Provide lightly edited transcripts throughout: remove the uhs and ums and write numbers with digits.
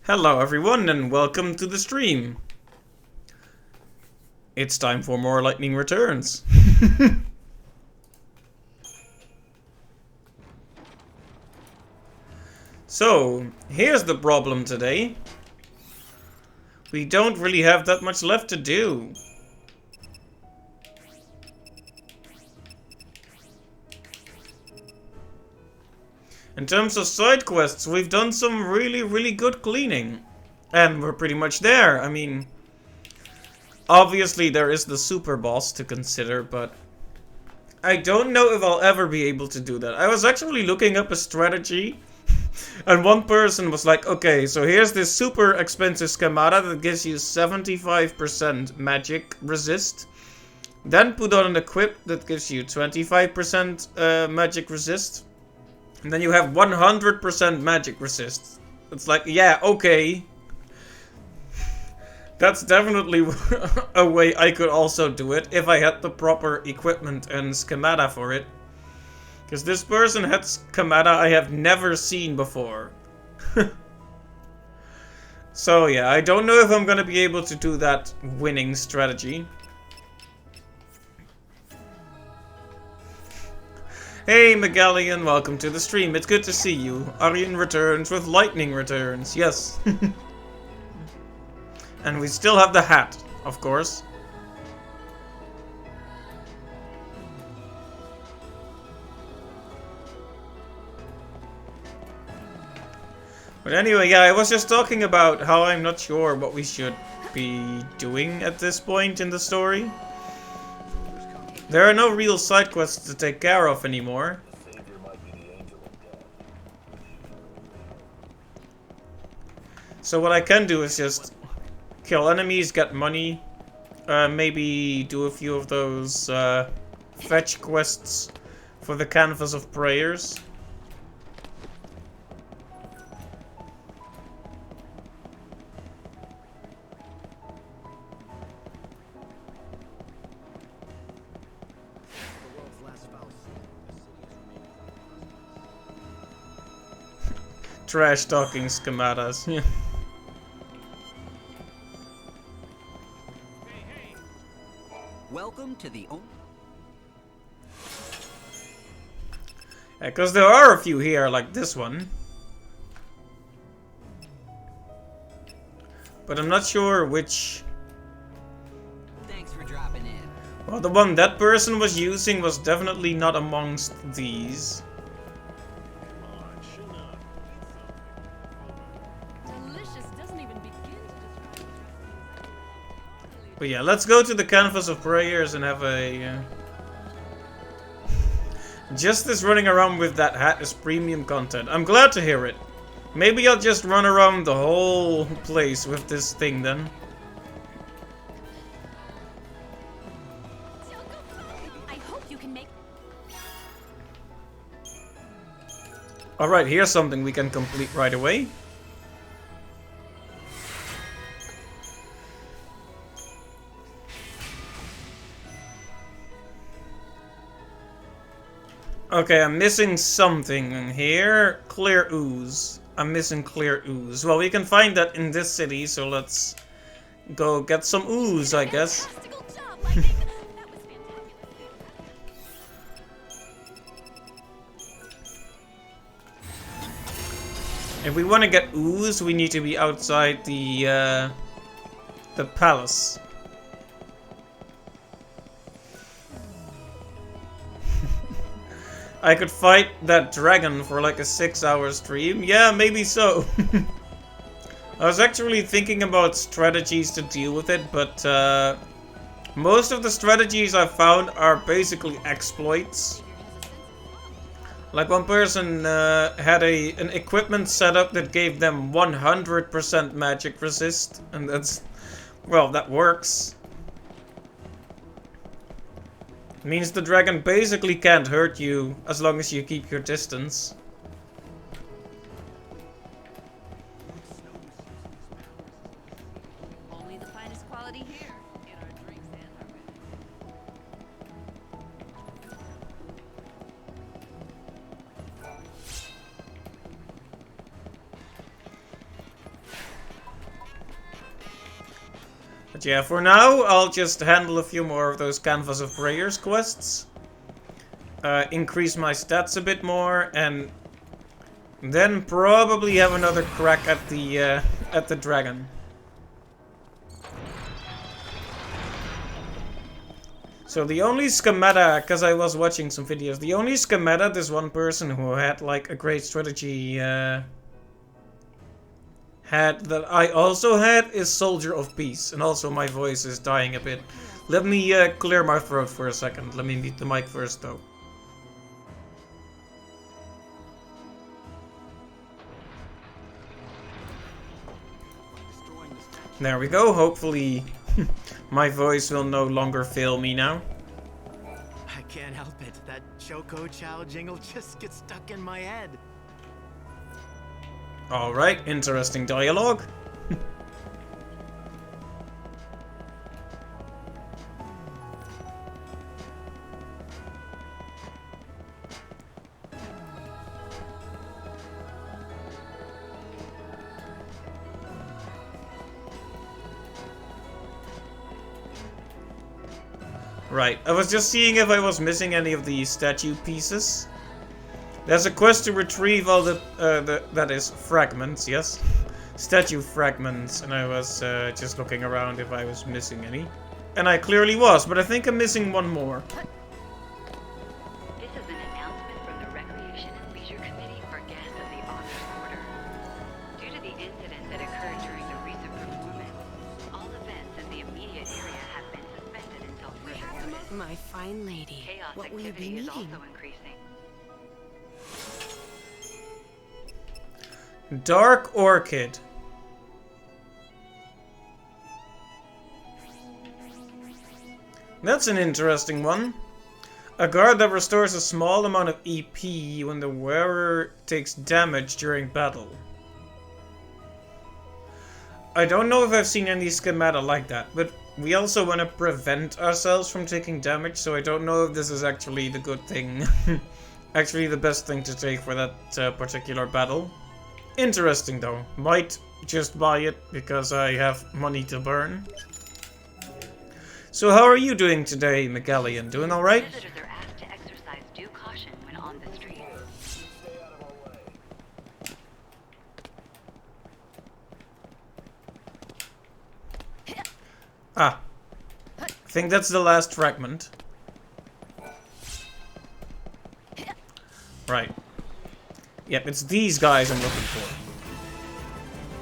Hello everyone and welcome to the stream. It's time for more Lightning Returns. So, here's the problem today. We don't really have that much left to do. In terms of side quests, we've done some really good cleaning. And we're pretty much there. I mean, obviously there is the super boss to consider, but I don't know if I'll ever be able to do that. I was actually looking up a strategy, and one person was like, okay, so here's this super expensive schemata that gives you 75% magic resist. Then put on an equip that gives you 25% magic resist. And then you have 100% magic resist. It's like, yeah, okay. That's definitely a way I could also do it if I had the proper equipment and schemata for it. Because this person had schemata I have never seen before. So yeah, I don't know if I'm gonna be able to do that winning strategy. Hey Megallion, welcome to the stream. It's good to see you. Aryan returns with lightning returns. Yes. And we still have the hat, of course. But anyway, yeah, I was just talking about how I'm not sure what we should be doing at this point in the story. There are no real side quests to take care of anymore. So what I can do is just kill enemies, get money, maybe do a few of those fetch quests for the Canvas of Prayers. Trash talking schematas. Welcome to the Because there are a few here, like this one. But I'm not sure which... Thanks for dropping in. Well, the one that person was using was definitely not amongst these. But yeah, let's go to the Canvas of Prayers and have a... Justice running around with that hat is premium content. I'm glad to hear it. Maybe I'll just run around the whole place with this thing then. I hope you can make. Alright, here's something we can complete right away. Okay, I'm missing something here. Clear ooze. I'm missing clear ooze. Well, we can find that in this city, so let's go get some ooze, I guess. Fantastical job, Lightning. That was fantabulous. If we want to get ooze, we need to be outside the palace. I could fight that dragon for like a 6-hour stream. Yeah, maybe so. I was actually thinking about strategies to deal with it, but most of the strategies I found are basically exploits. Like one person had an equipment setup that gave them 100% magic resist, and that's, well, that works. It means the dragon basically can't hurt you as long as you keep your distance. Only the finest quality here in our drinks and our But yeah, for now, I'll just handle a few more of those Canvas of Prayers quests. Increase my stats a bit more, and then probably have another crack at the dragon. So the only schemata, because I was watching some videos, the only schemata this one person who had like a great strategy had that I also had is Soldier of Peace. And also my voice is dying a bit. Let me clear my throat for a second. Let me mute the mic first though. There we go. Hopefully my voice will no longer fail me now. I can't help it. That Choco Chow jingle just gets stuck in my head. Alright, interesting dialogue. Right, I was just seeing if I was missing any of the statue pieces. There's a quest to retrieve all that is fragments, yes? Statue fragments, and I was just looking around if I was missing any. And I clearly was, but I think I'm missing one more. This is an announcement from the Recreation and Leisure Committee for guests of the Honors Order. Due to the incident that occurred during the recent performance, all events in the immediate area have been suspended until further notice. My fine lady, Chaos what will you be activity is needing? also increasing. Dark Orchid. That's an interesting one. A guard that restores a small amount of EP when the wearer takes damage during battle. I don't know if I've seen any schemata like that, but we also want to prevent ourselves from taking damage, so I don't know if this is actually the good thing. Actually the best thing to take for that particular battle. Interesting though. Might just buy it because I have money to burn. So how are you doing today, Megallion? Doing alright? Visitors are asked to exercise due caution when on the street. Ah. I think that's the last fragment. Right. Yep, it's these guys I'm looking for.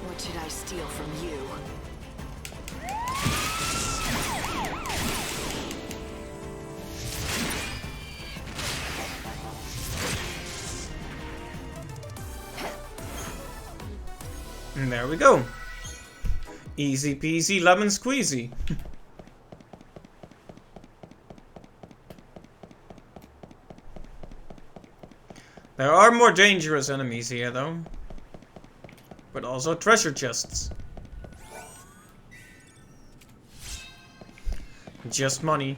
What should I steal from you? And there we go. Easy peasy lemon squeezy. There are more dangerous enemies here though. But also treasure chests. Just money.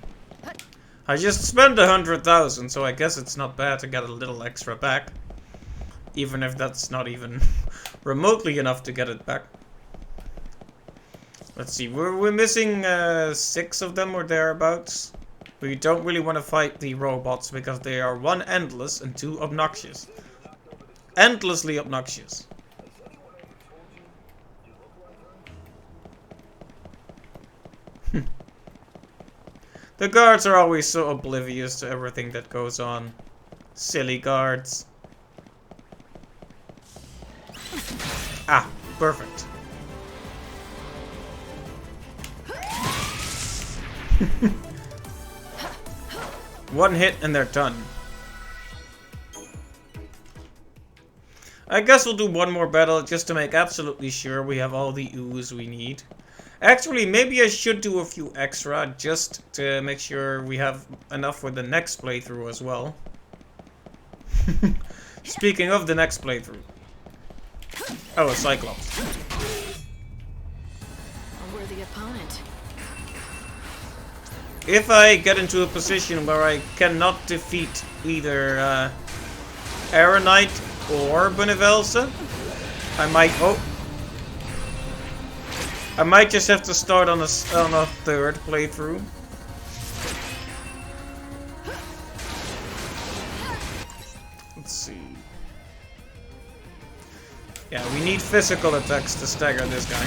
I just spent 100,000, so I guess it's not bad to get a little extra back. Even if that's not even remotely enough to get it back. Let's see, we're missing 6 of them or thereabouts. We don't really want to fight the robots because they are 1, endless, and 2, obnoxious. Endlessly obnoxious. The guards are always so oblivious to everything that goes on. Silly guards. Ah, perfect. One hit and they're done. I guess we'll do one more battle just to make absolutely sure we have all the ooze we need. Actually, maybe I should do a few extra just to make sure we have enough for the next playthrough as well. Speaking of the next playthrough. Oh, a Cyclops. A worthy opponent. If I get into a position where I cannot defeat either Aeronite or Benevelsa, I might... Oh. I might just have to start on a third playthrough. Let's see. Yeah, we need physical attacks to stagger this guy.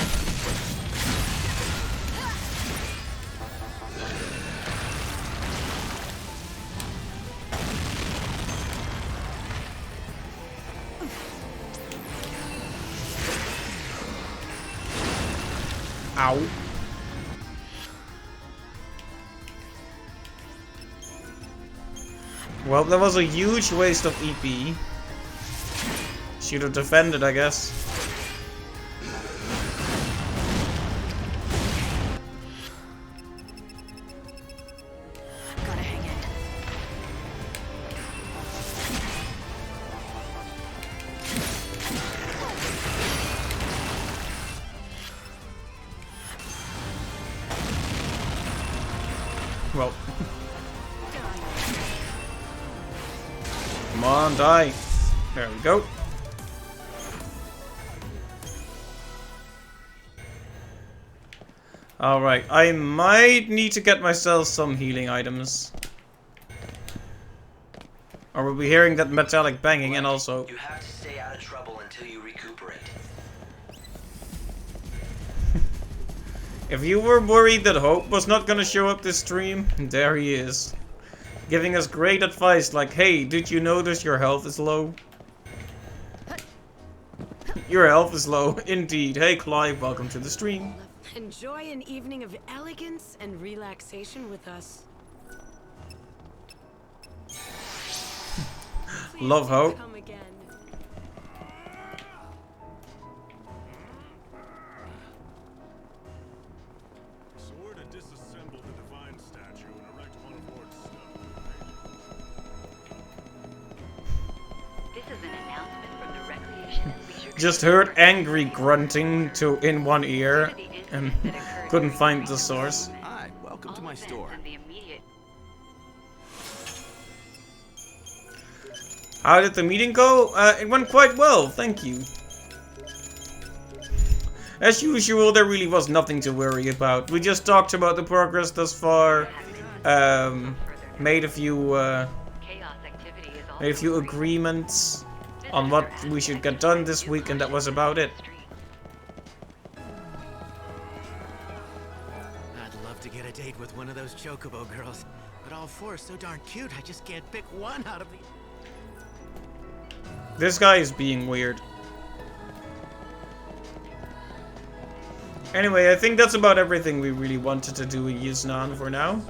Ow. Well, that was a huge waste of EP. Should have defended, I guess. Gotta hang in. Well. Come on, die. There we go. Alright, I might need to get myself some healing items. Or we'll be hearing that metallic banging and also... You have to stay out of trouble until you recuperate. If you were worried that Hope was not gonna show up this stream, there he is. Giving us great advice like, hey, did you notice your health is low? Your health is low, indeed. Hey Clive, welcome to the stream. Enjoy an evening of elegance and relaxation with us. Love Hope. Come again. Swore to disassemble the divine statue and erect one of Lord Snow. This is an announcement from the Recreation and Leisure Just heard angry grunting in one ear and couldn't find the source. Hi, welcome to my store. How did the meeting go? It went quite well, thank you. As usual, there really was nothing to worry about. We just talked about the progress thus far, made a few agreements on what we should get done this week, and that was about it. I'd love to get a date with one of those Chocobo girls, but all four are so darn cute, I just can't pick one out of the... This guy is being weird. Anyway, I think that's about everything we really wanted to do in Yuznan for now.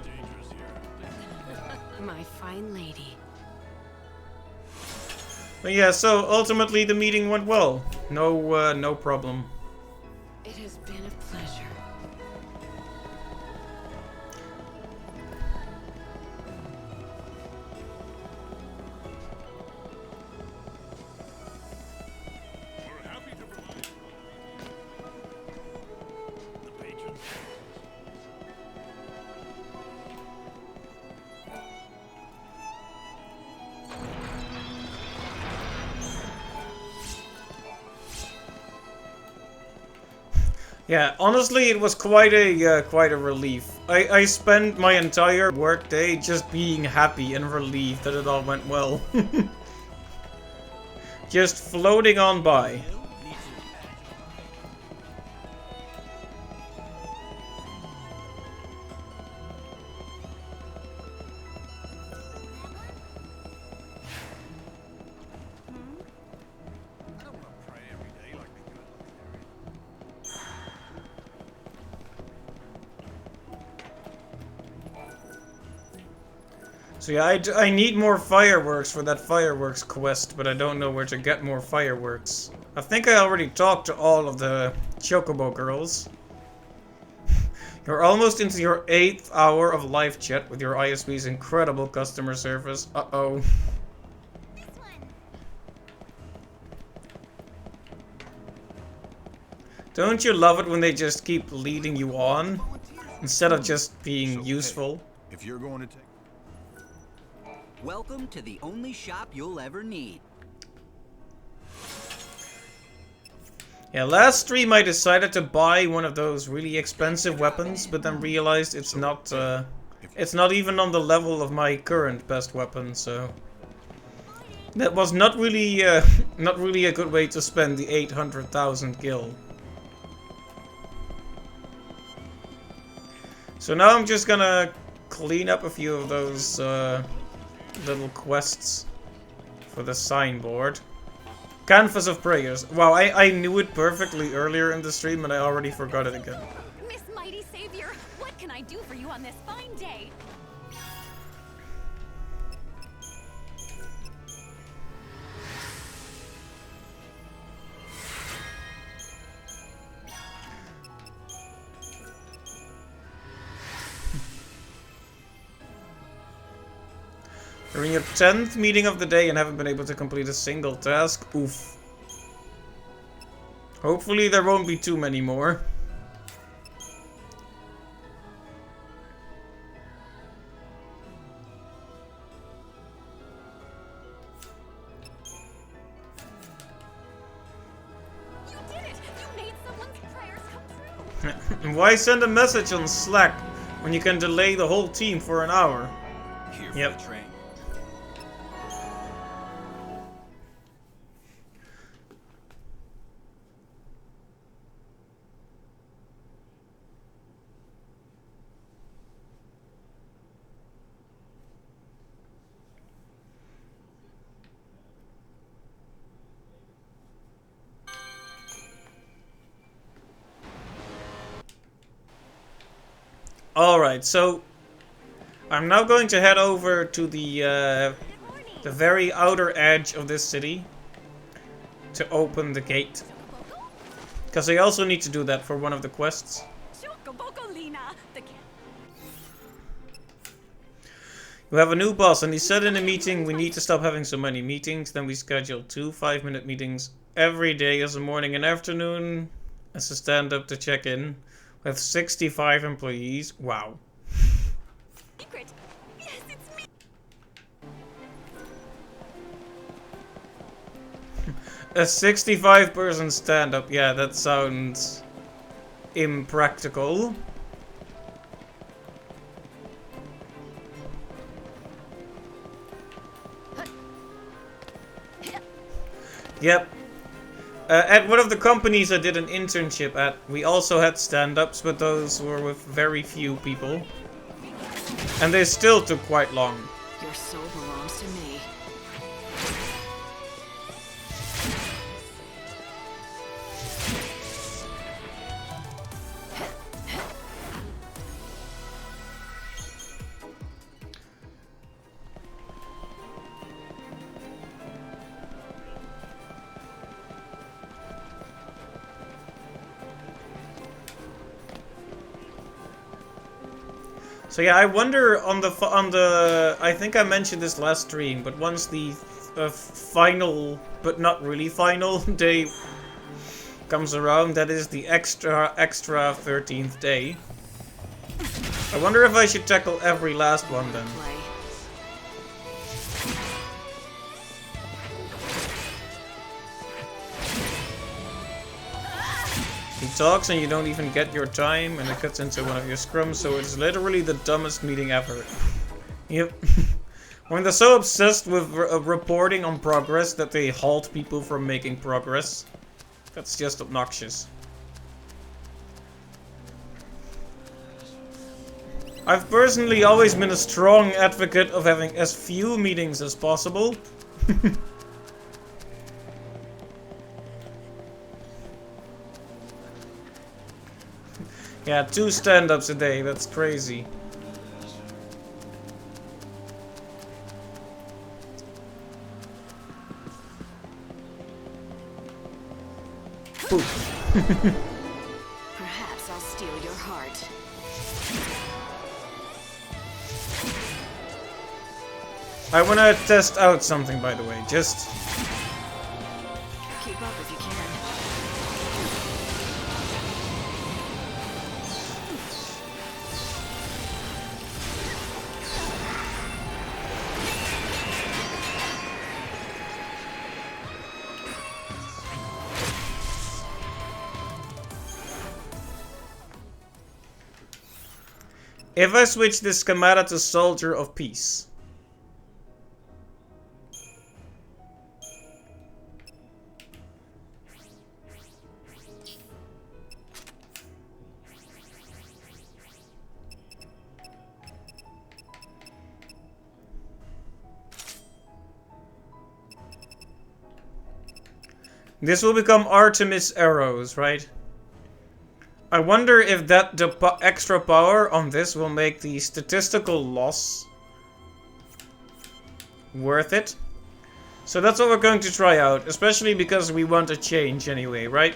My fine lady. But yeah, so ultimately the meeting went well. No problem. It has been a pleasure. We're happy to provide the patrons. Yeah, honestly, it was quite a relief. I spent my entire work day just being happy and relieved that it all went well. Just floating on by. I don't want to pray every day like they do at Luxury. So yeah, I need more fireworks for that fireworks quest, but I don't know where to get more fireworks. I think I already talked to all of the Chocobo girls. You're almost into your 8th hour of live chat with your ISP's incredible customer service. Uh-oh. Don't you love it when they just keep leading you on, instead of just being useful? If you're going to take... Welcome to the only shop you'll ever need. Yeah, last stream I decided to buy one of those really expensive weapons, but then realized it's not even on the level of my current best weapon, so that was not really not really a good way to spend the 800,000 gil. So now I'm just gonna clean up a few of those little quests for the signboard. Canvas of Prayers. Wow, I knew it perfectly earlier in the stream and I already forgot it again. Miss Mighty Savior, what can I do for you on this fine day? You're in your 10th meeting of the day and haven't been able to complete a single task. Oof. Hopefully there won't be too many more. You did it! You made someone's prayers come true! Why send a message on Slack when you can delay the whole team for an hour? Here for Yep. the train. Alright, so I'm now going to head over to the very outer edge of this city to open the gate. Because I also need to do that for one of the quests. Chocobocolina, the We have a new boss and he said in a meeting we need to stop having so many meetings. Then we schedule 2 5-minute meetings every day as a morning and afternoon as a stand-up to check in. With 65 employees. Wow. secret. Yes, it's me. A 65-person stand-up. Yeah, that sounds impractical. Yep. At one of the companies I did an internship at, we also had stand-ups, but those were with very few people. And they still took quite long. Your soul belongs to me. So yeah, I wonder on the I think I mentioned this last stream, but once the final, but not really final day comes around, that is the extra 13th day. I wonder if I should tackle every last one then. Play. He talks and you don't even get your time and it cuts into one of your scrums, so it's literally the dumbest meeting ever. Yep. When they're so obsessed with reporting on progress that they halt people from making progress. That's just obnoxious. I've personally always been a strong advocate of having as few meetings as possible. Yeah, 2 stand-ups a day, that's crazy. Perhaps I'll steal your heart. I wanna test out something, by the way, just... Keep up if you can. If I switch this schemata to Soldier of Peace. This will become Artemis arrows, right? I wonder if the extra power on this will make the statistical loss worth it. So that's what we're going to try out, especially because we want a change anyway, right?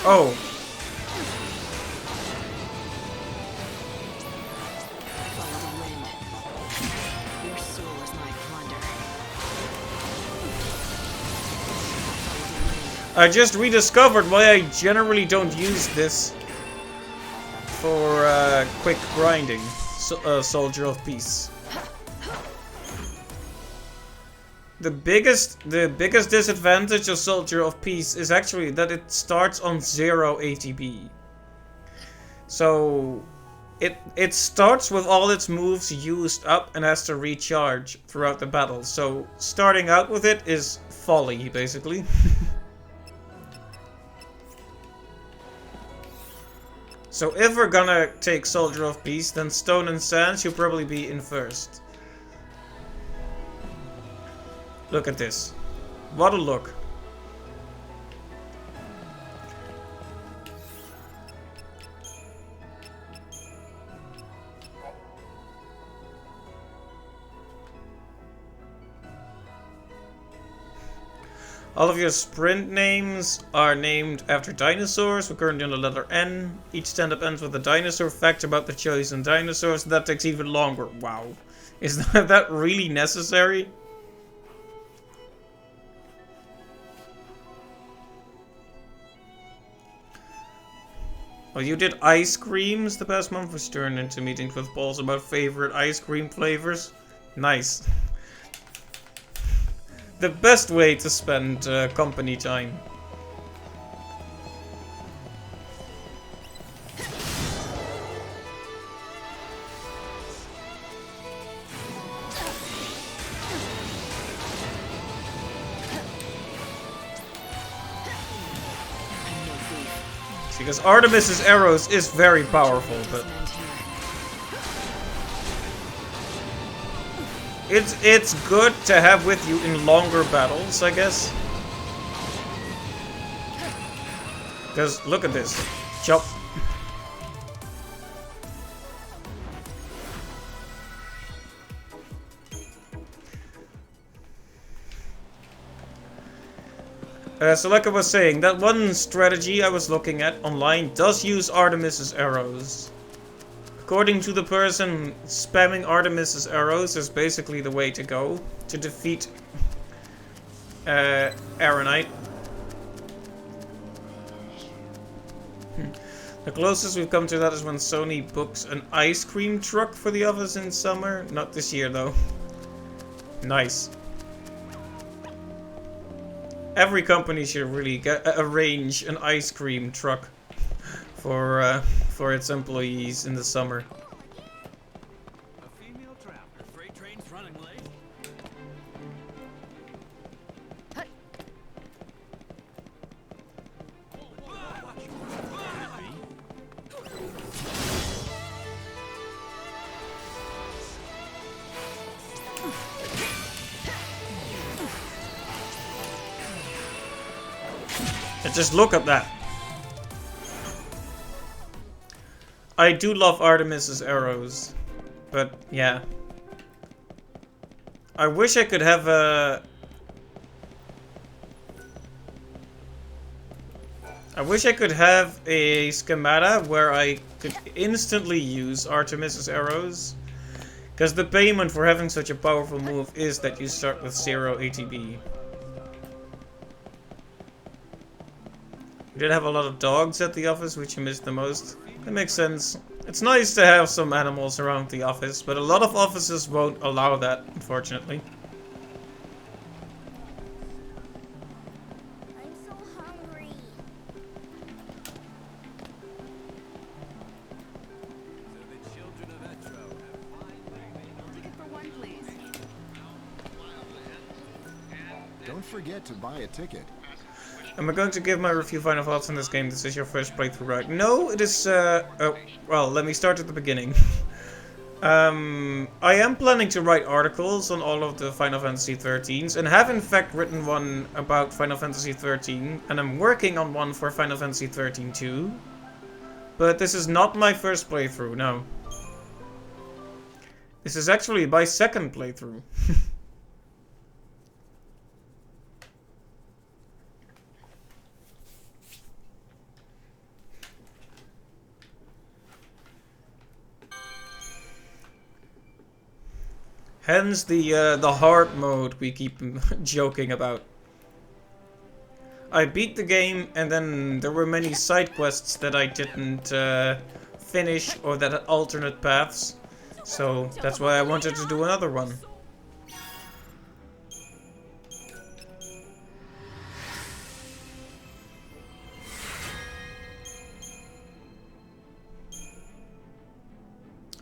Oh. Follow the wind. Your soul is my plunder. Follow the wind. I just rediscovered why I generally don't use this for quick grinding. Soldier of Peace. The biggest disadvantage of Soldier of Peace is actually that it starts on 0 ATB. So it starts with all its moves used up and has to recharge throughout the battle. So starting out with it is folly, basically. So if we're gonna take Soldier of Peace, then Stone and Sand should probably be in first. Look at this. What a look. All of your sprint names are named after dinosaurs. We're currently on the letter N. Each stand-up ends with a dinosaur fact about the chosen dinosaurs. That takes even longer. Wow. Is that really necessary? Well, you did ice creams the past month, which turned into meetings with polls about favorite ice cream flavors. Nice. The best way to spend company time. Because Artemis's arrows is very powerful, but it's good to have with you in longer battles, I guess. Because look at this, chop. So like I was saying, that one strategy I was looking at online does use Artemis's arrows. According to the person, spamming Artemis's arrows is basically the way to go to defeat Aeronite. The closest we've come to that is when Sony books an ice cream truck for the office in summer. Not this year though. Nice. Every company should really arrange an ice cream truck for its employees in the summer. A female traveler. Freight train's running late. And just look at that. I do love Artemis's arrows, but yeah. I wish I could have a... I wish I could have a schemata where I could instantly use Artemis's arrows. Because the payment for having such a powerful move is that you start with 0 ATB. did have a lot of dogs at the office, which you missed the most. That makes sense. It's nice to have some animals around the office, but a lot of offices won't allow that, unfortunately. I'm so hungry. Ticket for one, please. Don't forget to buy a ticket. Am I going to give my review final thoughts on this game? This is your first playthrough, right? No, it is, oh, well, let me start at the beginning. I am planning to write articles on all of the Final Fantasy 13s, and have in fact written one about Final Fantasy 13, and I'm working on one for Final Fantasy 13 too. But this is not my first playthrough, no. This is actually my second playthrough. Hence the hard mode we keep joking about. I beat the game, and then there were many side quests that I didn't finish, or that had alternate paths. So that's why I wanted to do another one.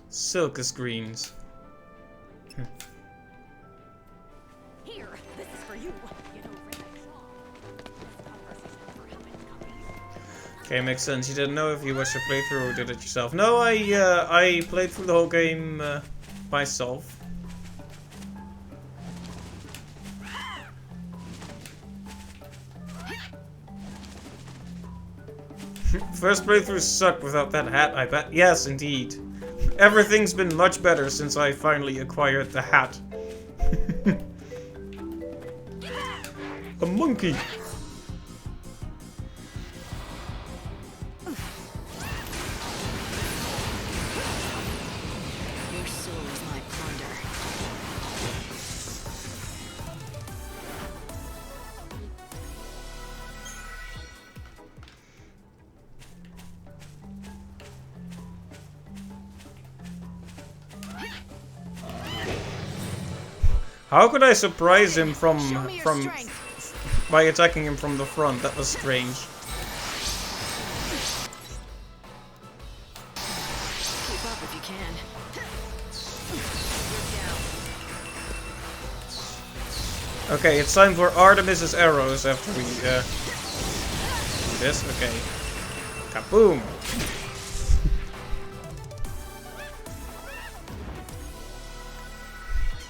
Silkus greens. Here, this is for you. You know, Red Shaw. This conversation for him and Cubby. Okay, makes sense. You didn't know if you watched a playthrough or did it yourself. No, I played through the whole game myself. First playthrough sucked without that hat, I bet. Yes, indeed. Everything's been much better since I finally acquired the hat. A monkey! Your soul is my plunder. How could I surprise him from strength. by attacking him from the front? That was strange. Keep up if you can. Okay, it's time for Artemis's arrows after we do this. Okay. Kaboom!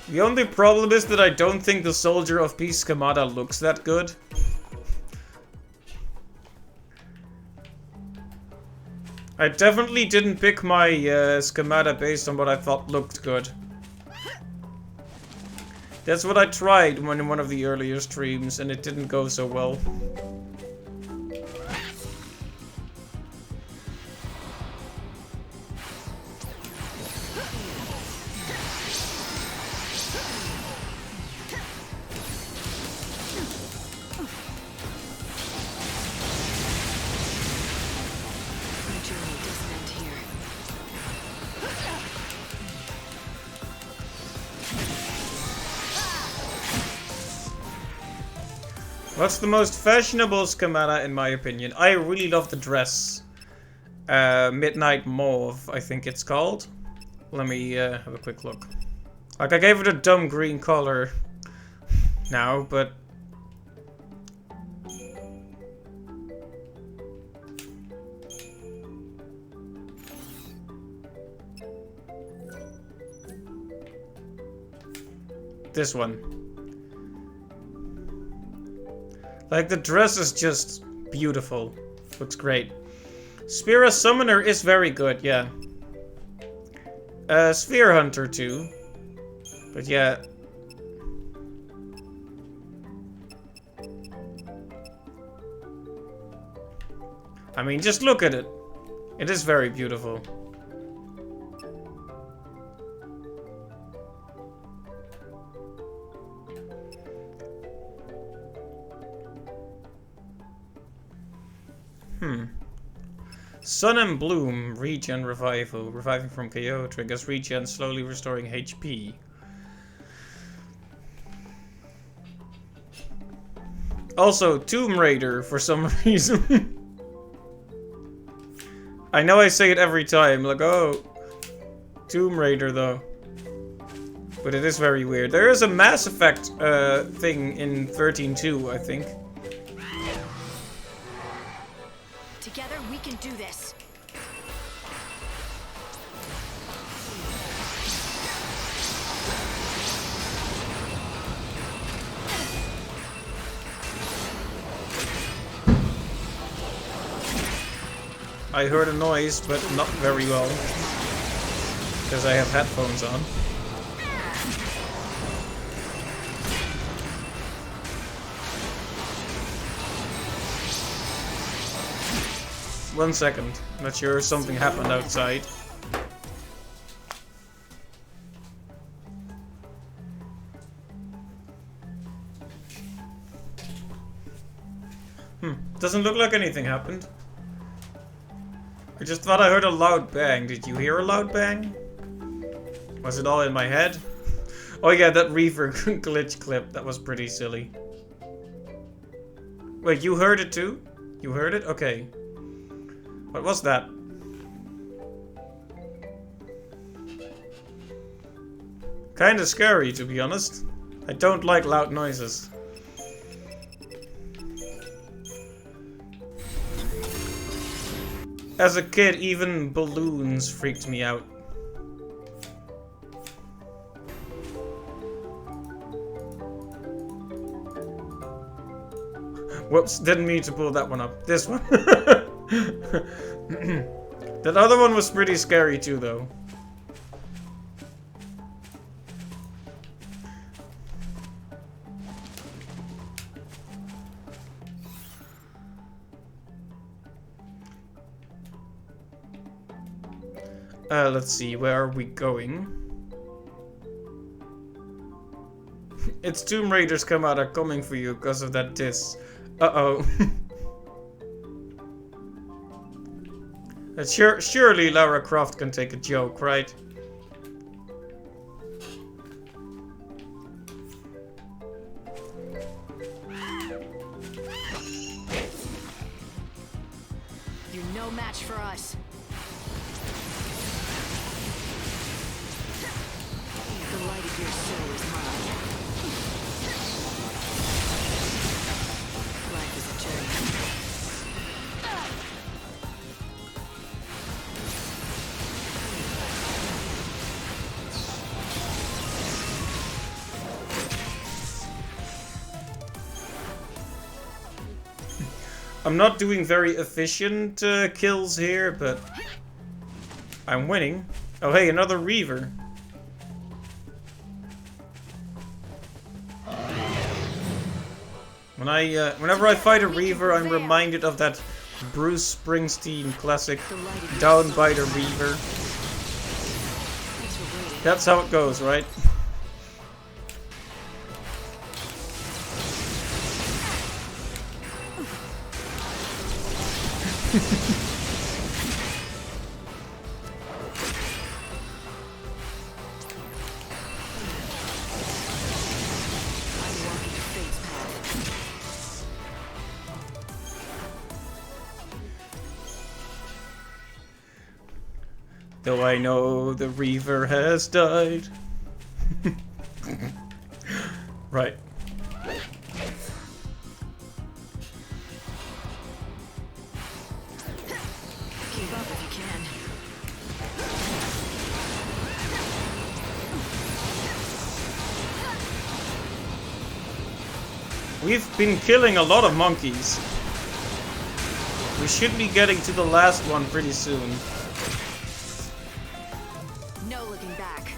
The only problem is that I don't think the Soldier of Peace schemata looks that good. I definitely didn't pick my schemata based on what I thought looked good. That's what I tried in one of the earlier streams, and it didn't go so well. My journey doesn't end here. What's the most fashionable schemata in my opinion? I really love the dress. Midnight Mauve, I think it's called. Let me have a quick look. Like, I gave it a dumb green color now, but... this one. Like, the dress is just beautiful. Looks great. Spira Summoner is very good, yeah. Sphere Hunter too. But yeah. I mean, just look at it. It is very beautiful. Sun and Bloom, regen revival. Reviving from KO triggers regen, slowly restoring HP. Also, Tomb Raider for some reason. I know I say it every time, like, oh, Tomb Raider though. But it is very weird. There is a Mass Effect thing in 13.2, I think. Together we can do this. I heard a noise, but not very well. Because I have headphones on. One second. Not sure, something happened outside. Doesn't look like anything happened. I just thought I heard a loud bang. Did you hear a loud bang? Was it all in my head? Oh yeah, that Reaver glitch clip. That was pretty silly. Wait, you heard it too? You heard it? Okay. What was that? Kinda scary, to be honest. I don't like loud noises. As a kid, even balloons freaked me out. Whoops, didn't mean to pull that one up. This one. That other one was pretty scary too, though. Let's see, where are we going? It's Tomb Raiders come out are coming for you because of that diss. Uh-oh. Surely Lara Croft can take a joke, right? You're no match for us. The light of your soul is mine. Life is a journey. I'm not doing very efficient kills here, but I'm winning. Oh hey, another Reaver. Whenever I fight a Reaver, I'm reminded of that Bruce Springsteen classic, Down by the Reaver. That's how it goes, right? Though I know the Reaver has died. Right. Keep up if you can. We've been killing a lot of monkeys. We should be getting to the last one pretty soon. No looking back.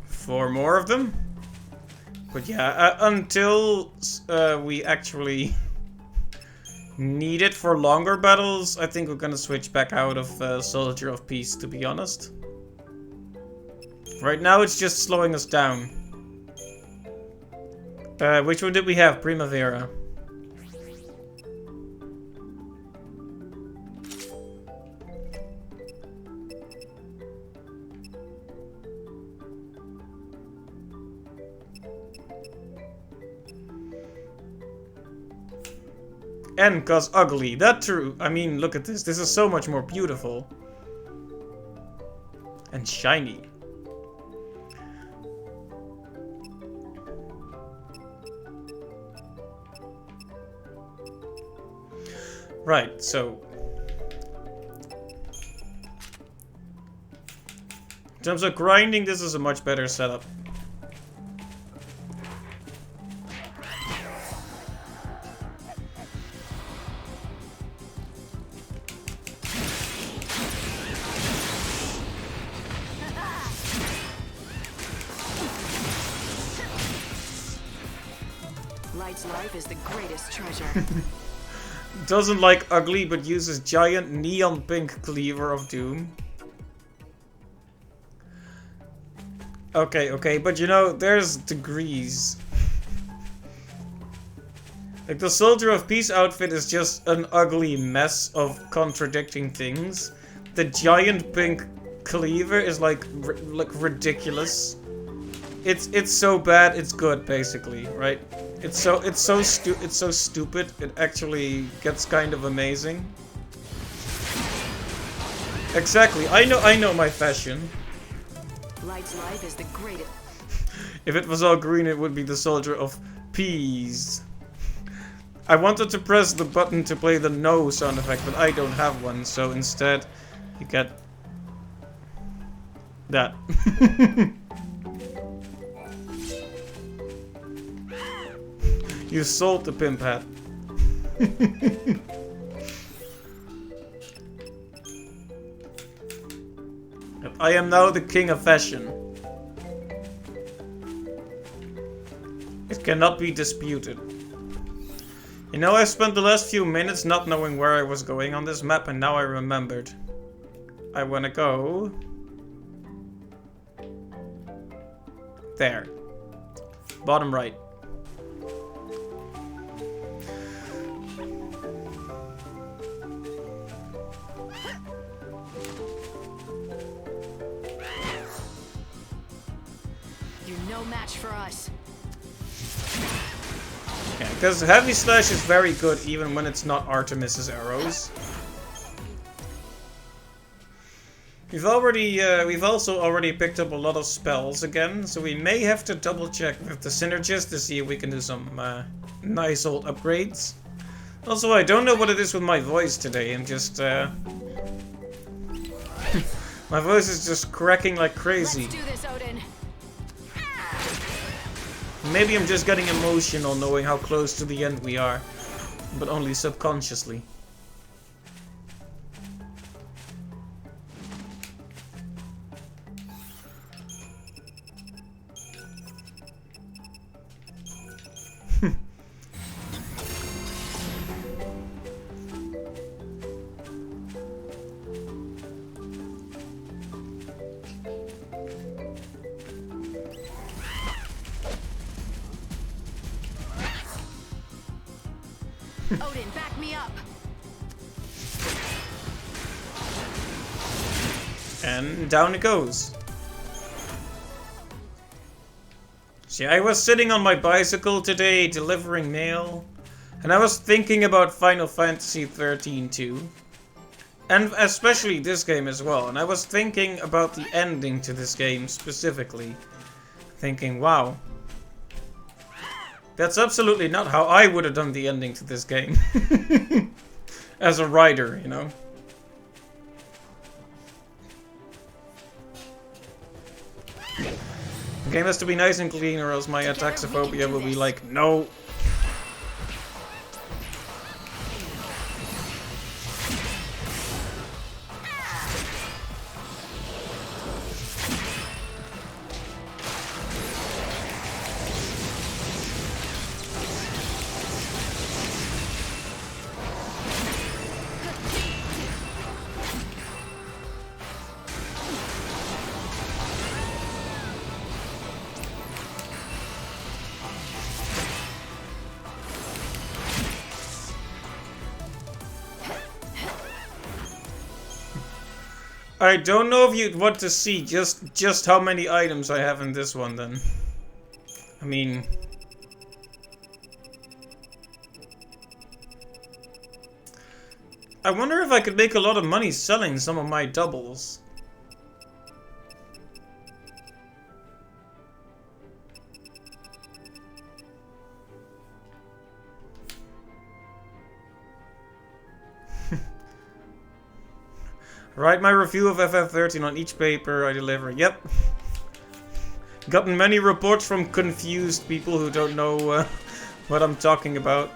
Four more of them? But yeah, until we actually need it for longer battles, I think we're gonna switch back out of Soldier of Peace, to be honest. Right now it's just slowing us down. Which one did we have? Primavera. And cause ugly. That true. I mean, look at this. This is so much more beautiful. And shiny. Right, so... in terms of grinding, this is a much better setup. Light's life is the greatest treasure. Doesn't like ugly, but uses giant neon pink cleaver of doom. Okay, but you know, there's degrees. Like, the Soldier of Peace outfit is just an ugly mess of contradicting things. The giant pink cleaver is like ridiculous. It's so bad, it's good, basically, right? It's so stupid. It actually gets kind of amazing. Exactly. I know my fashion. Light's life is the greatest. If it was all green, it would be the Soldier of Peace. I wanted to press the button to play the no sound effect, but I don't have one, so instead you get that. You sold the pimp hat. I am now the king of fashion. It cannot be disputed. You know, I spent the last few minutes not knowing where I was going on this map, and now I remembered. I wanna go... there. Bottom right. You're no match for us. Yeah, because Heavy Slash is very good even when it's not Artemis's arrows. We've also already picked up a lot of spells again, so we may have to double check with the Synergist to see if we can do some nice old upgrades. Also, I don't know what it is with my voice today. I'm just my voice is just cracking like crazy. Let's do this, Odin. Maybe I'm just getting emotional knowing how close to the end we are, but only subconsciously. Odin, back me up. And down it goes. See, I was sitting on my bicycle today delivering mail, and I was thinking about Final Fantasy XIII too. And especially this game as well. And I was thinking about the ending to this game specifically. Thinking, wow. That's absolutely not how I would have done the ending to this game. As a writer, you know. The game has to be nice and clean or else my ataxophobia will be like, no. I don't know if you'd want to see just how many items I have in this one then. I mean... I wonder if I could make a lot of money selling some of my doubles. Write my review of FF13 on each paper I deliver. Yep. Gotten many reports from confused people who don't know what I'm talking about.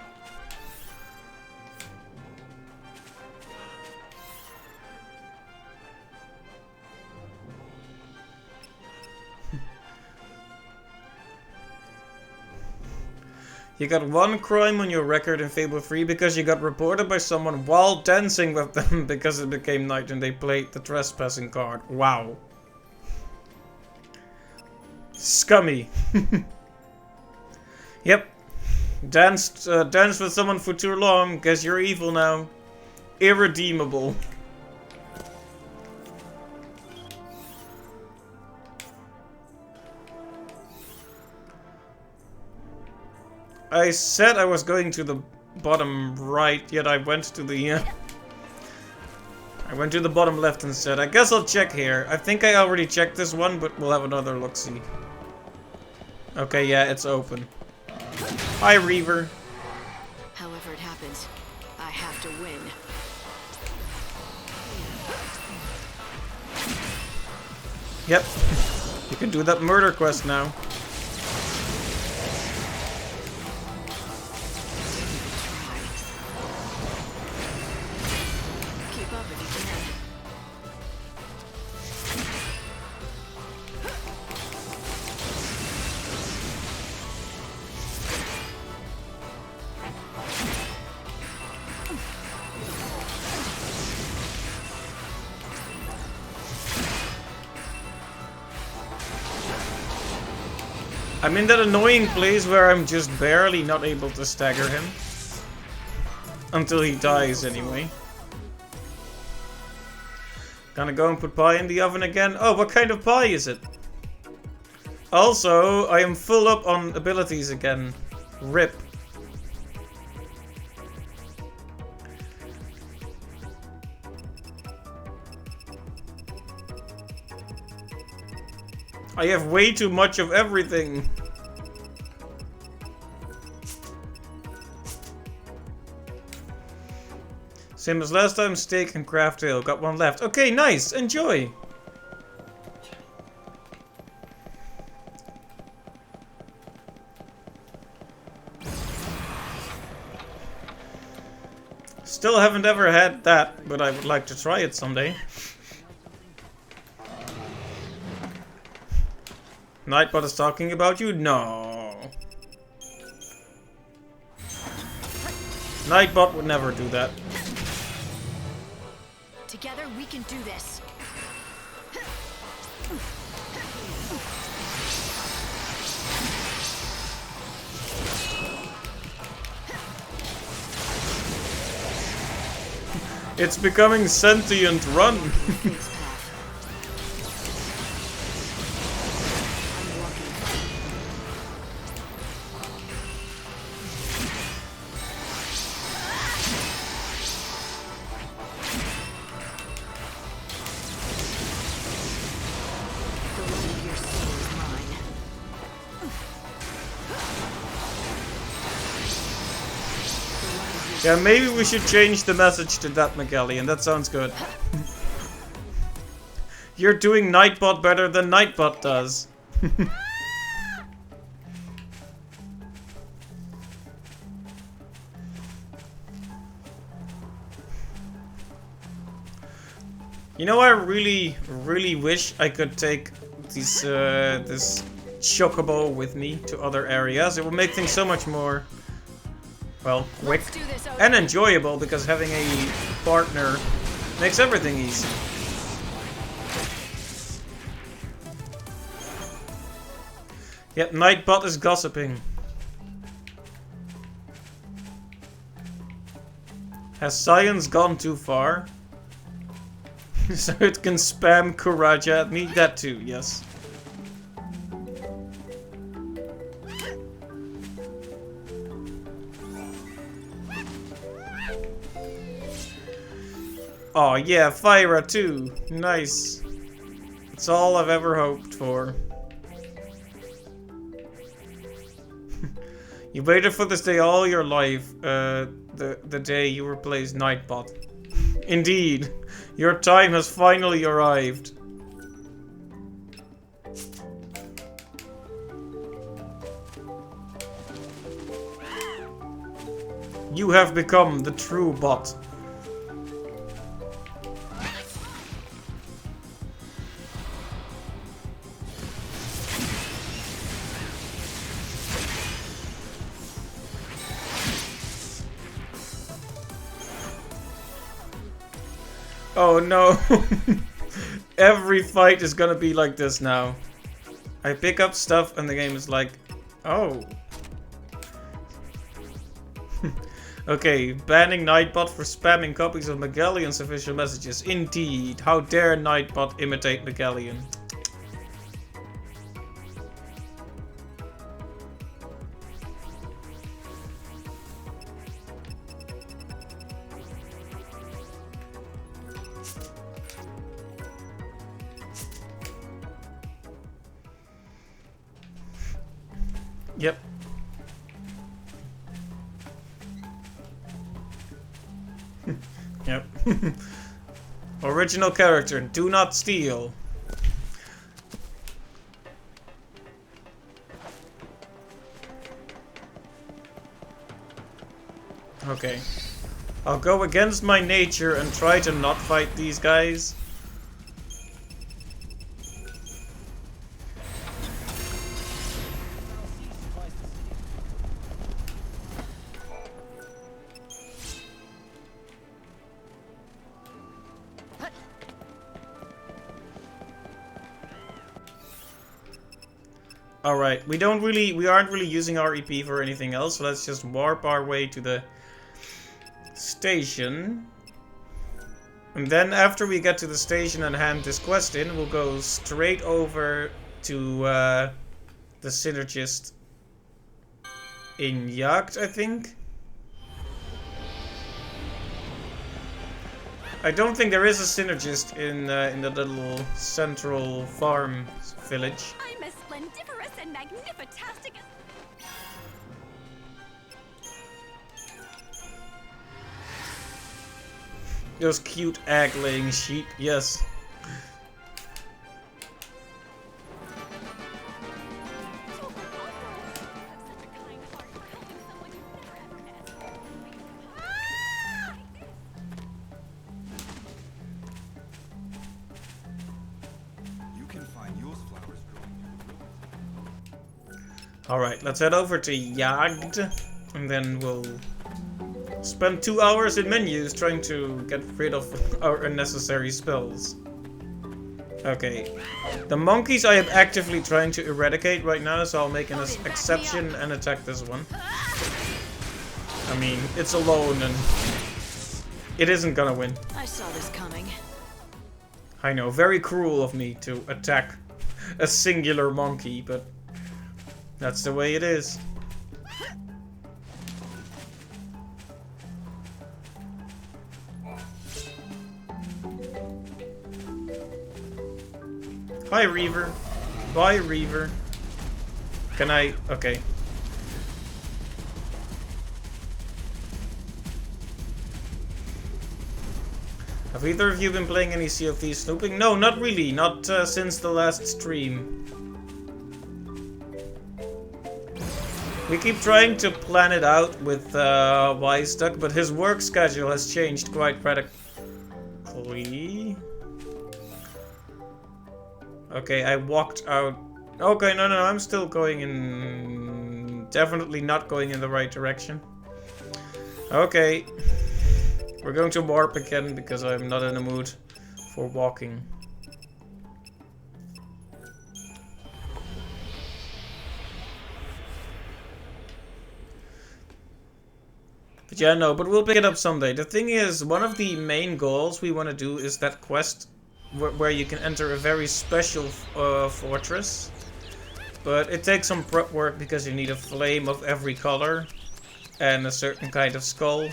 You got one crime on your record in Fable 3 because you got reported by someone while dancing with them because it became night and they played the trespassing card. Wow. Scummy. Yep. Danced with someone for too long. Guess you're evil now. Irredeemable. I said I was going to the bottom right, yet I went to the I went to the bottom left instead. I guess I'll check here. I think I already checked this one, but we'll have another look-see. Okay, yeah, it's open. Hi, Reaver. However it happens, I have to win. Yep. You can do that murder quest now. Keep up if you can. I'm in that annoying place where I'm just barely not able to stagger him. Until he dies, anyway. Gonna go and put pie in the oven again. Oh, what kind of pie is it? Also, I am full up on abilities again. RIP. I have way too much of everything. Same as last time, steak and craft ale. Got one left. Okay, nice. Enjoy. Still haven't ever had that, but I would like to try it someday. Nightbot is talking about you? No. Nightbot would never do that. Together we can do this. It's becoming sentient. Run. Yeah, maybe we should change the message to that, Magellian. That sounds good. You're doing Nightbot better than Nightbot does. You know, I really wish I could take these, this Chocobo with me to other areas. It would make things so much more, well, quick and enjoyable, because having a partner makes everything easy. Yep, Nightbot is gossiping. Has science gone too far? So it can spam Kuraja at me? That too, yes. Oh yeah, Fyra too. Nice. It's all I've ever hoped for. You waited for this day all your life. The day you replaced Nightbot. Indeed, your time has finally arrived. You have become the true bot. Oh no. Every fight is gonna be like this now. I pick up stuff and the game is like, oh. Okay, banning Nightbot for spamming copies of Megallion's official messages. Indeed, how dare Nightbot imitate Megallion. Yep. Yep. Original character, do not steal. Okay. I'll go against my nature and try to not fight these guys. Alright, we aren't really using our EP for anything else, so let's just warp our way to the station. And then after we get to the station and hand this quest in, we'll go straight over to the Synergist in Jagd, I think. I don't think there is a Synergist in the little central farm village. I'm as splendiferous and magnifitastic as... Those cute egg-laying sheep, yes. Alright, let's head over to Jagd, and then we'll spend 2 hours in menus trying to get rid of our unnecessary spells. Okay. The monkeys I am actively trying to eradicate right now, so I'll make an exception and attack this one. I mean, it's alone and it isn't gonna win. I saw this coming. I know, very cruel of me to attack a singular monkey, but that's the way it is. Hi, Reaver. Bye, Reaver. Can I... Okay. Have either of you been playing any Sea of Thieves snooping? No, not really. Not since the last stream. We keep trying to plan it out with Wisduck, but his work schedule has changed quite radically. Okay, I walked out. Okay, no, I'm still going in... Definitely not going in the right direction. Okay. We're going to warp again because I'm not in the mood for walking. But yeah, no, but we'll pick it up someday. The thing is, one of the main goals we want to do is that quest where you can enter a very special fortress. But it takes some prep work because you need a flame of every color and a certain kind of skull.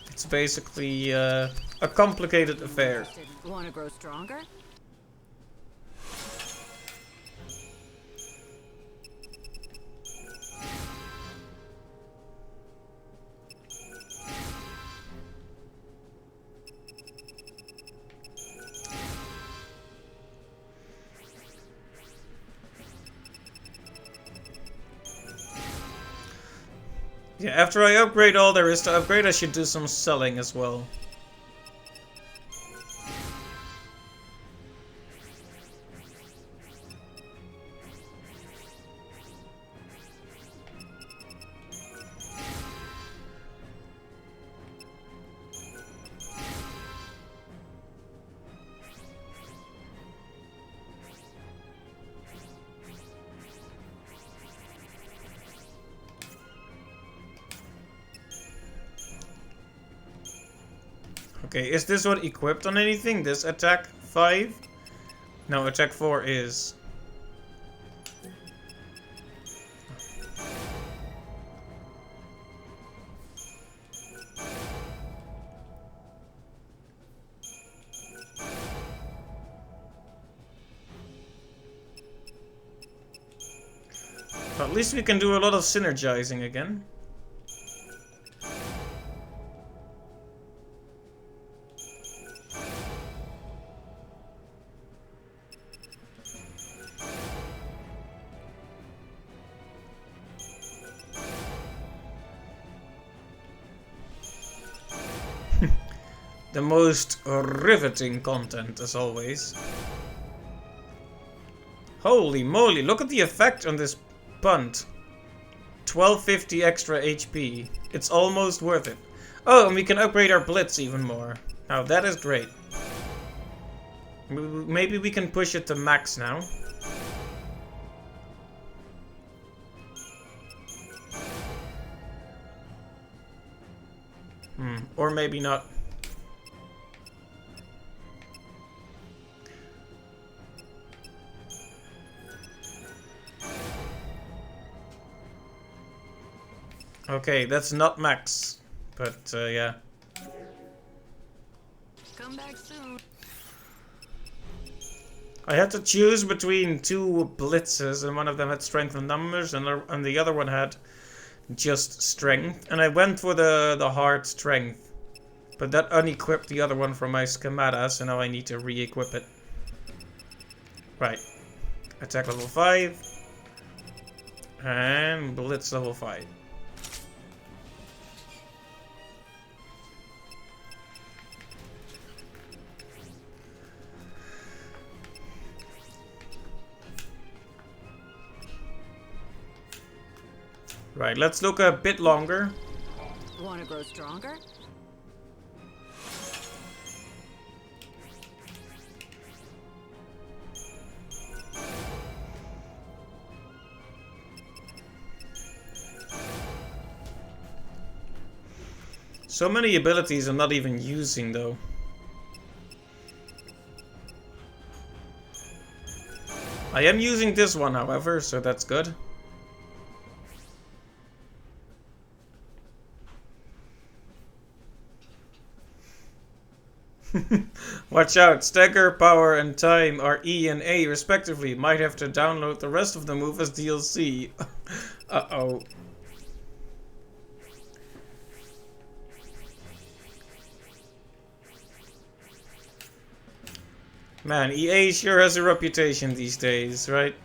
It's basically a complicated affair. Want to grow stronger? Yeah, after I upgrade all there is to upgrade, I should do some selling as well. Okay, is this one equipped on anything? This attack 5? No, attack 4 is. At least we can do a lot of synergizing again. The most riveting content, as always. Holy moly, look at the effect on this punt. 1250 extra HP. It's almost worth it. Oh, and we can upgrade our blitz even more. Now that is great. Maybe we can push it to max now. Or maybe not. Okay, that's not max, but yeah. Come back soon. I had to choose between two blitzes, and one of them had strength and numbers, and the other one had just strength. And I went for the hard strength, but that unequipped the other one from my schemata, so now I need to re-equip it. Right, attack level 5, and blitz level 5. Right, let's look a bit longer. Want to grow stronger? So many abilities I'm not even using though. I am using this one, however, so that's good. Watch out, stagger, power, and time are E and A respectively. Might have to download the rest of the move as DLC. Uh-oh. Man, EA sure has a reputation these days, right?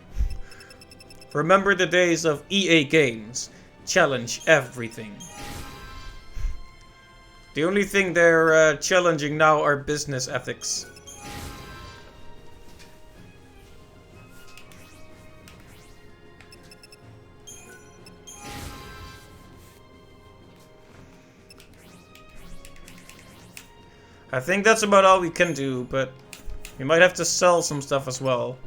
Remember the days of EA Games. Challenge everything. The only thing they're challenging now are business ethics. I think that's about all we can do, but we might have to sell some stuff as well.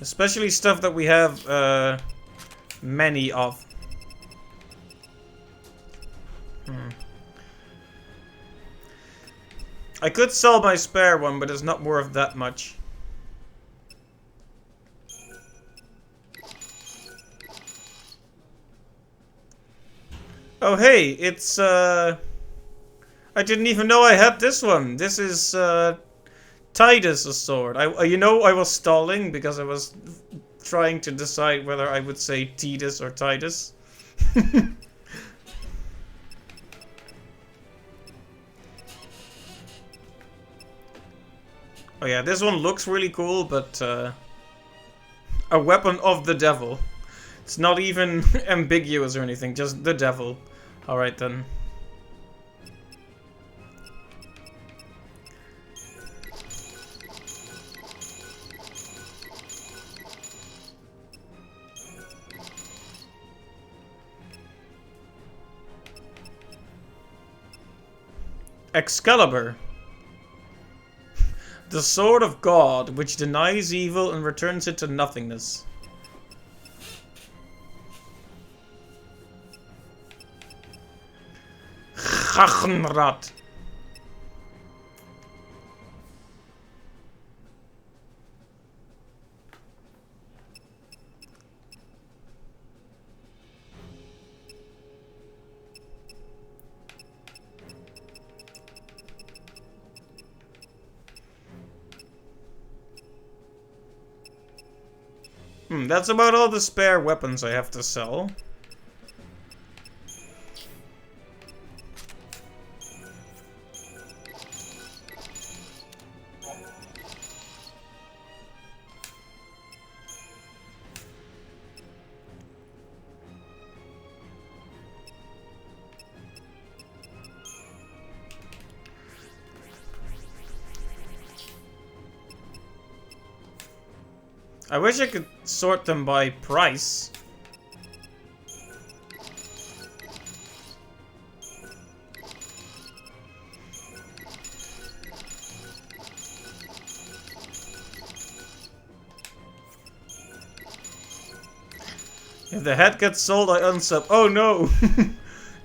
Especially stuff that we have many of. I could sell my spare one, but it's not worth that much. Oh hey, it's I didn't even know I had this one. This is Titus' sword. You know, I was stalling because I was trying to decide whether I would say Titus or Titus. Oh yeah, this one looks really cool, but a weapon of the devil. It's not even ambiguous or anything, just the devil. Alright then. Excalibur. The sword of God, which denies evil and returns it to nothingness. Chachnrat. That's about all the spare weapons I have to sell. I wish I could sort them by price. If the hat gets sold, I unsub. Oh no!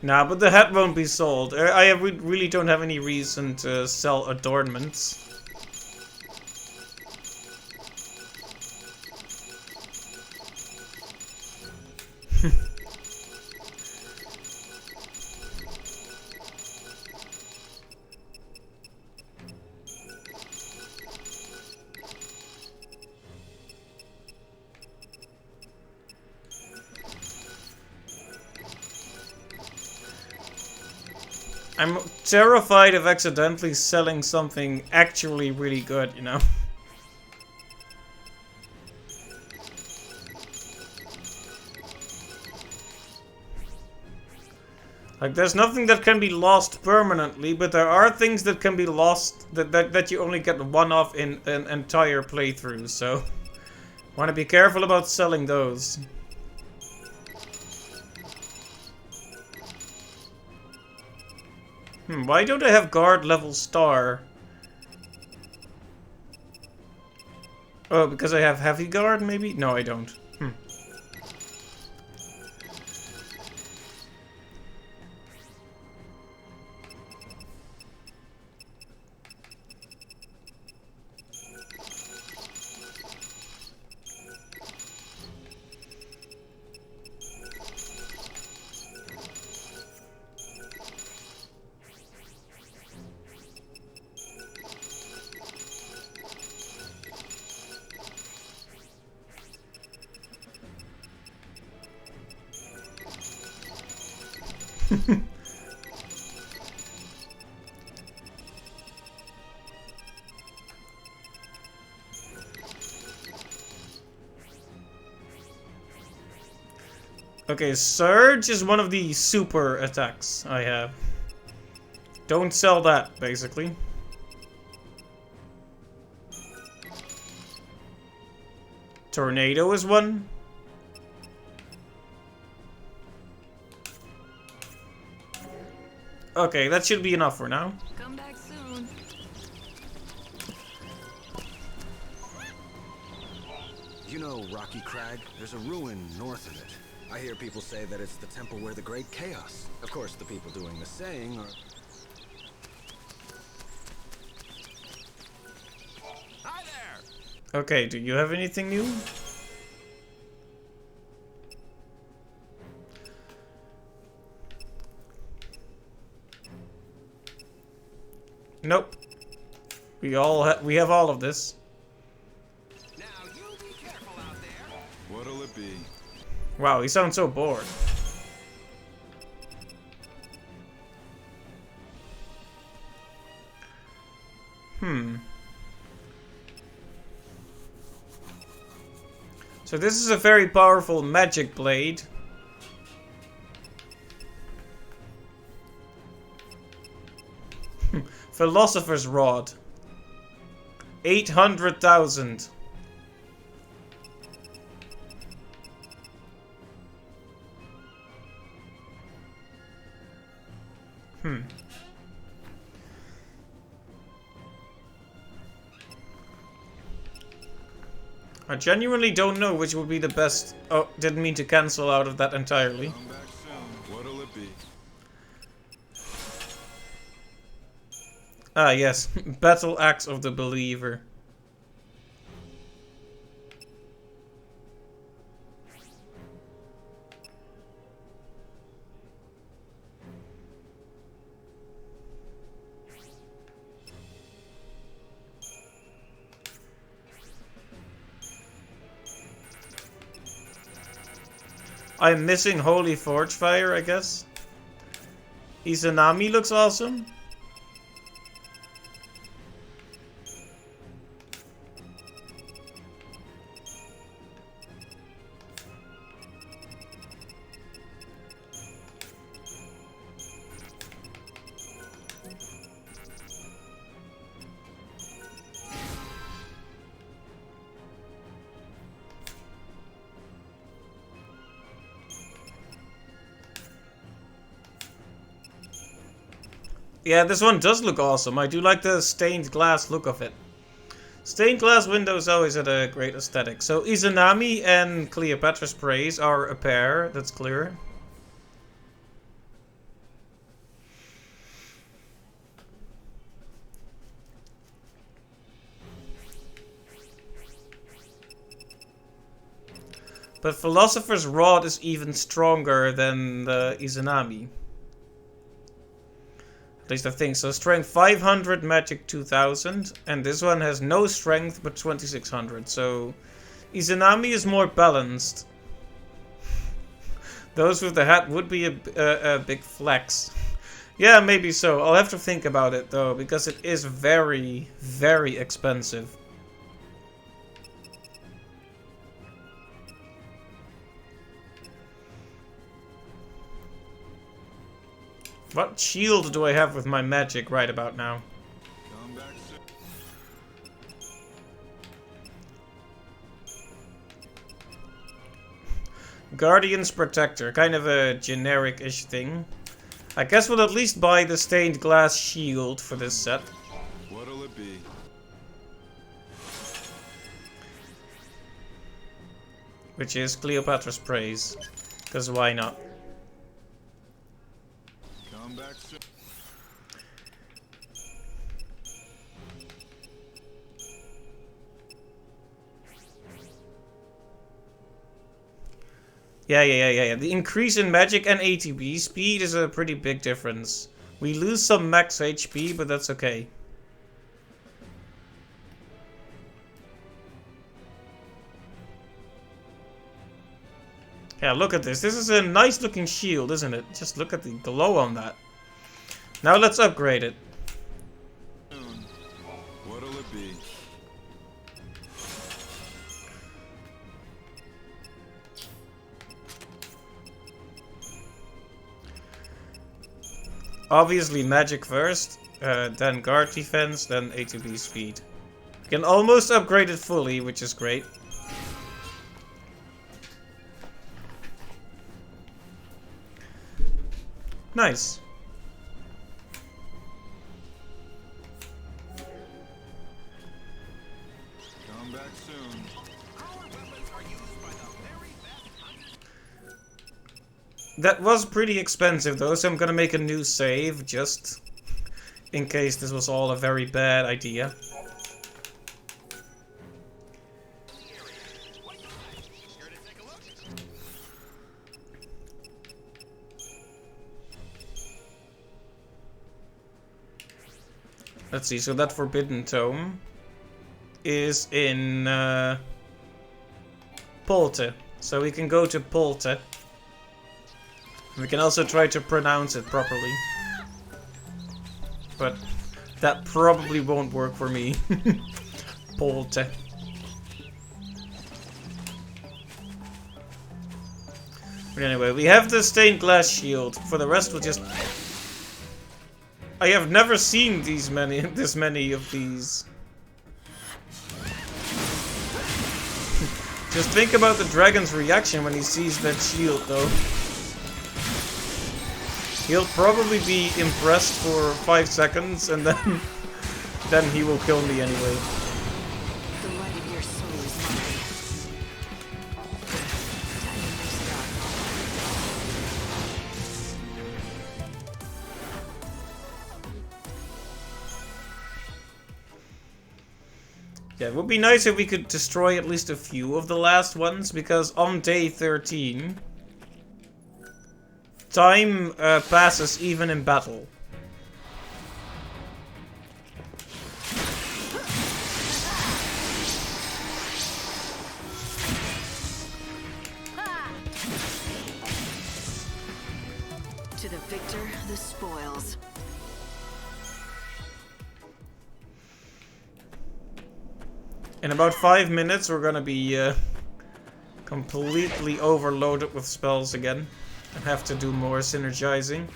Nah, but the hat won't be sold. I really don't have any reason to sell adornments. I'm terrified of accidentally selling something actually really good, you know? Like, there's nothing that can be lost permanently, but there are things that can be lost that you only get one of in an entire playthrough, so want to be careful about selling those. Why don't I have guard level star? Oh, because I have heavy guard, maybe? No, I don't. Okay, Surge is one of the super attacks I have. Don't sell that, basically. Tornado is one. Okay, that should be enough for now. Come back soon. You know Rocky Crag? There's a ruin north of it. I hear people say that it's the temple where the great chaos. Of course, the people doing the saying are... Okay, do you have anything new? Nope. We have all of this. Now you be careful out there. What'll it be? Wow, he sounds so bored. So this is a very powerful magic blade. Philosopher's Rod. 800,000. I genuinely don't know which would be the best. Oh, didn't mean to cancel out of that entirely. Come back soon. What'll it be? Ah, yes. Battle Axe of the Believer. I'm missing Holy Forge Fire, I guess. Izanami looks awesome. Yeah, this one does look awesome. I do like the stained glass look of it. Stained glass windows always had a great aesthetic. So Izanami and Cleopatra's Praise are a pair, that's clear. But Philosopher's Rod is even stronger than the Izanami. At least I think so. Strength 500, magic 2000. And this one has no strength but 2600. So Izanami is more balanced. Those with the hat would be a big flex. Yeah, maybe so. I'll have to think about it though, because it is very, very expensive. What shield do I have with my magic right about now? Come back soon. Guardian's Protector, kind of a generic-ish thing. I guess we'll at least buy the stained glass shield for this set. What'll it be? Which is Cleopatra's Praise. Because why not? Come back soon. Yeah. The increase in magic and ATB speed is a pretty big difference. We lose some max HP, but that's okay. Yeah, look at this. This is a nice looking shield, isn't it? Just look at the glow on that. Now let's upgrade it. What'll it be? Obviously magic first, then guard defense, then ATB speed. We can almost upgrade it fully, which is great. Nice. Come back soon. That was pretty expensive though, so I'm gonna make a new save just in case this was all a very bad idea. Let's see, so that Forbidden Tome is in Polte. So we can go to Polte. We can also try to pronounce it properly. But that probably won't work for me. Polte. But anyway, we have the stained glass shield. For the rest, we'll just... I have never seen this many of these. Just think about the dragon's reaction when he sees that shield, though. He'll probably be impressed for 5 seconds, and then he will kill me anyway. The light of your soul is mine. Yeah, it would be nice if we could destroy at least a few of the last ones, because on day 13, time passes even in battle. To the victor, the spoils. In about 5 minutes, we're gonna be completely overloaded with spells again. And have to do more synergizing.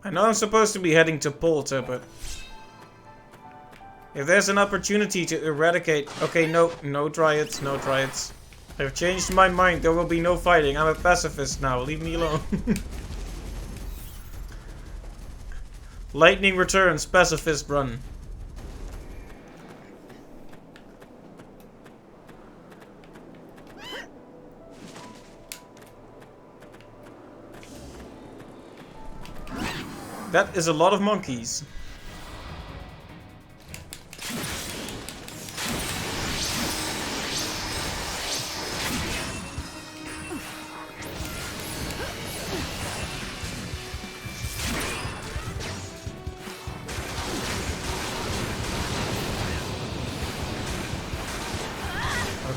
I know I'm supposed to be heading to Polte, but if there's an opportunity to eradicate... Okay, no dryads, no dryads. I've changed my mind, there will be no fighting. I'm a pacifist now, leave me alone. Lightning returns, pacifist run. That is a lot of monkeys.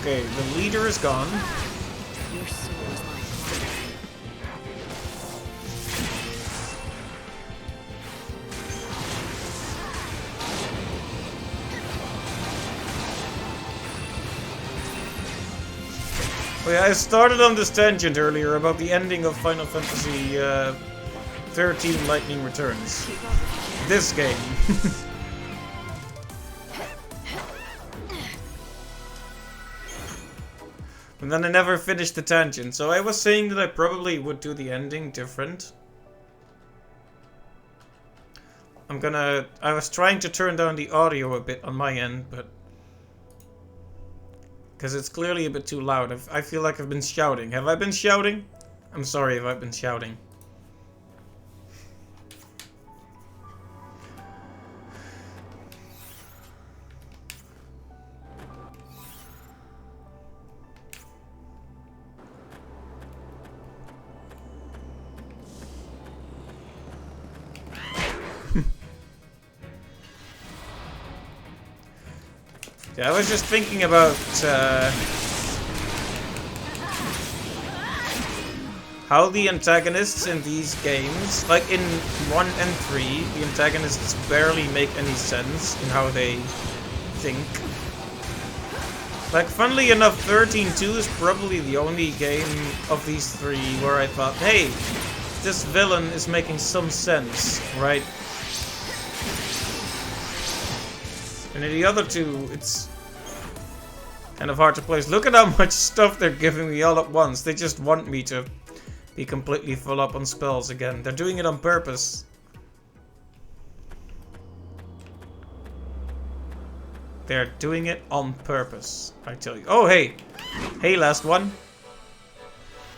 Okay, the leader is gone. Your soul is my blood. Oh yeah, I started on this tangent earlier about the ending of Final Fantasy 13 Lightning Returns. This game. And then I never finished the tangent, so I was saying that I probably would do the ending different. I was trying to turn down the audio a bit on my end, but... because it's clearly a bit too loud. I feel like I've been shouting. Have I been shouting? I'm sorry if I've been shouting. Yeah, I was just thinking about how the antagonists in these games, like in 1 and 3, the antagonists barely make any sense in how they think. Like, funnily enough, 13-2 is probably the only game of these 3 where I thought, hey, this villain is making some sense, right? And in the other 2, it's kind of hard to place. Look at how much stuff they're giving me all at once. They just want me to be completely full up on spells again. They're doing it on purpose. They're doing it on purpose, I tell you. Oh, hey! Hey, last one.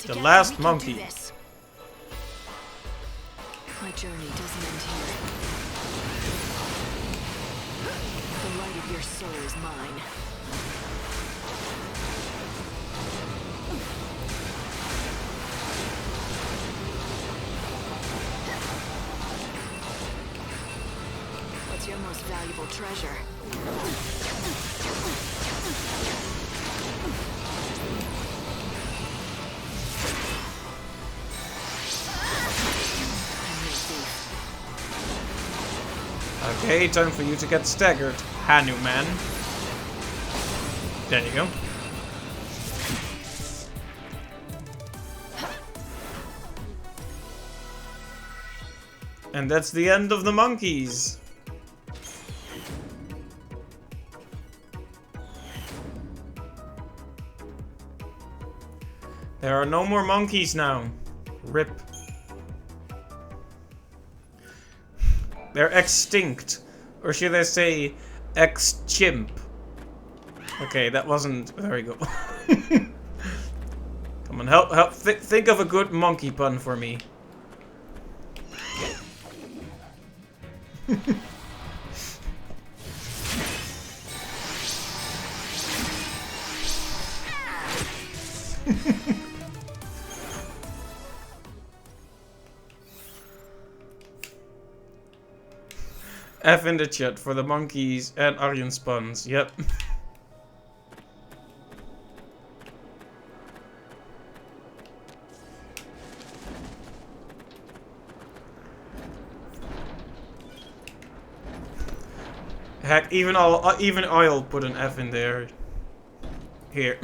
The last monkey. My journey doesn't end here. The light of your soul is mine. What's your most valuable treasure? Okay, time for you to get staggered, Hanuman. There you go. And that's the end of the monkeys. There are no more monkeys now. RIP. They're extinct. Or should I say ex-chimp? Okay, that wasn't very good. Come on, help. Think of a good monkey pun for me. F in the chat for the monkeys and Aryan spawns. Yep. Heck, even I'll put an F in there. Here.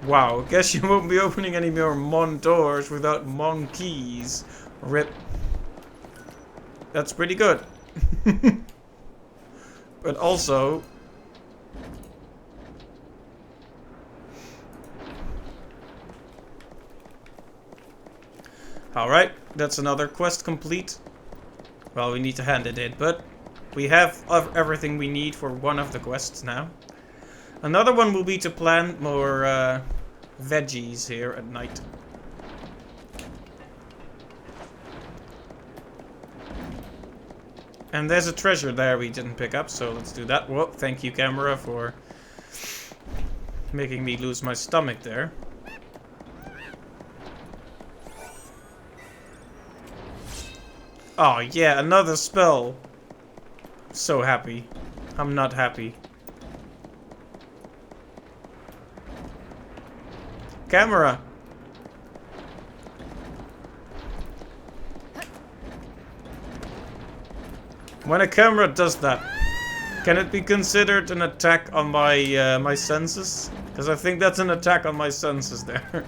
Wow, guess you won't be opening any more Mon doors without Mon keys. RIP. That's pretty good. But also... Alright, that's another quest complete. Well, we need to hand it in, but we have everything we need for one of the quests now. Another one will be to plant more veggies here at night. And there's a treasure there we didn't pick up, so let's do that. Whoa, thank you, camera, for making me lose my stomach there. Oh yeah, another spell. So happy. I'm not happy. Camera. When a camera does that, can it be considered an attack on my my senses? Because I think that's an attack on my senses there.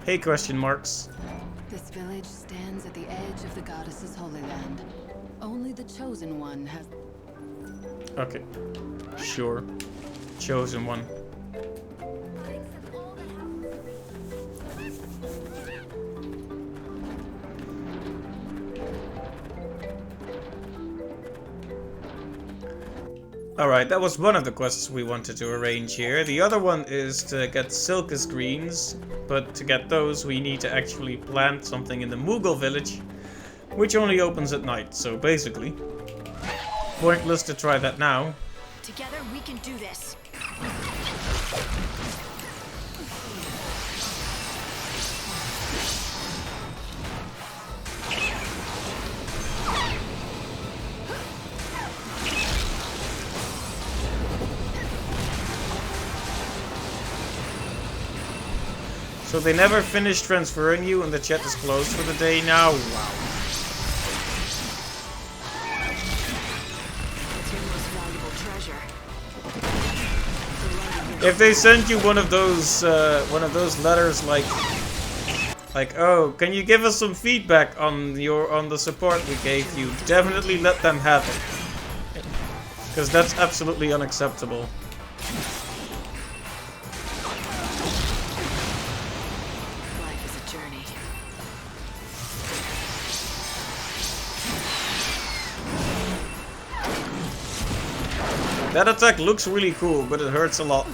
Hey, question marks. This village stands at the edge of the goddess's holy land. Only the chosen one has... Okay. Sure. Chosen one. Alright, that was one of the quests we wanted to arrange here. The other one is to get Silkus greens, but to get those we need to actually plant something in the Moogle village, which only opens at night, so basically pointless to try that now. Together we can do this. So they never finished transferring you and the chat is closed for the day now? Wow. If they send you one of those letters like, oh, can you give us some feedback on the support we gave you? Definitely let them have it, because that's absolutely unacceptable. Life is a journey. That attack looks really cool, but it hurts a lot.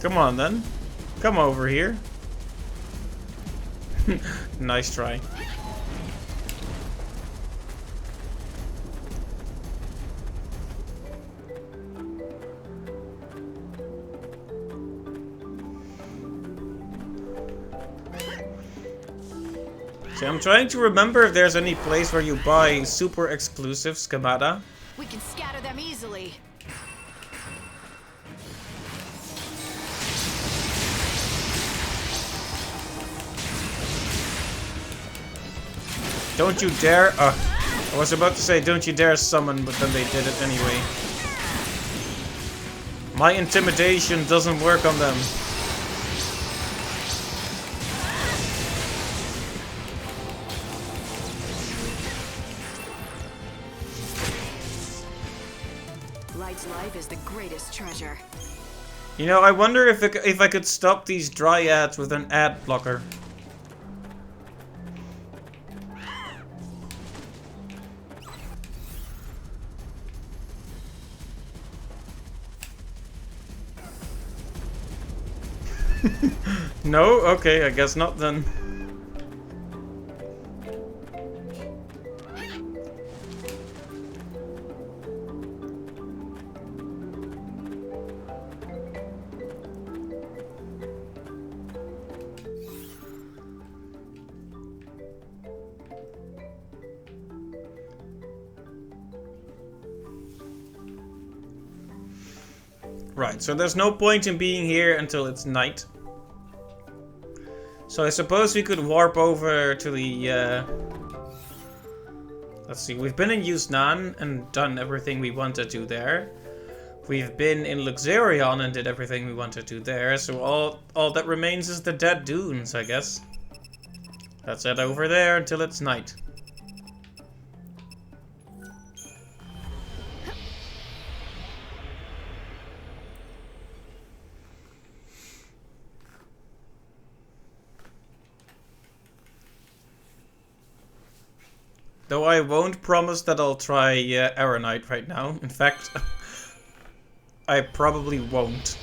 Come on then. Come over here. Nice try. See, I'm trying to remember if there's any place where you buy super exclusive schemata. We can scatter them easily. Don't you dare. I was about to say, don't you dare summon, but then they did it anyway. My intimidation doesn't work on them. Light's life is the greatest treasure. You know, I wonder if I could stop these dryads with an ad blocker. No? Okay, I guess not then. Right, so there's no point in being here until it's night. So I suppose we could warp over to the, let's see, we've been in Yusnan and done everything we wanted to there. We've been in Luxerion and did everything we wanted to there, so all that remains is the Dead Dunes, I guess. Let's head over there until it's night. Though I won't promise that I'll try Aeronite right now. In fact, I probably won't.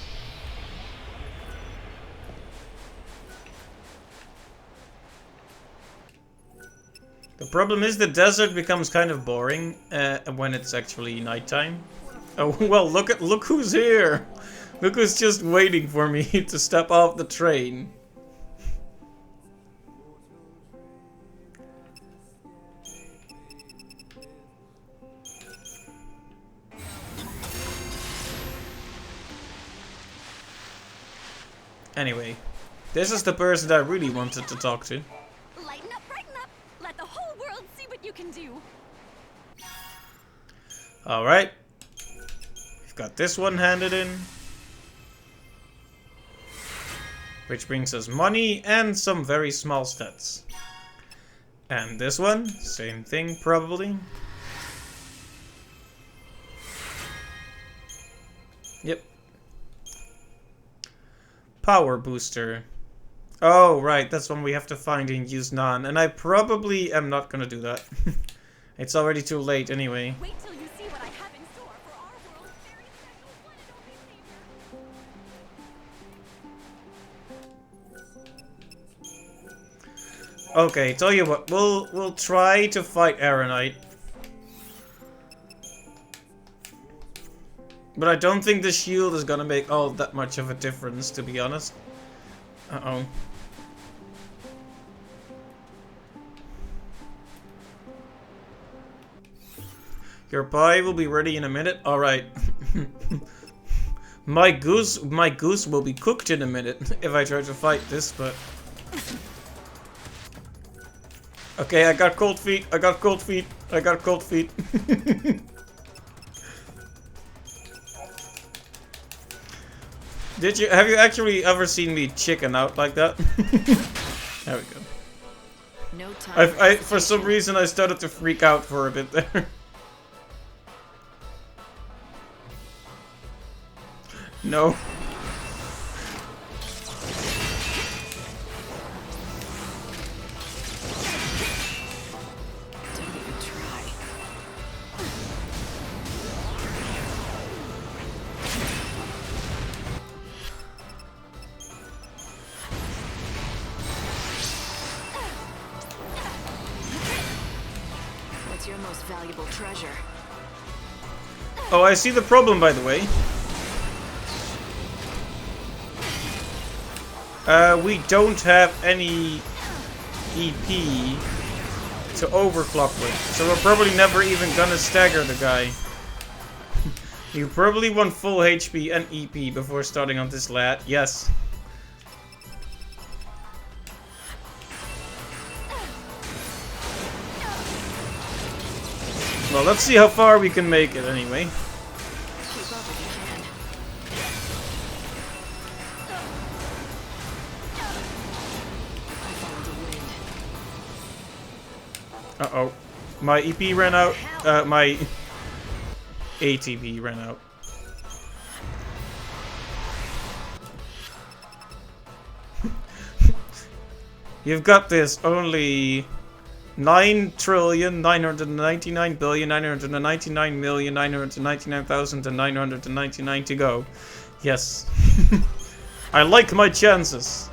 The problem is the desert becomes kind of boring when it's actually nighttime. Oh well, look who's here! Look who's just waiting for me to step off the train. Anyway, this is the person I really wanted to talk to. Lighten up, brighten up. Let the whole world see what you can do. Alright. We've got this one handed in. Which brings us money and some very small stats. And this one, same thing probably. Yep. Power booster. Oh, right, that's one we have to find in Yusnan, and I probably am not gonna do that. It's already too late anyway. Wait till you see what I have in store for our world's very special one and only savior. Okay, tell you what, we'll try to fight Aeronite. But I don't think the shield is gonna make all that much of a difference, to be honest. Uh-oh. Your pie will be ready in a minute? Alright. My goose will be cooked in a minute if I try to fight this, but... Okay, I got cold feet, I got cold feet, I got cold feet. Have you actually ever seen me chicken out like that? There we go. No time. For some reason I started to freak out for a bit there. No. Don't even try. What's your most valuable treasure? Oh, I see the problem, by the way. We don't have any EP to overclock with, so we're probably never even gonna stagger the guy. You probably want full HP and EP before starting on this lad. Yes. Well, let's see how far we can make it anyway. Keep up if you can. I followed the wind. Uh-oh. My EP ran out. My ATB ran out. You've got this. Only 9,999,999,999,999 to go. Yes. I like my chances.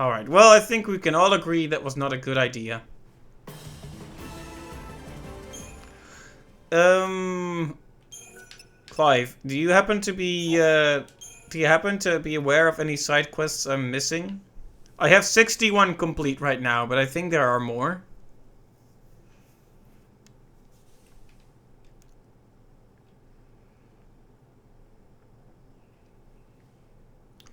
Alright, well, I think we can all agree that was not a good idea. Clive, do you happen to be aware of any side quests I'm missing? I have 61 complete right now, but I think there are more.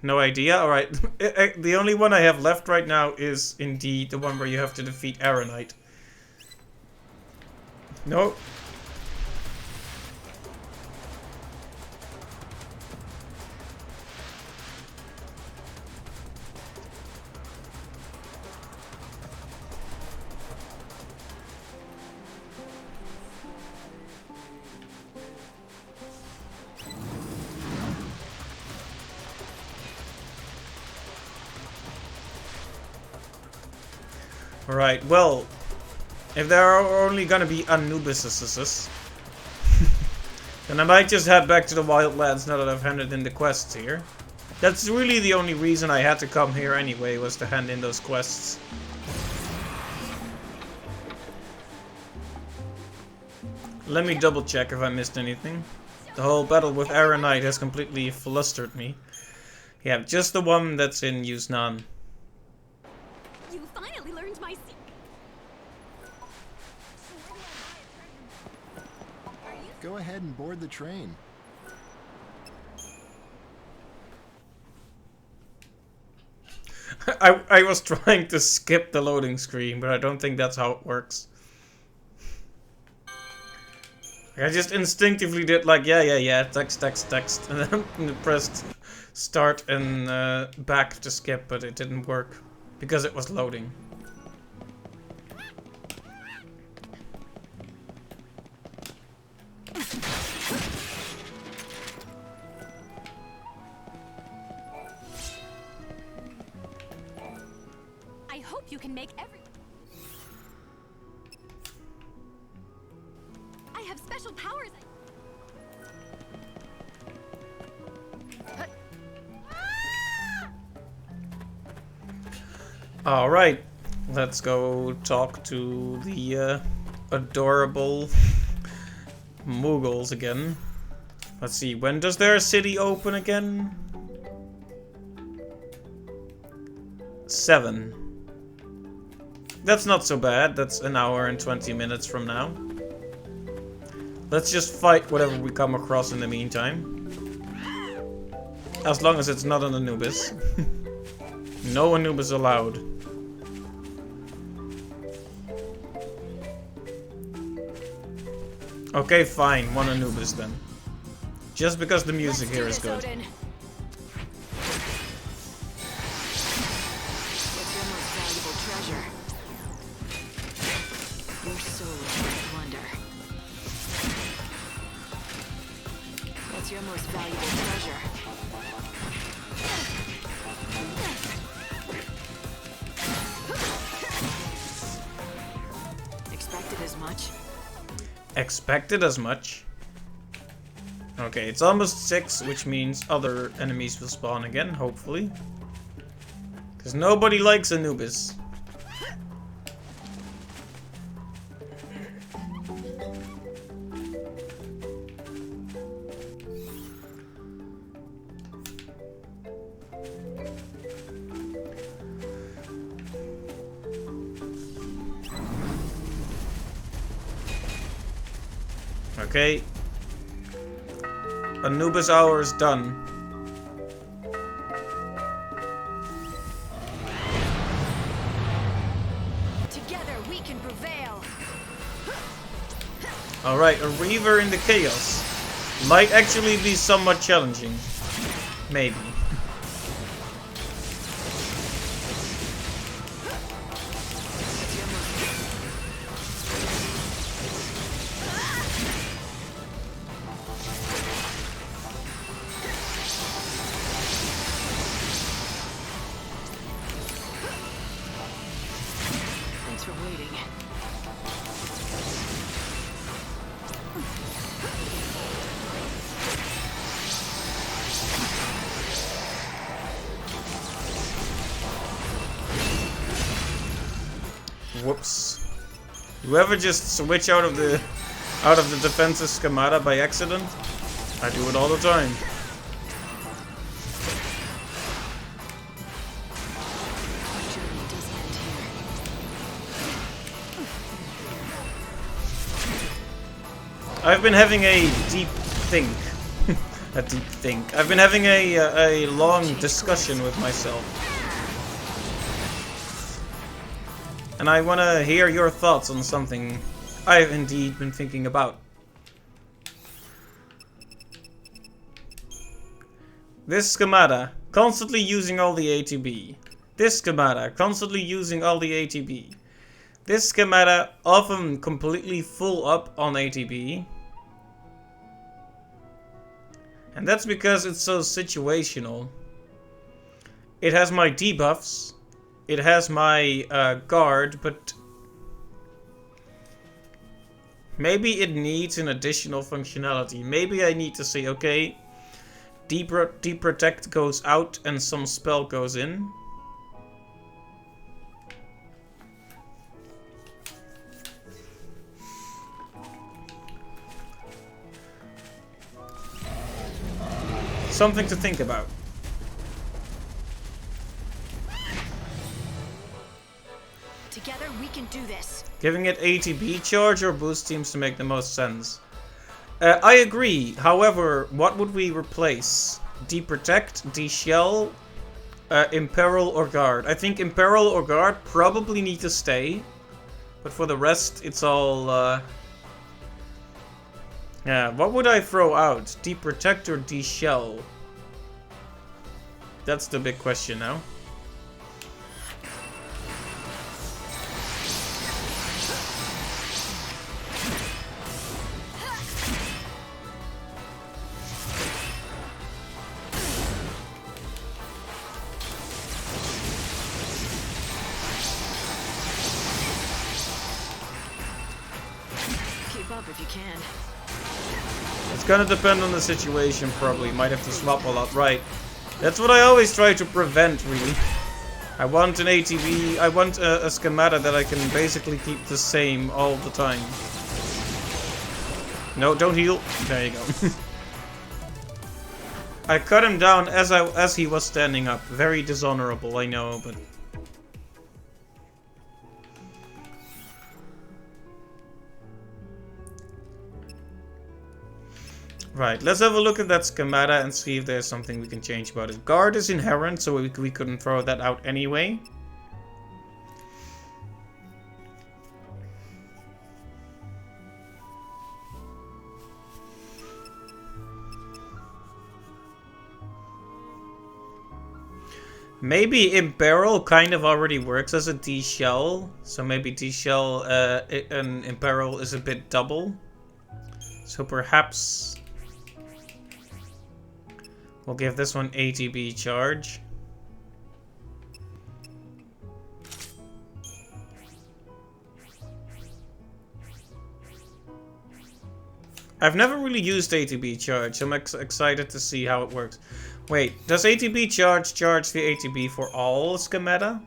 No idea? Alright. The only one I have left right now is indeed the one where you have to defeat Aeronite. No. Alright, well, if there are only gonna be Anubises, then I might just head back to the Wildlands now that I've handed in the quests here. That's really the only reason I had to come here anyway, was to hand in those quests. Let me double check if I missed anything. The whole battle with Aeronite has completely flustered me. Yeah, just the one that's in Yuznan. You finally learned my secret. Go ahead and board the train. I was trying to skip the loading screen, but I don't think that's how it works. I just instinctively did like, yeah, text, and then pressed start and back to skip, but it didn't work because it was loading. I hope you can make every. I have special powers. Alright, let's go talk to the adorable Mughals again. Let's see, when does their city open again? 7. That's not so bad, that's an hour and 20 minutes from now. Let's just fight whatever we come across in the meantime. As long as it's not an Anubis. No Anubis allowed. Okay, fine, one Anubis then. Just because the music here is good. Odin. What's your most valuable treasure? Your soul is my wonder. What's your most valuable treasure? Expected as much. Expected as much. Okay, it's almost 6, which means other enemies will spawn again, hopefully. Because nobody likes Anubis. Okay. Anubis hour is done. Together we can prevail. Alright, a Reaver in the Chaos might actually be somewhat challenging. Maybe. Thanks for waiting. Whoops. You ever just switch out of the defensive schemata by accident? I do it all the time. Our journey doesn't end here. I've been having a deep think. A deep think. I've been having a long discussion with myself. And I want to hear your thoughts on something I've indeed been thinking about. This schemata, constantly using all the ATB. This schemata, constantly using all the ATB. This schemata, often completely full up on ATB. And that's because it's so situational. It has my debuffs. It has my guard, but maybe it needs an additional functionality. Maybe I need to say, okay, Deep Protect goes out and some spell goes in. Something to think about. Together we can do this. Giving it ATB charge or boost seems to make the most sense. I agree. However, what would we replace? Deprotect, Deshell, Imperil or Guard. I think Imperil or Guard probably need to stay. But for the rest, it's all... yeah, what would I throw out? Deprotect or Deshell? That's the big question now. Keep up if you can. It's gonna depend on the situation, probably. Might have to swap a lot, right? That's what I always try to prevent, really. I want an ATB, I want a schemata that I can basically keep the same all the time. No, don't heal. There you go. I cut him down as he was standing up. Very dishonorable, I know, but... Right, let's have a look at that schemata and see if there's something we can change about it. Guard is inherent, so we couldn't throw that out anyway. Maybe Imperil kind of already works as a Deshell, so maybe Deshell and Imperil is a bit double. So perhaps... We'll give this one ATB charge. I've never really used ATB charge, so I'm excited to see how it works. Wait, does ATB charge the ATB for all schemata?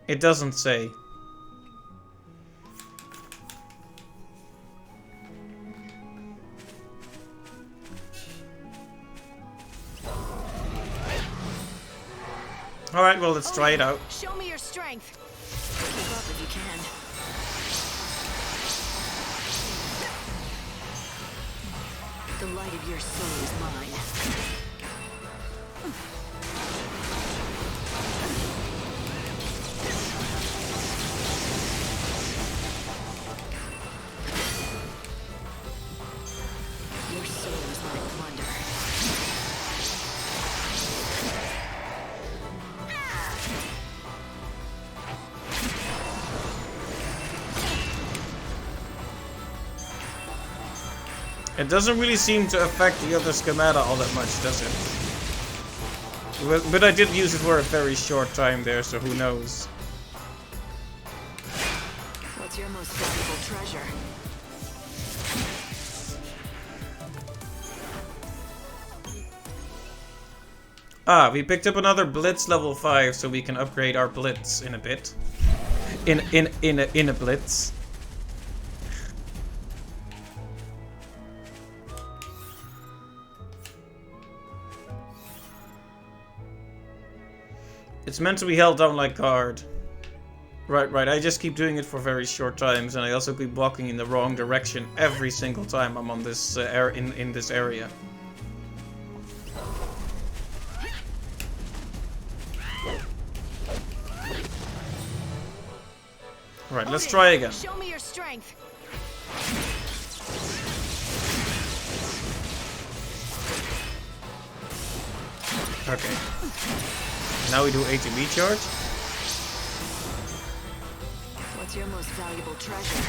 It doesn't say. Alright, well, let's try it out. Show me your strength. Keep up if you can. The light of your soul is mine. Your soul is my plunder. It doesn't really seem to affect the other schemata all that much, does it? But I did use it for a very short time there, so who knows? What's your most valuable treasure? Ah, we picked up another Blitz level 5, so we can upgrade our Blitz in a bit. In a Blitz. It's meant to be held down like guard. Right. I just keep doing it for very short times, and I also keep walking in the wrong direction every single time I'm on this in this area. Right, let's try again. Show me your strength. Okay. Now we do ATB charge. What's your most valuable treasure?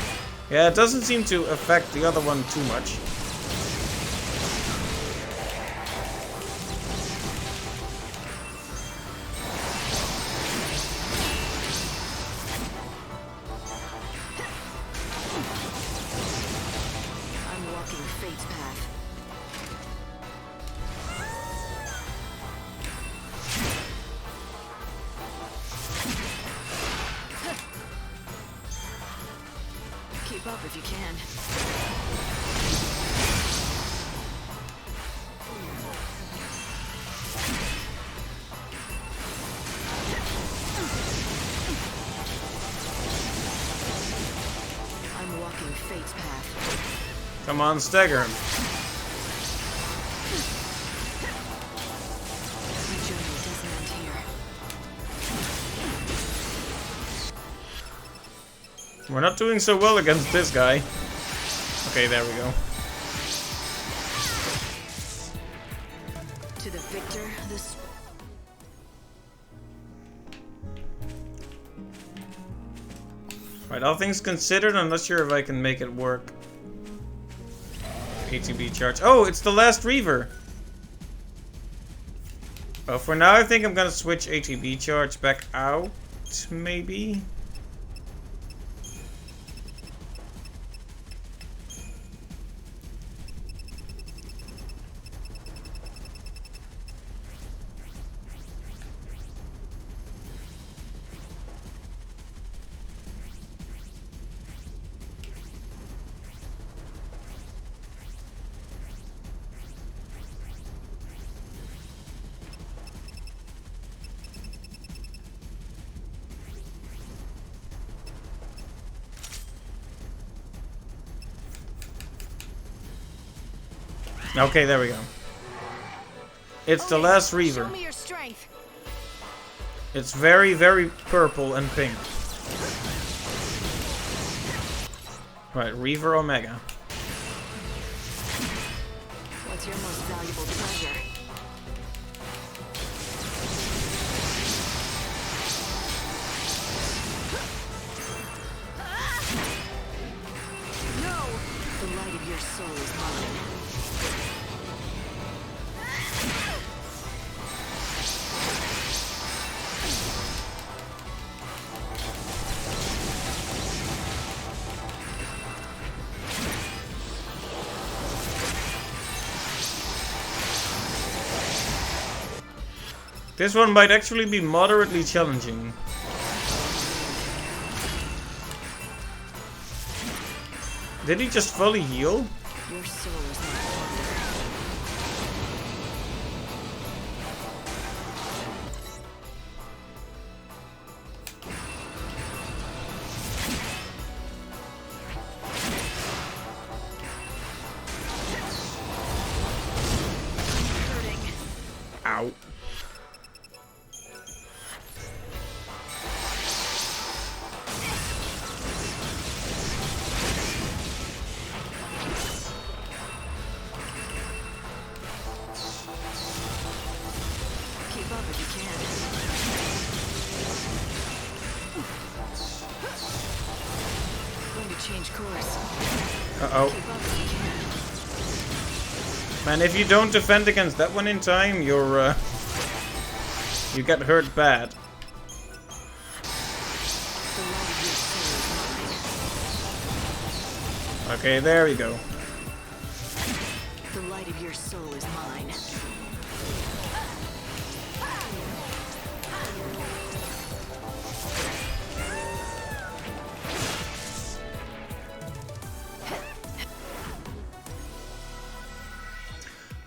Yeah, it doesn't seem to affect the other one too much. I'm walking fate's path. Keep up if you can. I'm walking fate's path. Come on, stagger him. My journey doesn't end here. We're not doing so well against this guy. Okay, there we go. To the victor, this. Right, all things considered, I'm not sure if I can make it work. ATB charge. Oh, it's the last Reaver! Well, for now, I think I'm gonna switch ATB charge back out, maybe? Okay, there we go. It's the last Reaver. Show me your strength. It's very, very purple and pink. Right, Reaver Omega. What's your most valuable treasure? is mine. This one might actually be moderately challenging. Did he just fully heal? Your soul is my wonder. Ow. Keep up if you can. Going to change course. Uh-oh. Keep up if you can. Man, if you don't defend against that one in time, you're, you get hurt bad. The light of your soul is mine. Okay, there we go. The light of your soul is mine.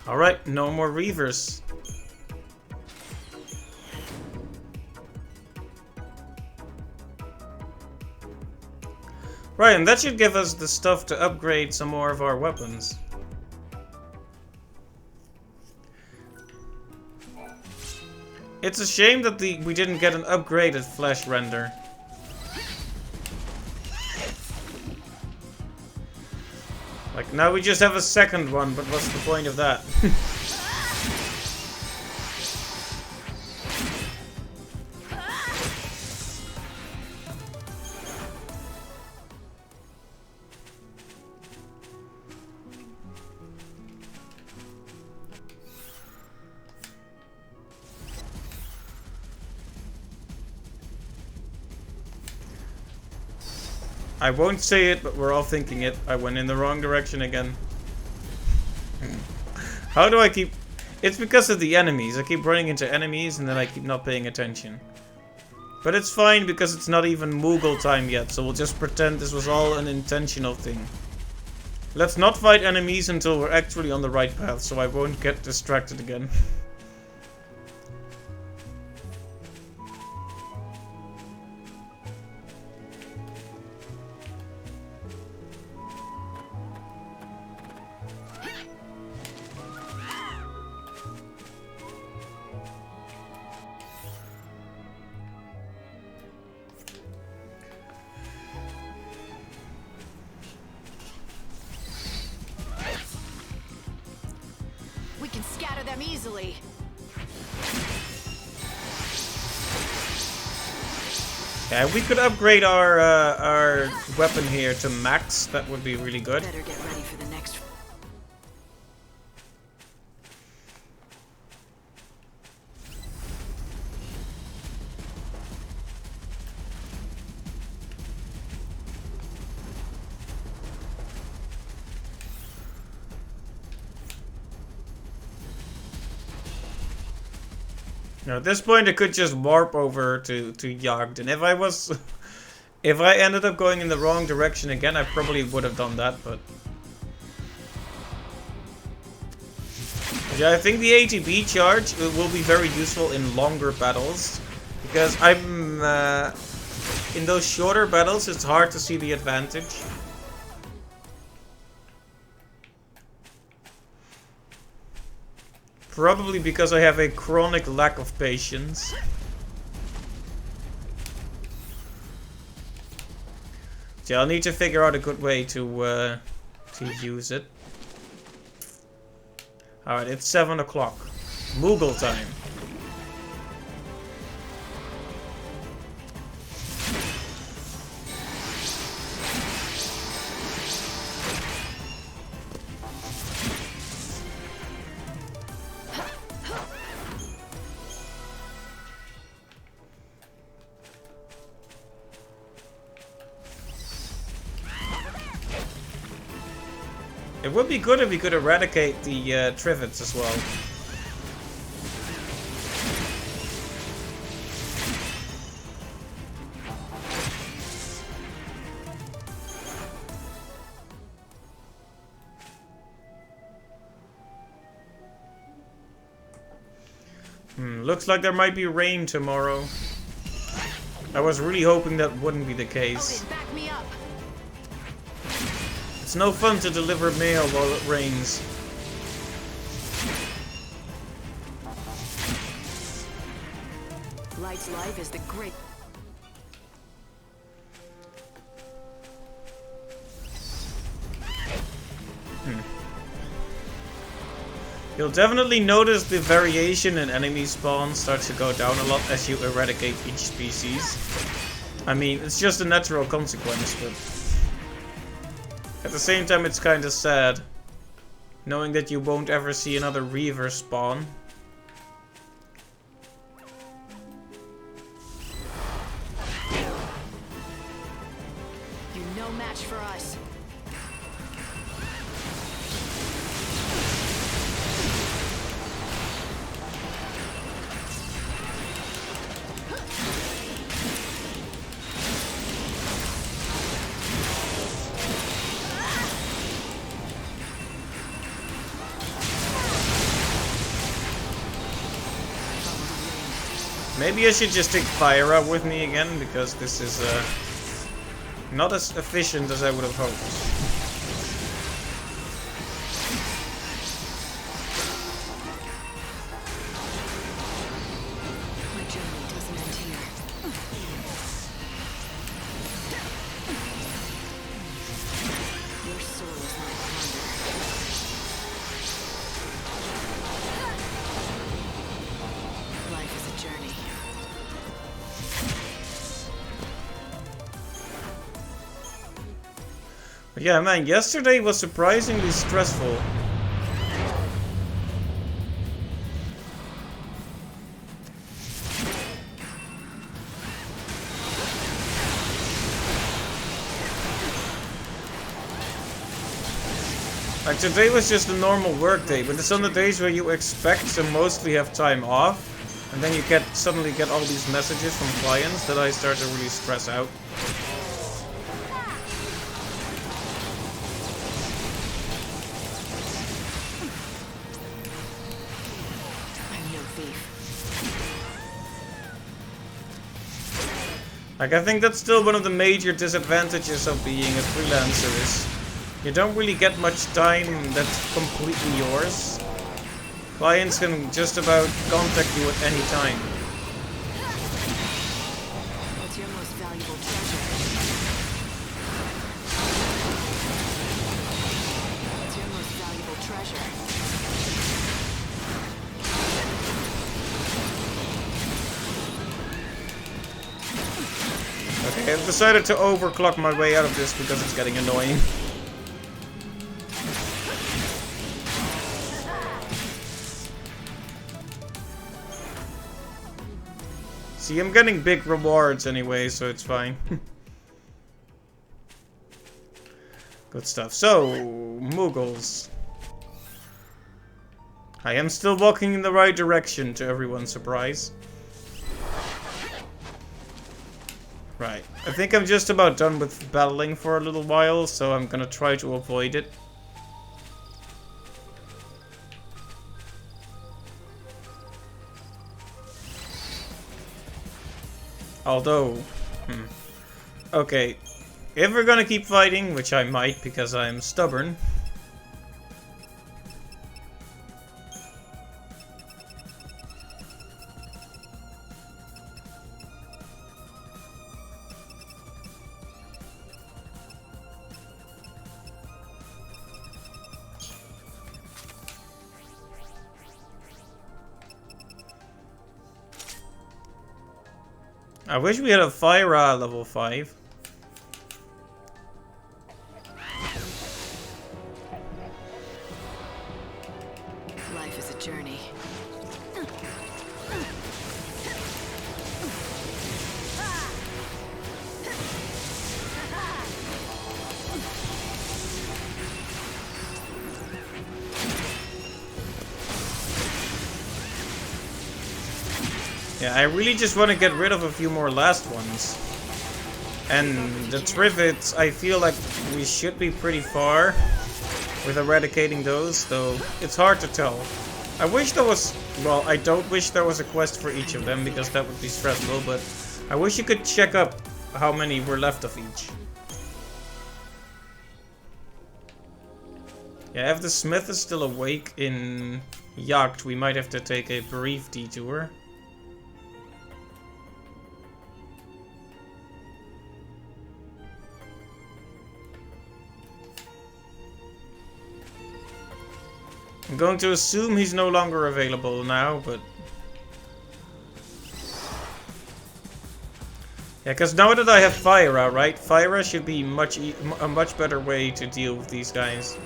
Alright, no more Reavers. Right, and that should give us the stuff to upgrade some more of our weapons. It's a shame that we didn't get an upgraded flesh render. Like, now we just have a second one, but what's the point of that? I won't say it, but we're all thinking it. I went in the wrong direction again. How do I keep... It's because of the enemies. I keep running into enemies and then I keep not paying attention. But it's fine because it's not even Moogle time yet, so we'll just pretend this was all an intentional thing. Let's not fight enemies until we're actually on the right path, so I won't get distracted again. We can scatter them easily. Yeah, we could upgrade our weapon here to max. That would be really good. Better get ready for the next. Now, at this point, I could just warp over to Jagd, and if I ended up going in the wrong direction again, I probably would have done that, but... Yeah, I think the ATB charge will be very useful in longer battles, because in those shorter battles, it's hard to see the advantage. Probably because I have a chronic lack of patience. So I'll need to figure out a good way to use it. Alright, it's 7 o'clock. Moogle time. It would be good if we could eradicate the Trivets as well. Looks like there might be rain tomorrow. I was really hoping that wouldn't be the case. Back me up. It's no fun to deliver mail while it rains. Light's life is the great. You'll definitely notice the variation in enemy spawn starts to go down a lot as you eradicate each species. I mean, it's just a natural consequence, but at the same time it's kinda sad. Knowing that you won't ever see another Reaver spawn. You're no match for us. Maybe I should just take Fire with me again, because this is not as efficient as I would have hoped. But yeah, man, yesterday was surprisingly stressful. Like, today was just a normal work day, but it's on the days where you expect to mostly have time off, and then you suddenly get all these messages from clients that I start to really stress out. Like, I think that's still one of the major disadvantages of being a freelancer is you don't really get much time that's completely yours. Clients can just about contact you at any time. What's your most valuable treasure? What's your most valuable treasure? Okay, I've decided to overclock my way out of this because it's getting annoying. See, I'm getting big rewards anyway, so it's fine. Good stuff. So, Muggles. I am still walking in the right direction, to everyone's surprise. Right. I think I'm just about done with battling for a little while, so I'm gonna try to avoid it. Although, okay, if we're gonna keep fighting, which I might because I'm stubborn. I wish we had a Fire level 5. Life is a journey. Yeah, I really just want to get rid of a few more last ones. And the Trivets, I feel like we should be pretty far with eradicating those, though it's hard to tell. I wish there was, well, I don't wish there was a quest for each of them, because that would be stressful, but I wish you could check up how many were left of each. Yeah, if the Smith is still awake in Yacht, we might have to take a brief detour. I'm going to assume he's no longer available now, but... Yeah, because now that I have Fyra, right? Fyra should be a much better way to deal with these guys.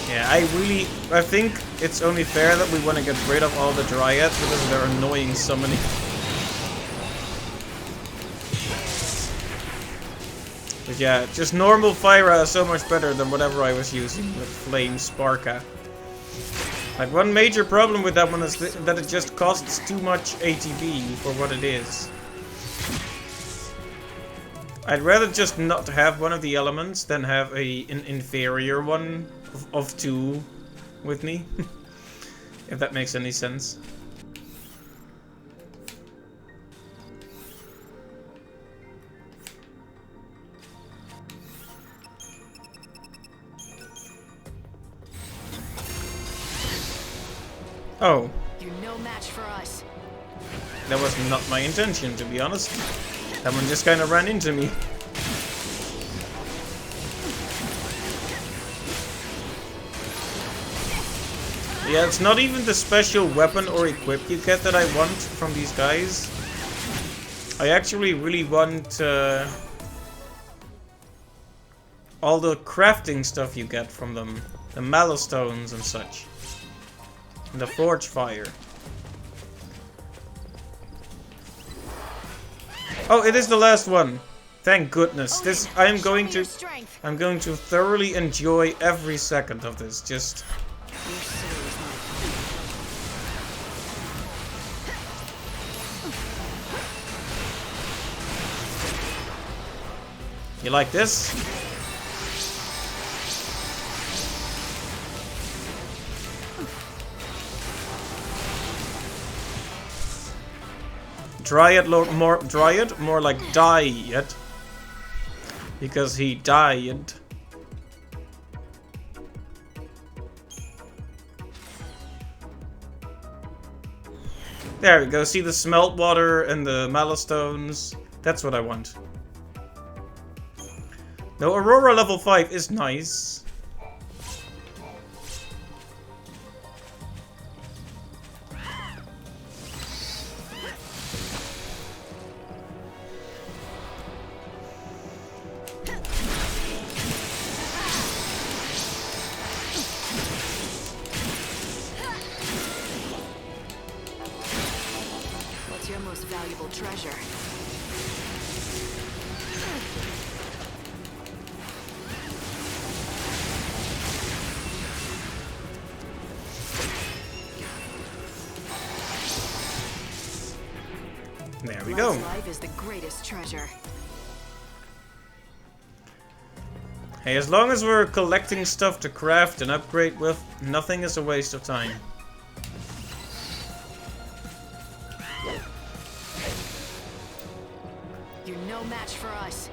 Yeah, I think it's only fair that we want to get rid of all the Dryads because they're annoying summoning. But yeah, just normal Fyra is so much better than whatever I was using with Flame Sparka. Like, one major problem with that one is that it just costs too much ATB for what it is. I'd rather just not have one of the elements than have an inferior one of two with me. If that makes any sense. Oh. You're no match for us. That was not my intention, to be honest. That one just kind of ran into me. Yeah, it's not even the special weapon or equip you get that I want from these guys. I actually really want all the crafting stuff you get from them. The mallow stones and such. And the forge fire. Oh, it is the last one. Thank goodness. This I'm going to thoroughly enjoy every second of this. Just you like this? Dryad more like Diet, because he died. There we go. See the smelt water and the mallow stones. That's what I want. Though Aurora level 5 is nice. What's your most valuable treasure? There we go. Life is the greatest treasure. Hey, as long as we're collecting stuff to craft and upgrade with, nothing is a waste of time. You're no match for us.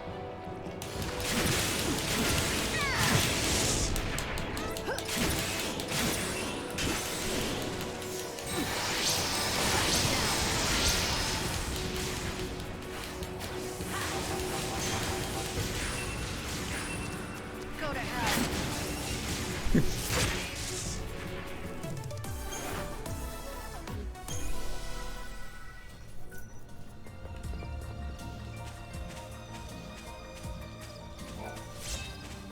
Go to hell.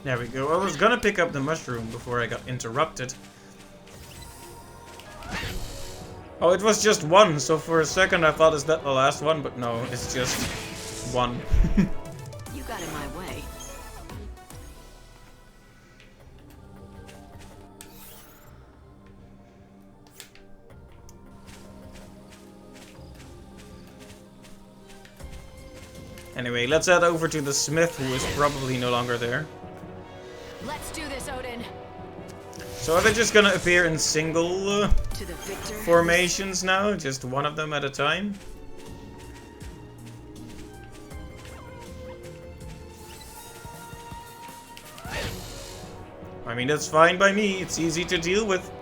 There we go. I was gonna pick up the mushroom before I got interrupted. Oh, it was just one, so for a second I thought, is that the last one? But no, it's just one. You got in my way. Anyway, let's head over to the smith, who is probably no longer there. Let's do this, Odin. So are they just gonna appear in single To the victor. formations now? Just one of them at a time? I mean, that's fine by me. It's easy to deal with.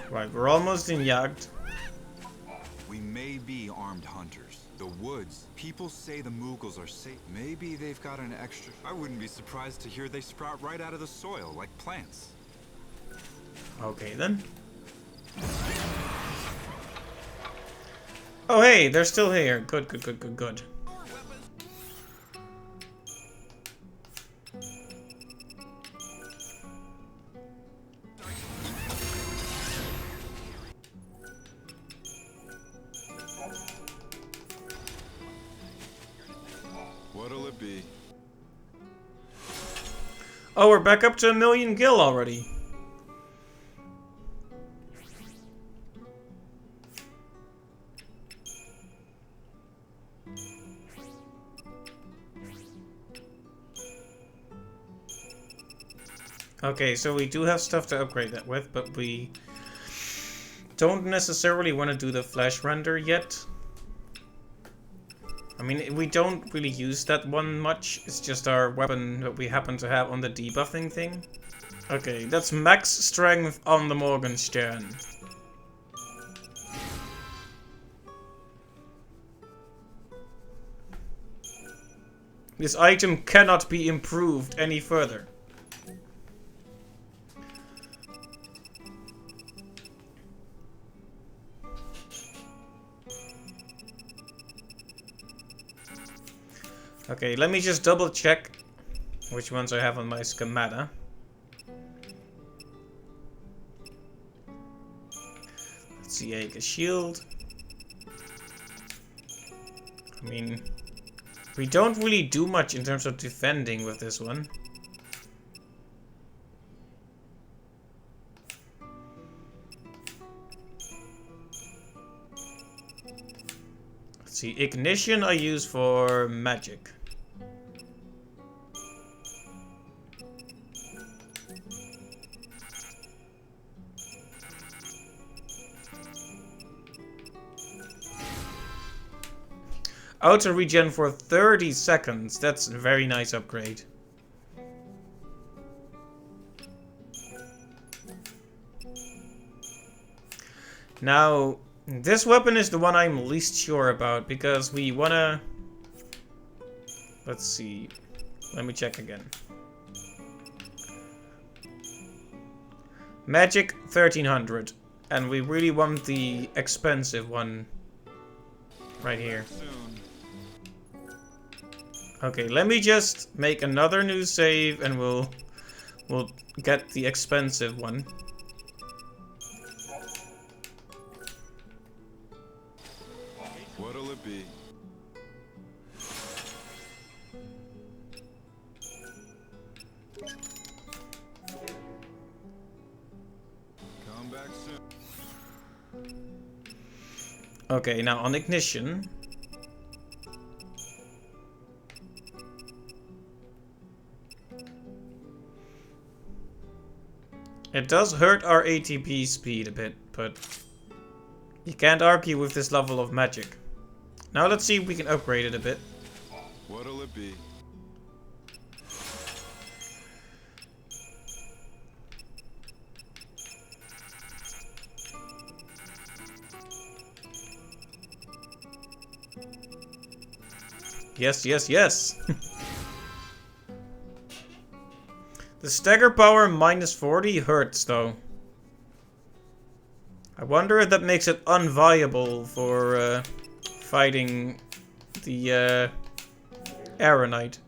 Right, we're almost in Jagd. We may be armed hunters. The woods, people say the Mughals are safe. Maybe they've got an extra... I wouldn't be surprised to hear they sprout right out of the soil, like plants. Okay, then. Oh, hey, they're still here. Good, good, good, good, good. What'll it be? Oh, we're back up to 1,000,000 gil already. Okay, so we do have stuff to upgrade that with, but we don't necessarily want to do the flash render yet. I mean, we don't really use that one much. It's just our weapon that we happen to have on the debuffing thing. Okay, that's max strength on the Morgenstern. This item cannot be improved any further. Okay, let me just double check which ones I have on my schemata. Let's see, a shield. I mean, we don't really do much in terms of defending with this one. Let's see, ignition I use for magic. Auto regen for 30 seconds. That's a very nice upgrade. Now, this weapon is the one I'm least sure about because we wanna... Let's see. Let me check again. Magic 1300. And we really want the expensive one right here. Okay, let me just make another new save and we'll get the expensive one. What'll it be? Come back soon. Okay, now on ignition. It does hurt our ATP speed a bit, but you can't argue with this level of magic. Now let's see if we can upgrade it a bit. What'll it be? Yes, yes, yes. The stagger power minus 40 hurts though. I wonder if that makes it unviable for fighting the Aeronite.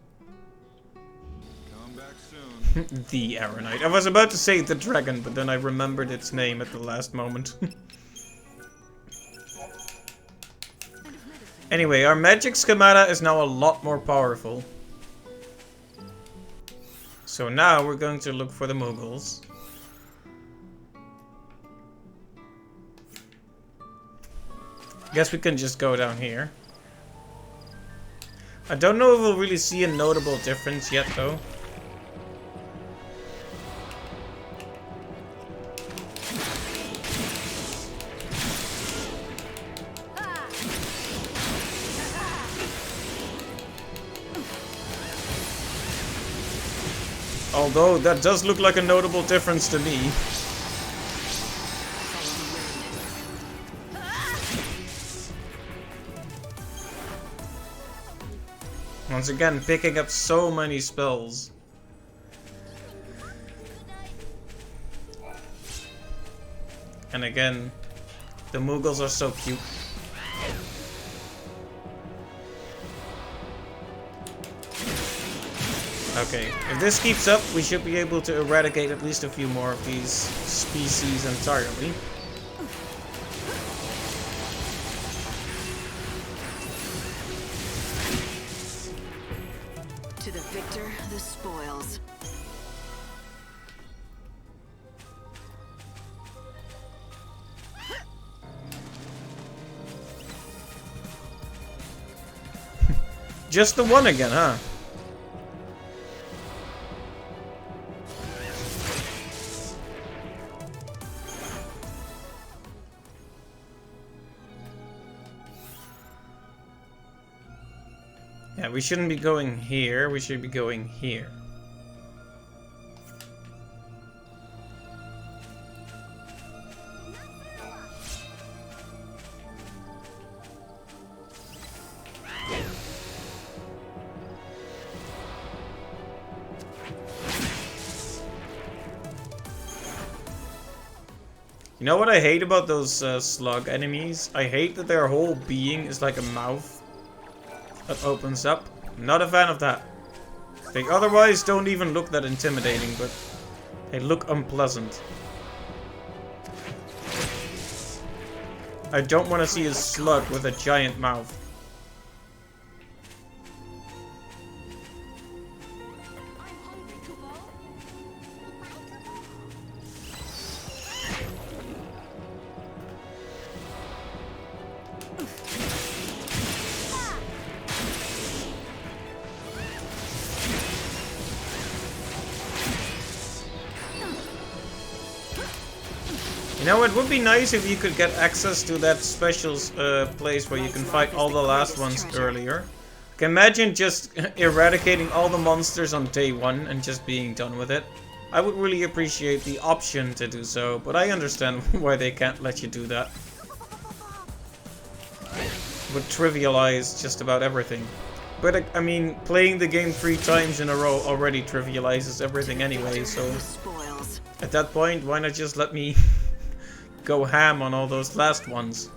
Come back soon. The Aeronite. I was about to say the dragon, but then I remembered its name at the last moment. Anyway, our magic schemata is now a lot more powerful. So now we're going to look for the Moogles. Guess we can just go down here. I don't know if we'll really see a notable difference yet, though. Although that does look like a notable difference to me. Once again, picking up so many spells. And again, the Moogles are so cute. Okay, if this keeps up, we should be able to eradicate at least a few more of these species entirely. To the victor, the spoils. Just the one again, huh? Yeah, we shouldn't be going here, we should be going here. You know what I hate about those slug enemies? I hate that their whole being is like a mouth that opens up. Not a fan of that. They otherwise don't even look that intimidating, but they look unpleasant. I don't want to see a slug with a giant mouth. You know, it would be nice if you could get access to that special place where you can fight all the last ones earlier. I can imagine just eradicating all the monsters on day 1 and just being done with it. I would really appreciate the option to do so, but I understand why they can't let you do that. It would trivialize just about everything. But I mean, playing the game 3 times in a row already trivializes everything anyway, so at that point, why not just let me go ham on all those last ones?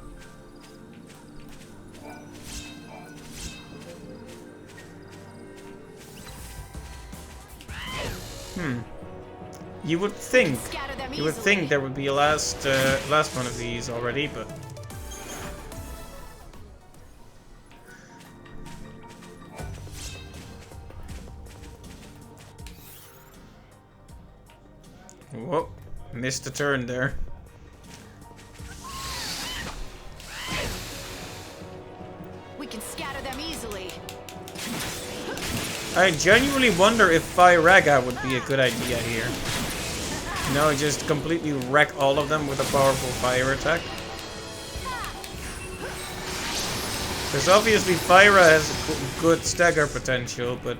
You would think there would be a last one of these already, but whoa, missed a turn there. We can scatter them easily. I genuinely wonder if Firaga would be a good idea here. You know, just completely wreck all of them with a powerful fire attack. Because obviously Fyra has good stagger potential, but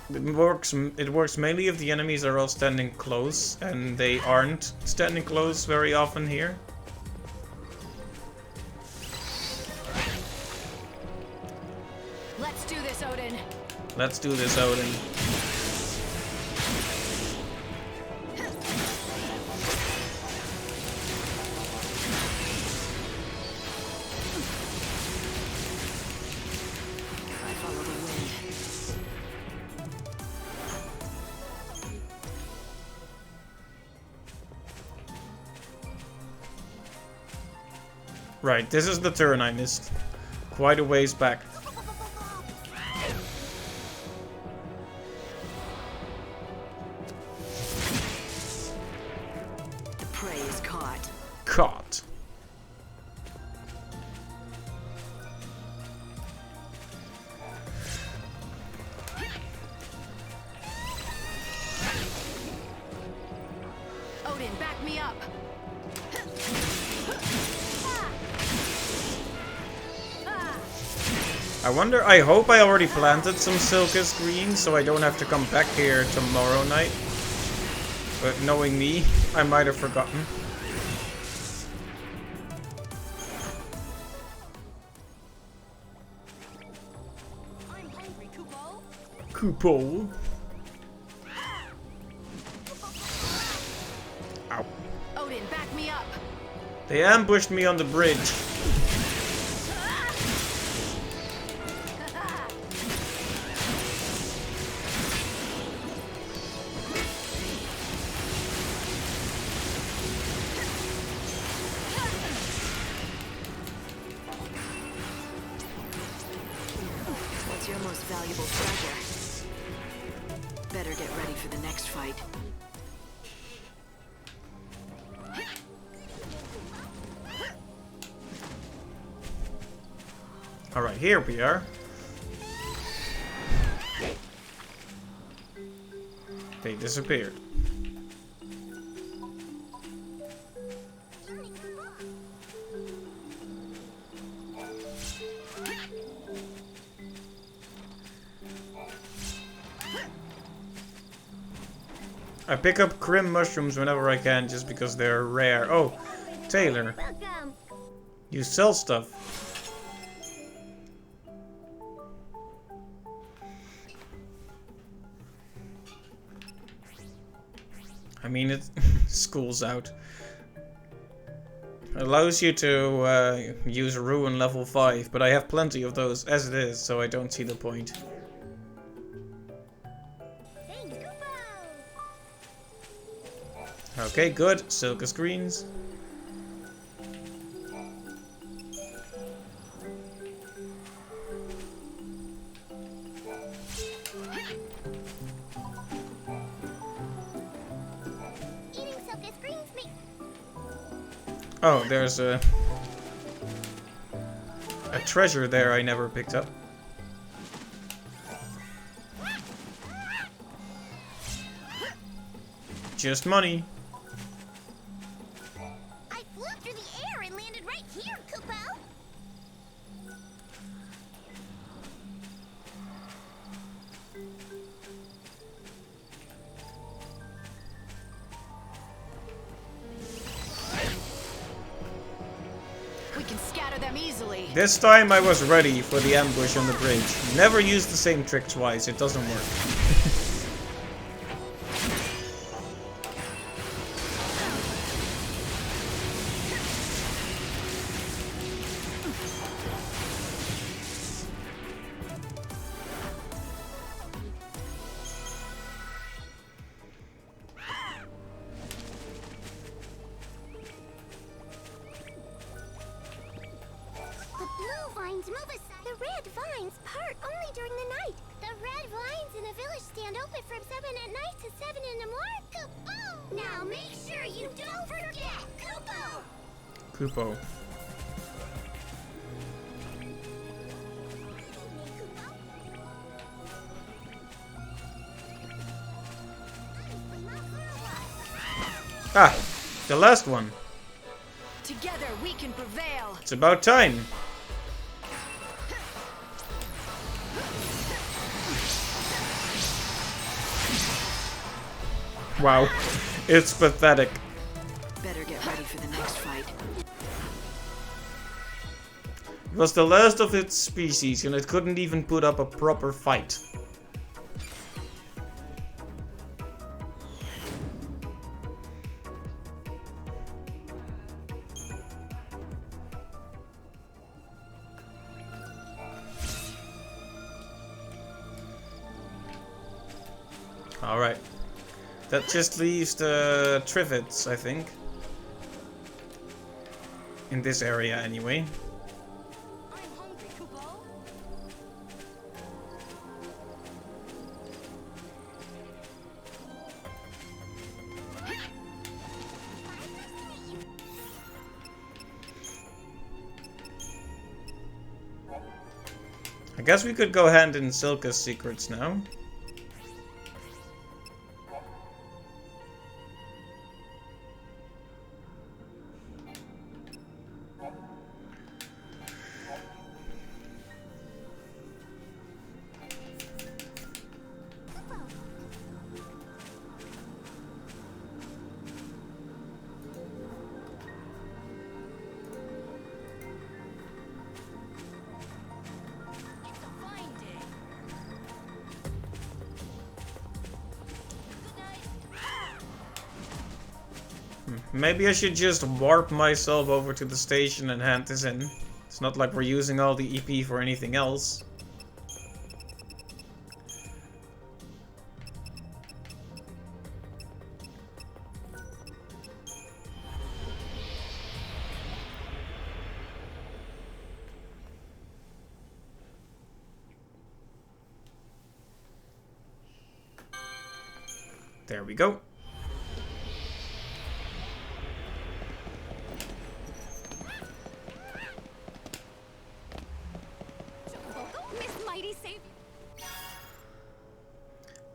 it works mainly if the enemies are all standing close, and they aren't standing close very often here. Let's do this, Odin. Let's do this, Odin. Right, this is the turn I missed. Quite a ways back. The prey is caught. Caught. Odin, back me up. I wonder, I hope I already planted some Silkus green so I don't have to come back here tomorrow night. But knowing me, I might have forgotten. I'm hungry, Kupo. Kupo. Ow. Odin, back me up. They ambushed me on the bridge. What's your most valuable treasure? Better get ready for the next fight. Alright, here we are. They disappeared. I pick up Krim mushrooms whenever I can just because they're rare. Oh, Taylor. Welcome. You sell stuff. I mean, it school's out. Allows you to use Ruin level 5, but I have plenty of those as it is, so I don't see the point. Thanks, Kupo. Okay, good. Silkus greens. Eating Silkus greens me. Oh, there's a treasure there I never picked up. Just money. I flew through the air and landed right here, Kupo. We can scatter them easily. This time I was ready for the ambush on the bridge. Never use the same trick twice, it doesn't work. The blue vines move aside. The red vines part only during the night. The red vines in a village stand open from 7 at night to 7 in the morning. Kupo! Now make sure you don't forget, Kupo! Kupo. Ah, the last one. Together we can prevail. It's about time. Wow, it's pathetic. Better get ready for the next fight. It was the last of its species and it couldn't even put up a proper fight. Alright. That just leaves the Triffids, I think. In this area, anyway. I guess we could go hand in Silka's secrets now. Maybe I should just warp myself over to the station and hand this in. It's not like we're using all the EP for anything else. There we go.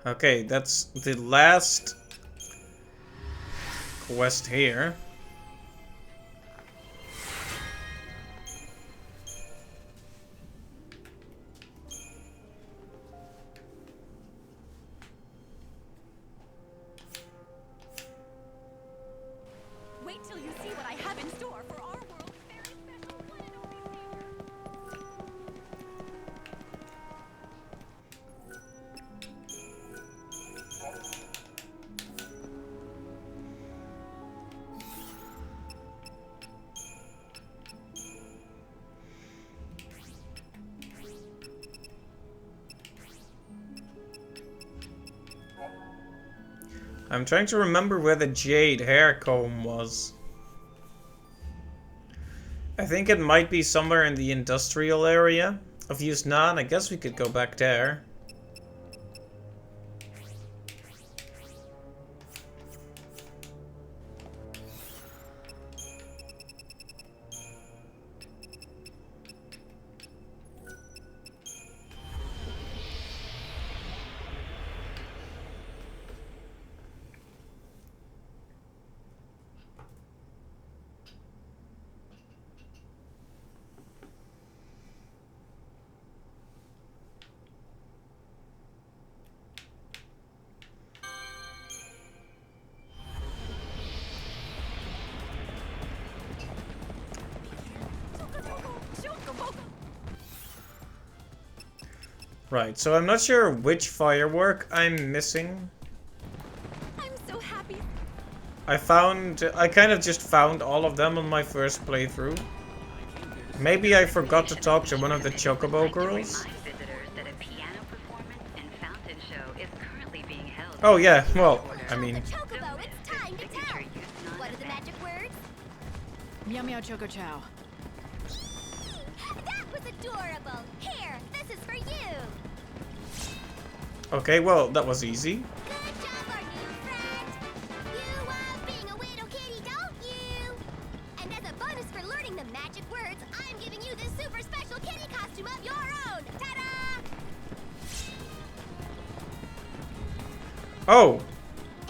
Okay, that's the last quest here. Wait till you see what I have in store for our world. Very special one and only I'm trying to remember where the jade hair comb was. I think it might be somewhere in the industrial area of Yusnan. I guess we could go back there. Right, so I'm not sure which firework I'm missing. I'm so happy. I kind of just found all of them on my first playthrough. Maybe I forgot to talk to one of the Chocobo girls. Oh yeah, well, I mean... Chocobo, it's time to tell. What are the magic words? Meow meow choco chow. That was adorable. Here, this is for you. Okay, well, that was easy. Good job, our new friend. You love being a widow kitty, don't you? And as a bonus for learning the magic words, I'm giving you this super special kitty costume of your own. Ta-da! Oh!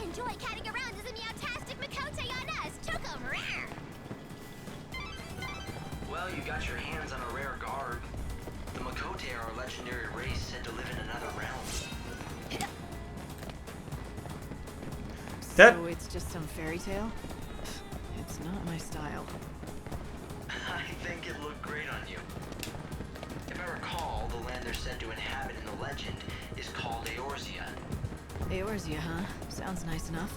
Enjoy catting around as a meowtastic Makote on us. Choco, rare. Well, you got your hands on a rare guard. The Makote are a legendary race said to live in another realm. So it's just some fairy tale? It's not my style. I think it looked great on you. If I recall, the land they're said to inhabit in the legend is called Eorzea. Eorzea, huh? Sounds nice enough.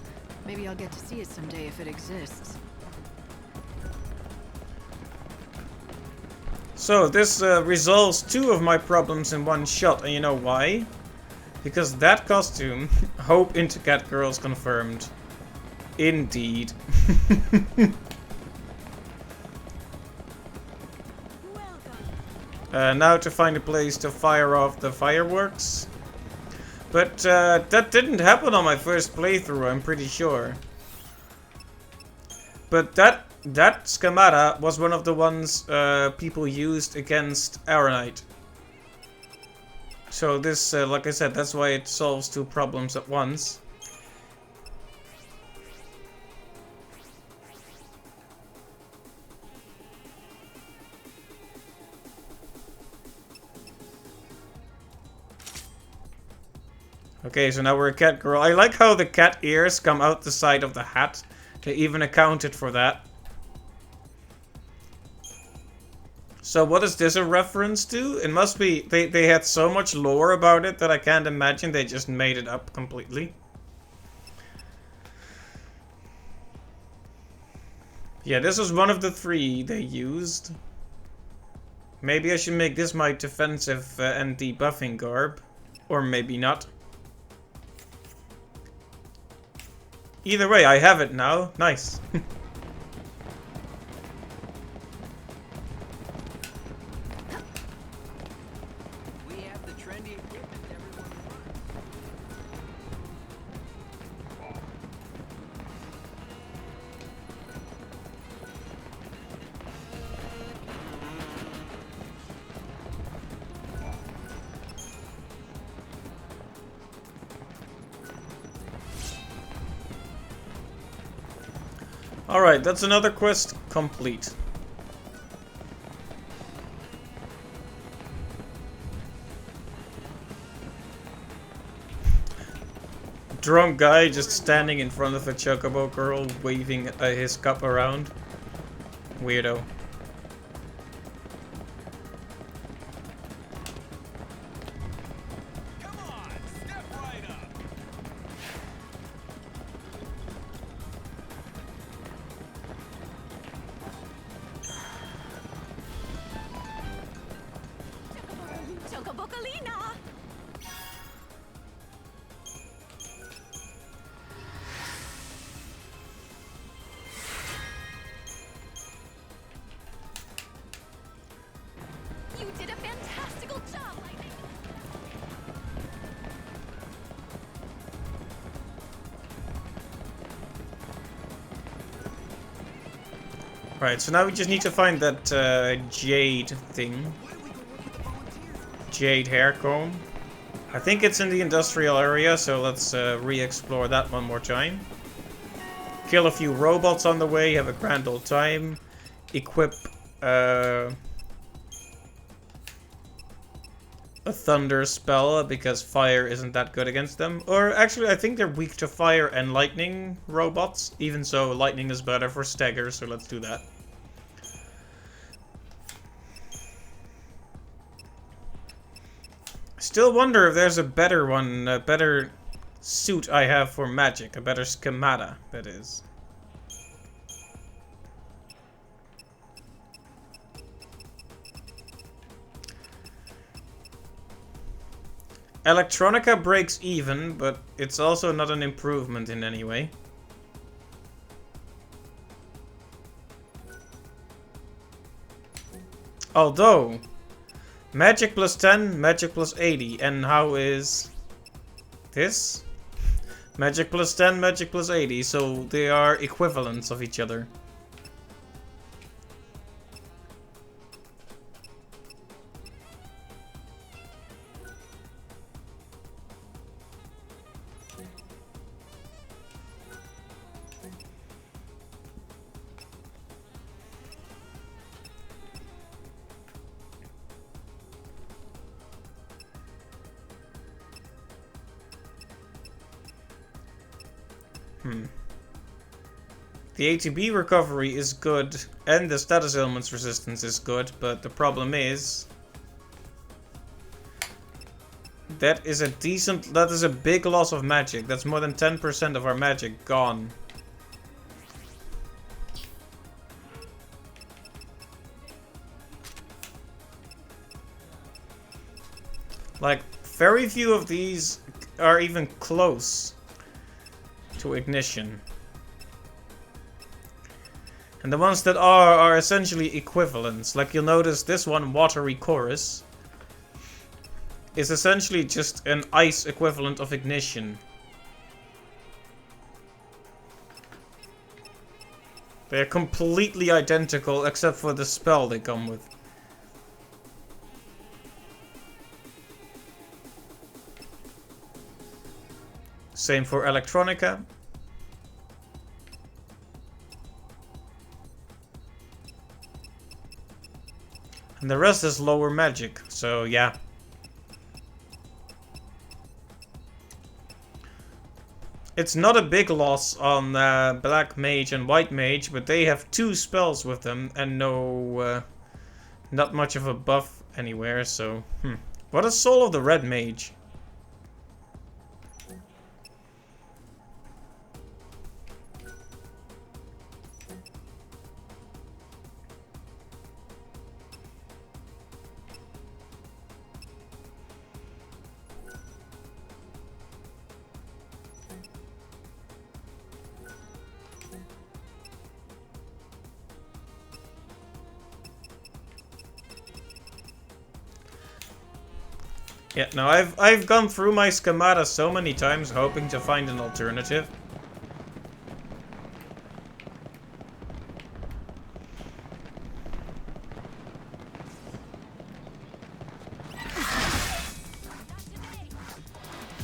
Maybe I'll get to see it someday if it exists. So this resolves 2 of my problems in one shot, and you know why? Because that costume, Hope into Cat Girls confirmed. Indeed. Now to find a place to fire off the fireworks. But that didn't happen on my first playthrough, I'm pretty sure. But that schemata was one of the ones people used against Aeronite. So this, like I said, that's why it solves two problems at once. Okay, so now we're a cat girl. I like how the cat ears come out the side of the hat. They even accounted for that. So what is this a reference to? It must be... They had so much lore about it that I can't imagine they just made it up completely. Yeah, this was one of the three they used. Maybe I should make this my defensive and debuffing garb. Or maybe not. Either way, I have it now. Nice. We have the trendy equipment everyone Alright, that's another quest complete. Drunk guy just standing in front of a chocobo girl waving his cup around. Weirdo. Chocobocolina! You did a fantastical job, Lightning! Right, so now we just need to find that jade thing. Jade hair comb. I think it's in the industrial area, so let's re-explore that one more time. Kill a few robots on the way, have a grand old time. Equip a thunder spell, because fire isn't that good against them. Or actually, I think they're weak to fire and lightning robots. Even so, lightning is better for stagger, so let's do that. Still wonder if there's a better one, a better suit I have for magic, a better schemata, that is. Electronica breaks even, but it's also not an improvement in any way. Although, magic plus 10, magic plus 80, and how is this? Magic plus 10, magic plus 80, so they are equivalents of each other. The ATB recovery is good, and the status elements resistance is good, but the problem is... that is a big loss of magic. That's more than 10% of our magic gone. Like, very few of these are even close to ignition. And the ones that are essentially equivalents. Like you'll notice this one, Watery Chorus, is essentially just an ice equivalent of Ignition. They're completely identical except for the spell they come with. Same for Electronica. And the rest is lower magic, so yeah. It's not a big loss on Black Mage and White Mage, but they have 2 spells with them and no, not much of a buff anywhere, so What is Soul of the Red Mage? Yeah, no, I've gone through my schemata so many times hoping to find an alternative.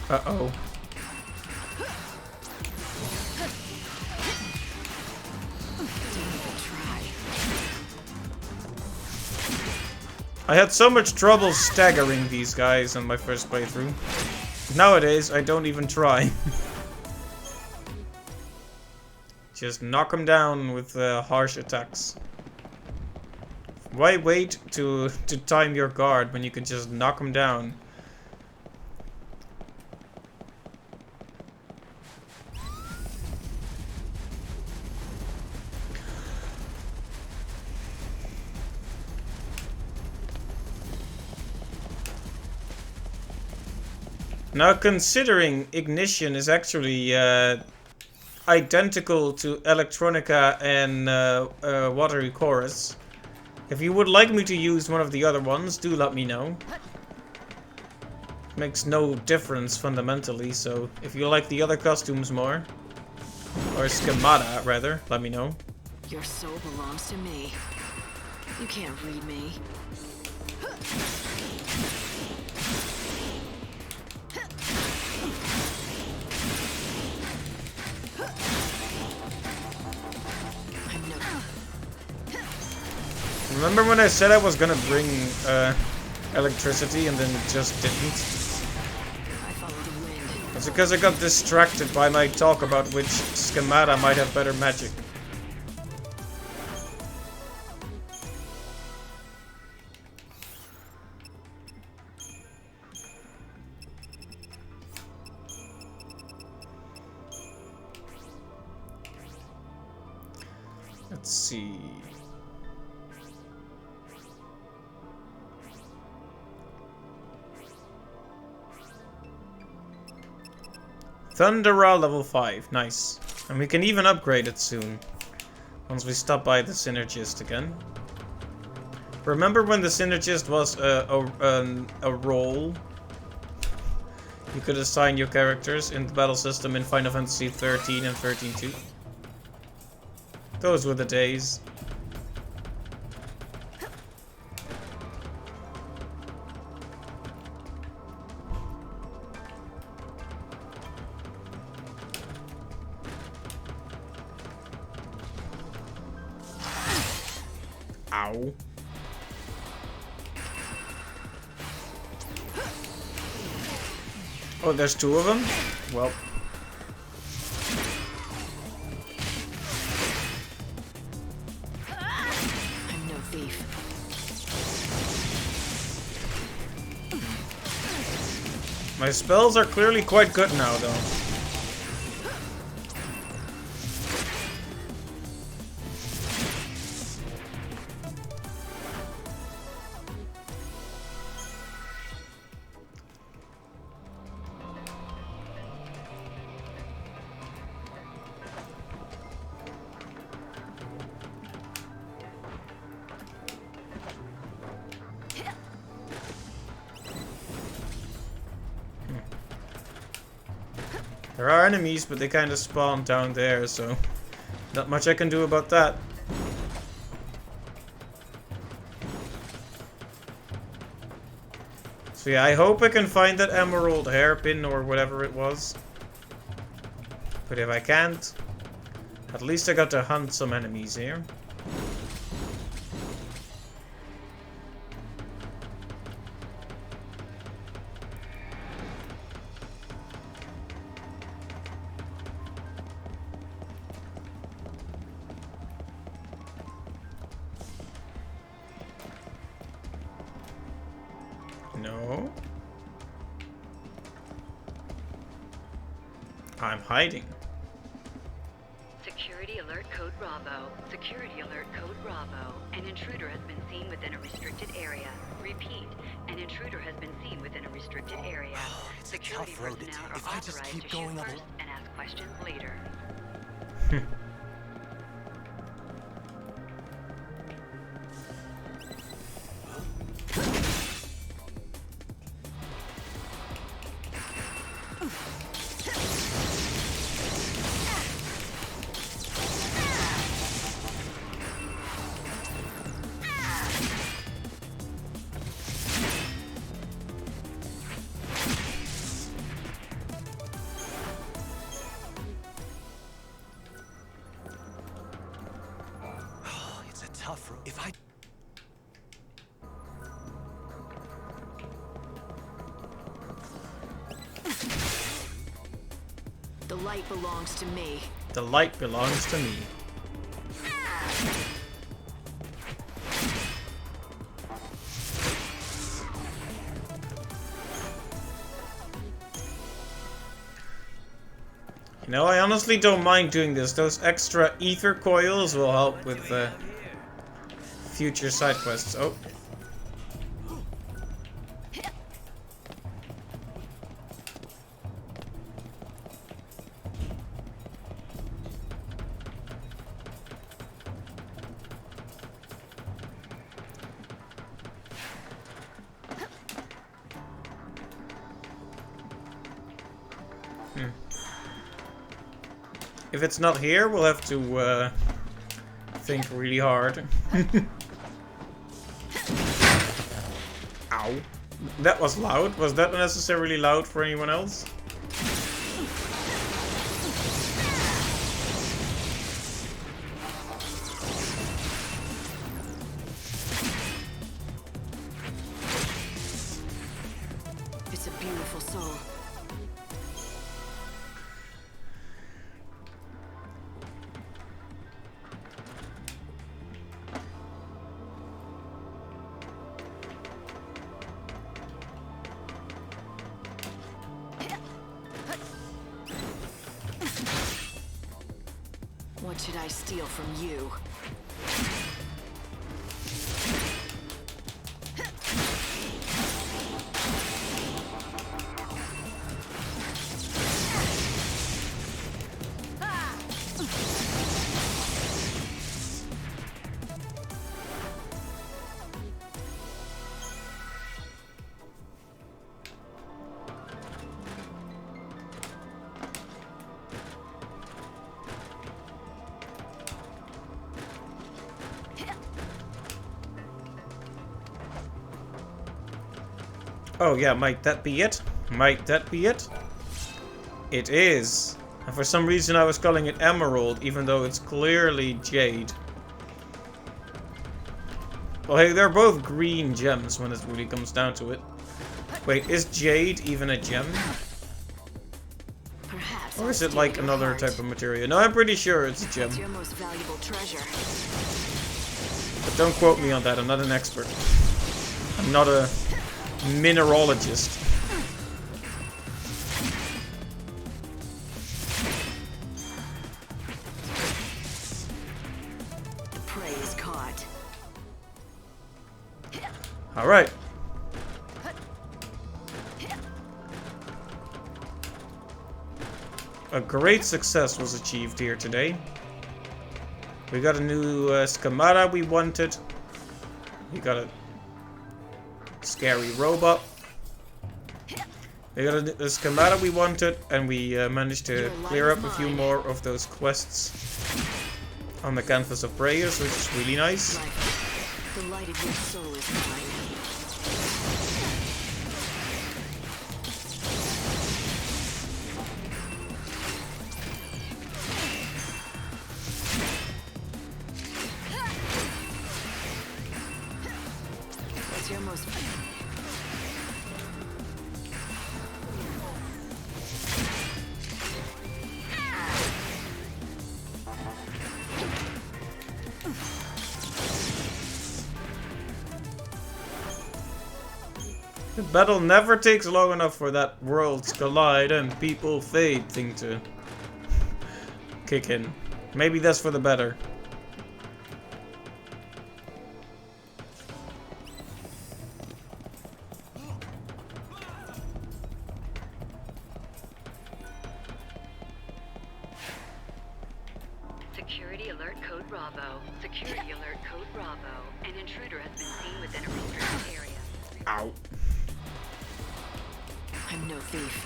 Uh-oh. I had so much trouble staggering these guys on my first playthrough. Nowadays, I don't even try. Just knock them down with harsh attacks. Why wait to time your guard when you can just knock them down? Now, considering Ignition is actually identical to Electronica and Watery Chorus, if you would like me to use one of the other ones, do let me know. Makes no difference fundamentally, so if you like the other costumes more, or schemata rather, let me know. Your soul belongs to me. You can't read me. Remember when I said I was gonna bring electricity and then just didn't? It's because I got distracted by my talk about which schemata might have better magic. Let's see. Thundera level 5, nice. And we can even upgrade it soon. Once we stop by the Synergist again. Remember when the Synergist was a role? You could assign your characters in the battle system in Final Fantasy 13 and 13-2. Those were the days. Ow. Oh, there's 2 of them? Well. I'm no thief. My spells are clearly quite good now, though. There are enemies, but they kind of spawn down there, so not much I can do about that. So yeah, I hope I can find that emerald hairpin or whatever it was. But if I can't, at least I got to hunt some enemies here. No. I'm hiding. Security alert code Bravo. Security alert code Bravo. An intruder has been seen within a restricted area. Repeat, an intruder has been seen within a restricted area. Security personnel are authorized to shoot first and ask questions later. Tough road. If I... The light belongs to me. The light belongs to me. You know, I honestly don't mind doing this. Those extra ether coils will help with future side quests. Oh. If it's not here, we'll have to think really hard. Ow. That was loud. Was that unnecessarily loud for anyone else? It's a beautiful soul. What should I steal from you? Oh yeah, might that be it? Might that be it? It is. And for some reason I was calling it emerald, even though it's clearly jade. Well, hey, they're both green gems when it really comes down to it. Wait, is jade even a gem? Perhaps Or is it like another type of material? No, I'm pretty sure it's a gem. It's your most valuable treasure. But don't quote me on that, I'm not an expert. I'm not a mineralogist. The prey is caught. Alright. A great success was achieved here today. We got a new schemata we wanted. We got a scary robot. We got the schemata we wanted, and we managed to clear up a few more of those quests on the Canvas of Prayers, which is really nice. The light of your soul is mine. What's your most... The battle never takes long enough for that worlds collide and people fade thing to kick in. Maybe that's for the better. Security alert code Bravo. Security alert code Bravo. An intruder has been seen within a restricted area. Ow. I'm no thief.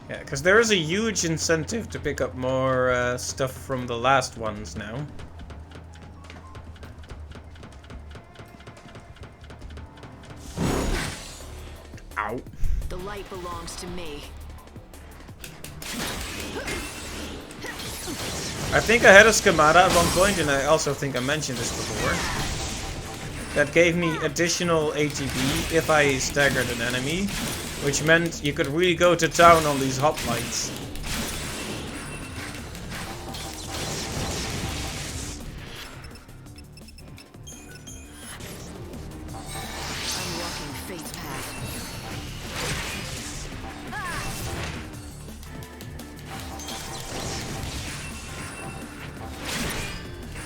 Yeah, because there is a huge incentive to pick up more stuff from the last ones now. Ow. The light belongs to me. I think I had a schemata at one point, and I also think I mentioned this before. That gave me additional ATB if I staggered an enemy, which meant you could really go to town on these hoplites. I'm walking fate's path.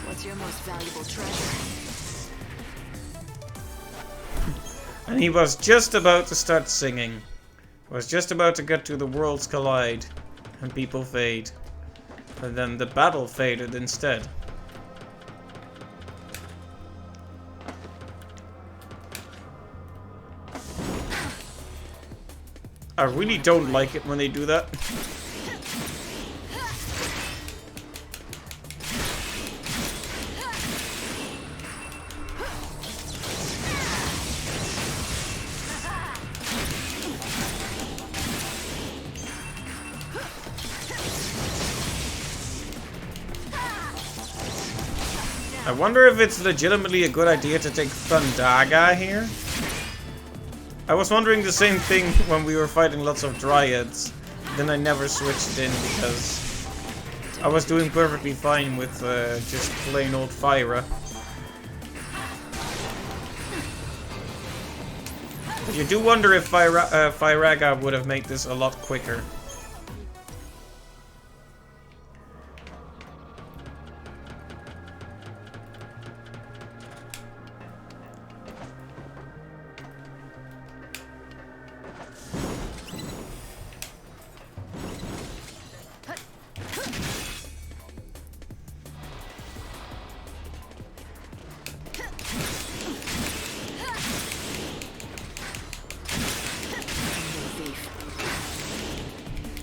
What's your most valuable treasure? And he was just about to start singing. Was just about to get to the worlds collide and people fade. But then the battle faded instead. I really don't like it when they do that. I wonder if it's legitimately a good idea to take Thundaga here. I was wondering the same thing when we were fighting lots of Dryads. Then I never switched in because I was doing perfectly fine with just plain old Fyra. But you do wonder if Firaga would have made this a lot quicker.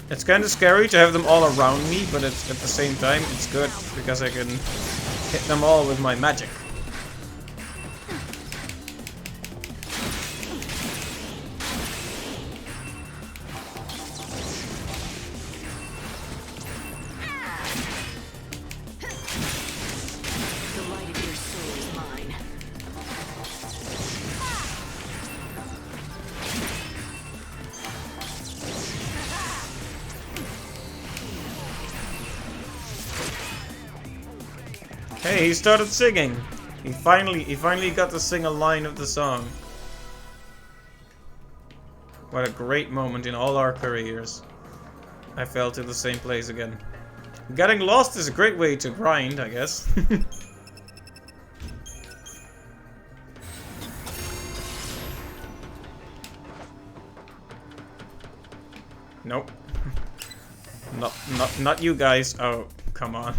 It's kind of scary to have them all around me, but it's, at the same time, it's good because I can hit them all with my magic. The light of your soul is mine. Hey, he started singing. He finally got to sing a line of the song. What a great moment in all our careers. I fell to the same place again. Getting lost is a great way to grind, I guess. Nope. Not you guys. Oh, come on.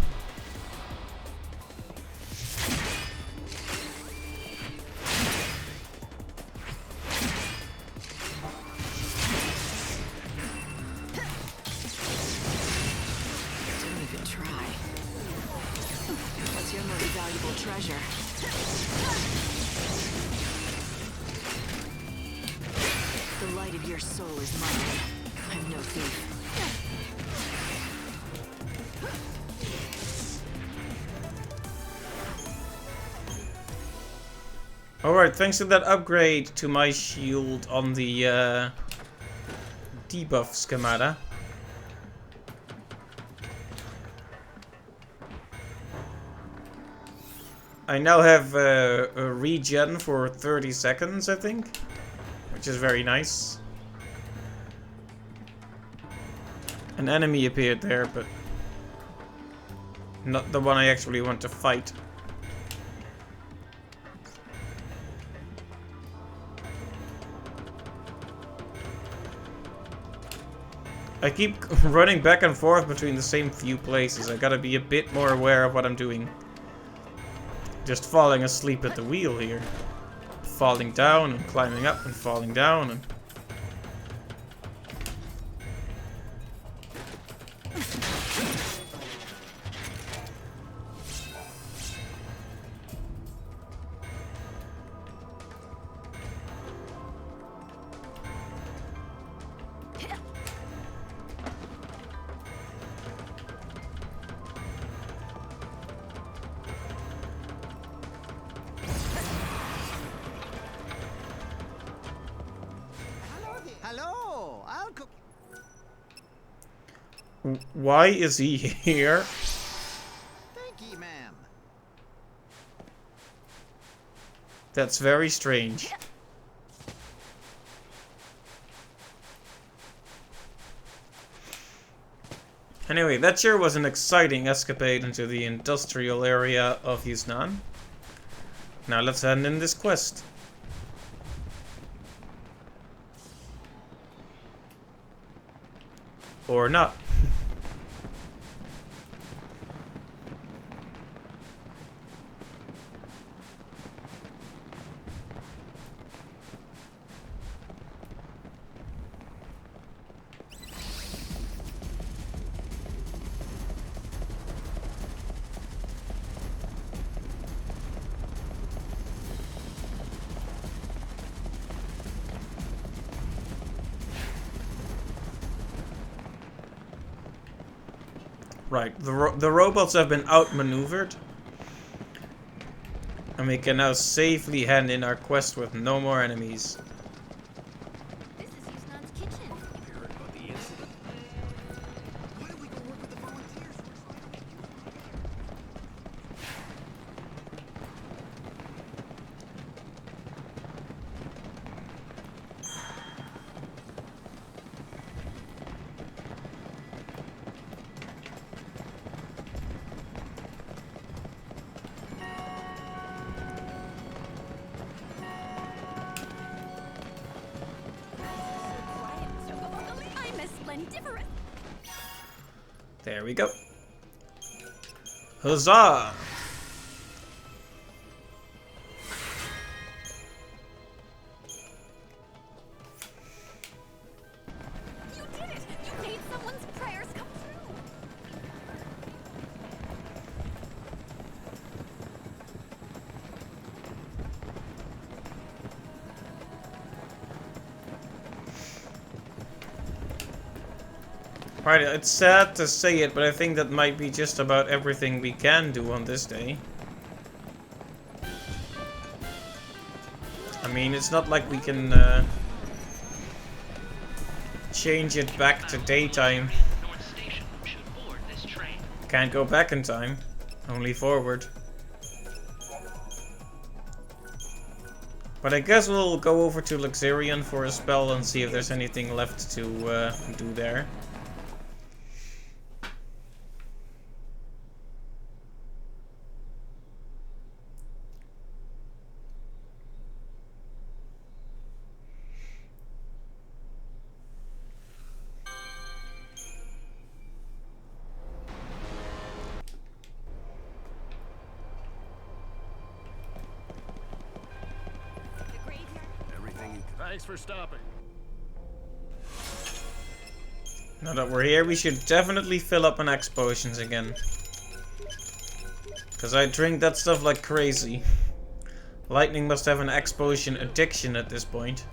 Don't even try. What's your most valuable treasure? The light of your soul is mine. I'm no thief. Alright, thanks to that upgrade to my shield on the debuff schemata. I now have a regen for 30 seconds, I think. Which is very nice. An enemy appeared there, but not the one I actually want to fight. I keep running back and forth between the same few places. I gotta be a bit more aware of what I'm doing. Just falling asleep at the wheel here. Falling down and climbing up and falling down and... Hello, I'll cook. Why is he here? Thank you, ma'am. That's very strange. Anyway, that sure was an exciting escapade into the industrial area of Yusnan. Now let's hand in this quest. Or not. Right, the robots have been outmaneuvered. And we can now safely hand in our quest with no more enemies. This is Yusnan's kitchen. You heard about the incident? Why don't we go work with the volunteers? I'm a splendiferous. There we go. Huzzah! You did it! You made someone's prayers come true! Right, it's sad to say it, but I think that might be just about everything we can do on this day. I mean, it's not like we can change it back to daytime. Can't go back in time, only forward. But I guess we'll go over to Luxurion for a spell and see if there's anything left to do there. Thanks for stopping. Now that we're here, we should definitely fill up on X potions again. Because I drink that stuff like crazy. Lightning must have an X potion addiction at this point.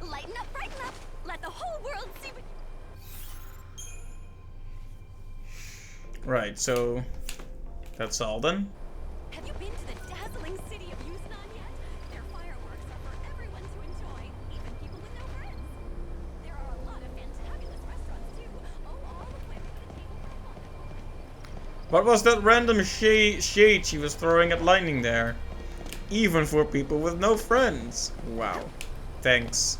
Lighten up, brighten up. Let the whole world see what... Right, so that's all then. Have you been to the dazzling city of Yuznan yet? Their fireworks are for everyone to enjoy, even people with no friends. There are a lot of fantabulous restaurants too. Oh, all equipped with a table for one. What was that random shade she was throwing at Lightning there? Even for people with no friends. Wow. Thanks.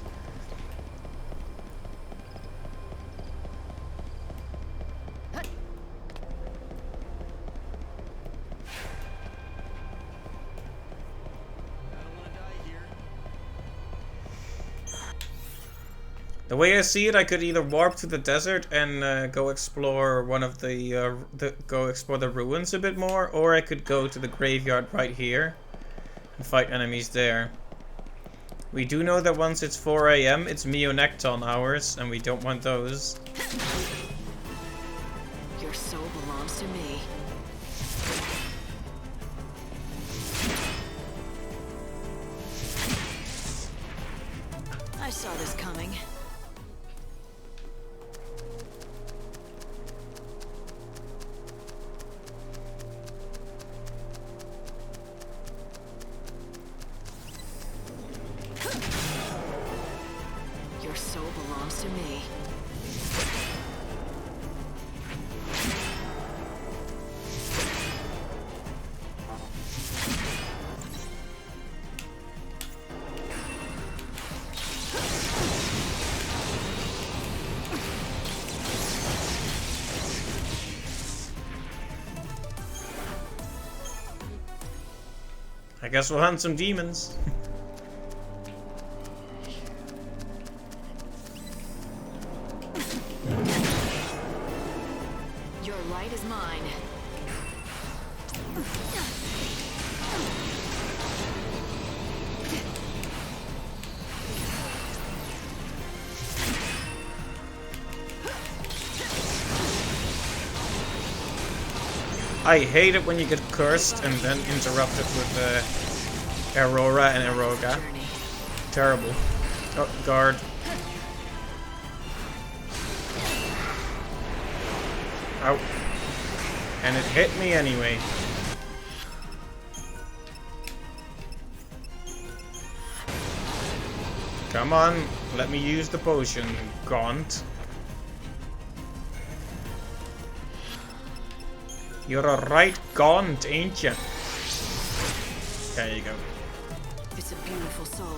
The way I see it, I could either warp to the desert and go explore one of go explore the ruins a bit more, or I could go to the graveyard right here and fight enemies there. We do know that once it's 4 AM, it's Mionecton hours, and we don't want those. Your soul belongs to me. I saw this coming. Your soul belongs to me. I guess we'll hunt some demons. Your light is mine. I hate it when you get cursed and then interrupted with Aurora and Aroga. Terrible. Oh, guard. Ow. And it hit me anyway. Come on, let me use the potion, Gaunt. You're a right Gaunt, ain't ya? There you go. It's a beautiful soul.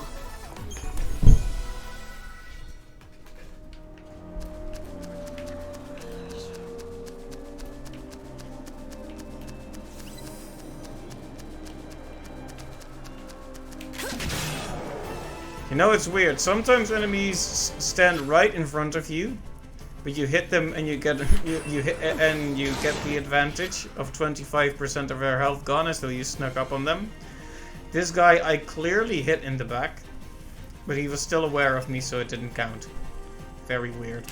You know, it's weird. Sometimes enemies stand right in front of you, but you hit them and you get you get the advantage of 25% of their health gone as though you snuck up on them. This guy I clearly hit in the back, but he was still aware of me, so it didn't count. Very weird.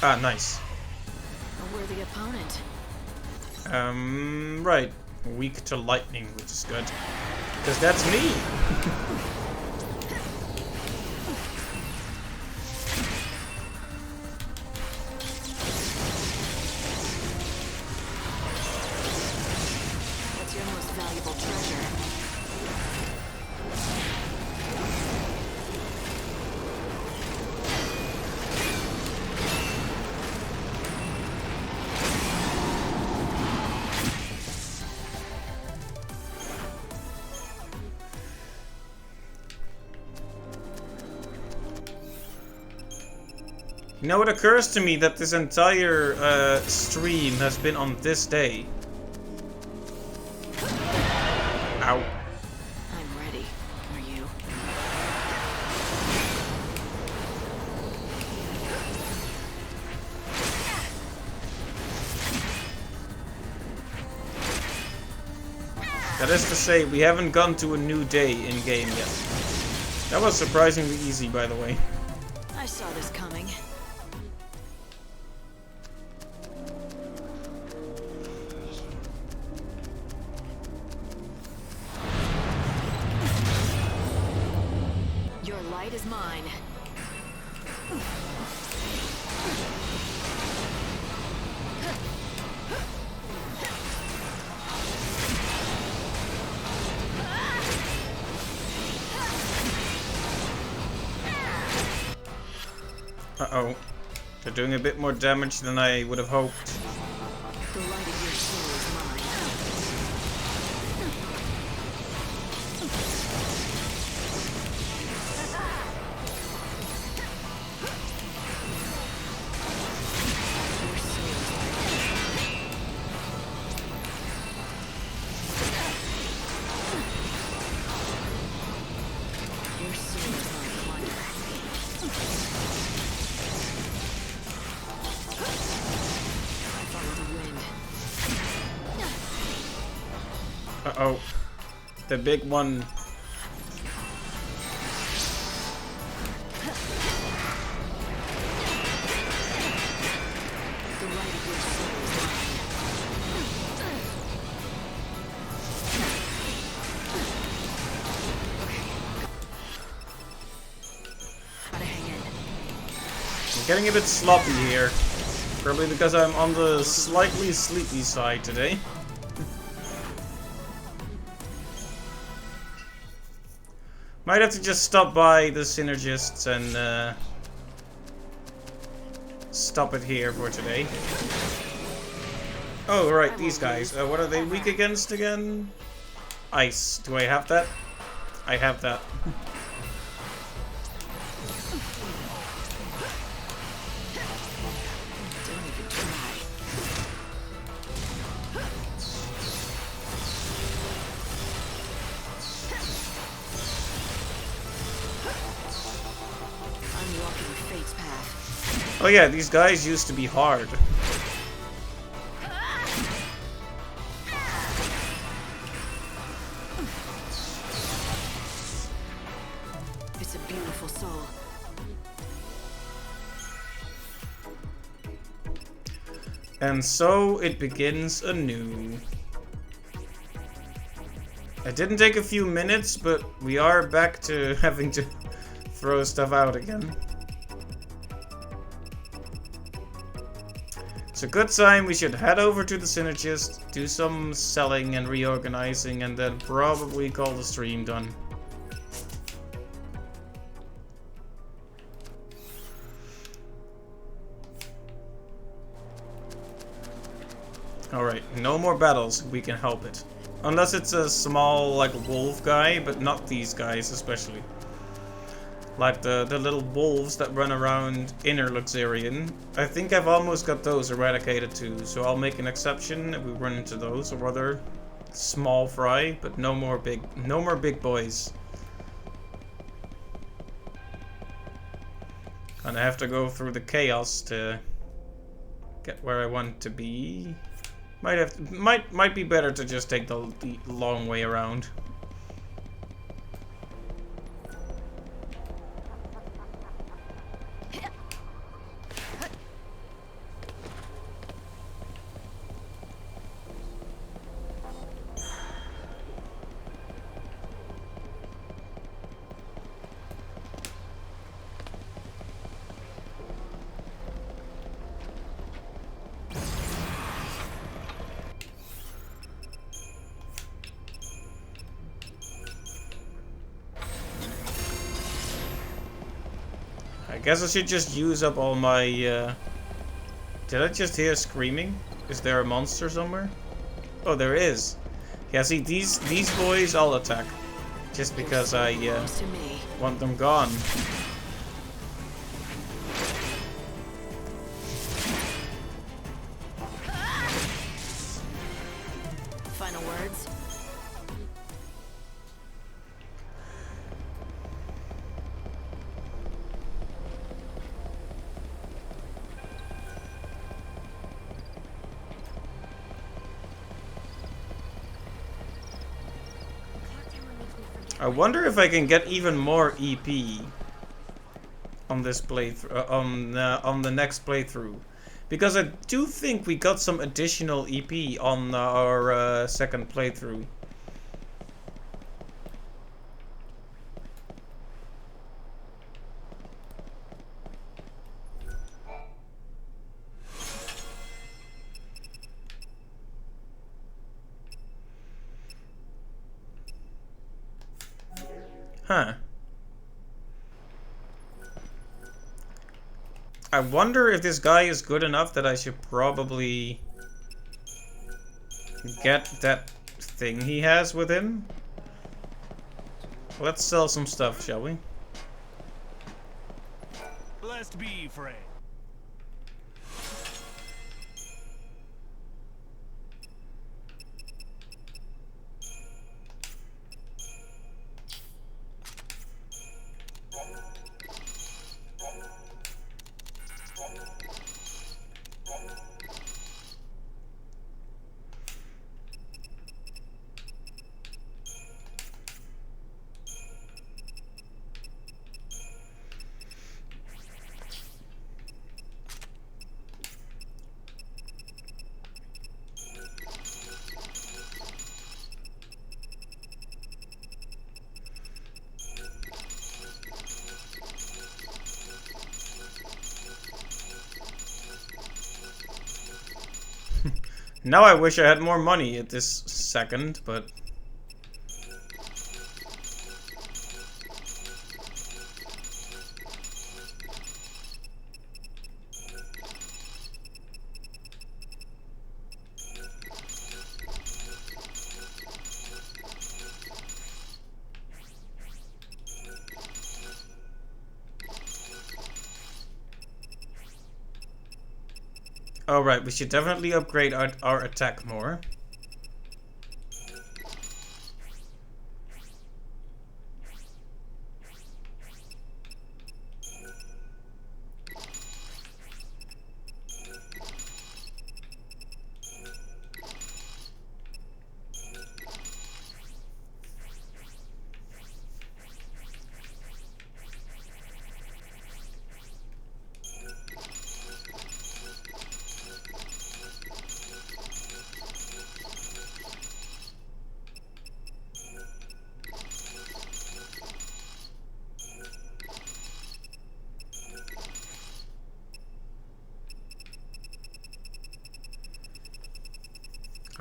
Ah, nice. A worthy opponent. Right. Weak to lightning, which is good. Because that's me! What's your most valuable treasure? You know, it occurs to me that this entire stream has been on this day. Ow. I'm ready. Are you? That is to say, we haven't gone to a new day in-game yet. That was surprisingly easy, by the way. I saw this coming. Your light is mine. Uh-oh. They're doing a bit more damage than I would have hoped. The light of your soul is mine. Your soul is my wonder. I follow the wind. Uh-oh. The big one. The light of your soul is mine. Gotta hang in. I'm getting a bit sloppy here. Probably because I'm on the slightly sleepy side today. Might have to just stop by the Synergists and stop it here for today. Oh, right, these guys. What are they weak against again? Ice. Do I have that? I have that. Don't even try. I'm walking fate's path. Oh yeah, these guys used to be hard. It's a beautiful soul. And so it begins anew. It didn't take a few minutes, but we are back to having to throw stuff out again. It's a good sign. We should head over to the Synergist, do some selling and reorganizing, and then probably call the stream done. Alright, no more battles if we can help it. Unless it's a small, like, wolf guy, but not these guys especially. Like the little wolves that run around Inner Luxurion. I think I've almost got those eradicated too, so I'll make an exception if we run into those or other small fry, but no more big boys. And I have to go through the chaos to get where I want to be. Might be better to just take the long way around. I guess I should just use up all my, Did I just hear screaming? Is there a monster somewhere? Oh, there is. Yeah, see, these boys all attack. Just because I, want them gone. I wonder if I can get even more EP on this playthrough, on the next playthrough, because I do think we got some additional EP on our second playthrough. Huh. I wonder if this guy is good enough that I should probably get that thing he has with him. Let's sell some stuff, shall we? Blessed be, Frey. Now I wish I had more money at this second, but... Alright, we should definitely upgrade our attack more.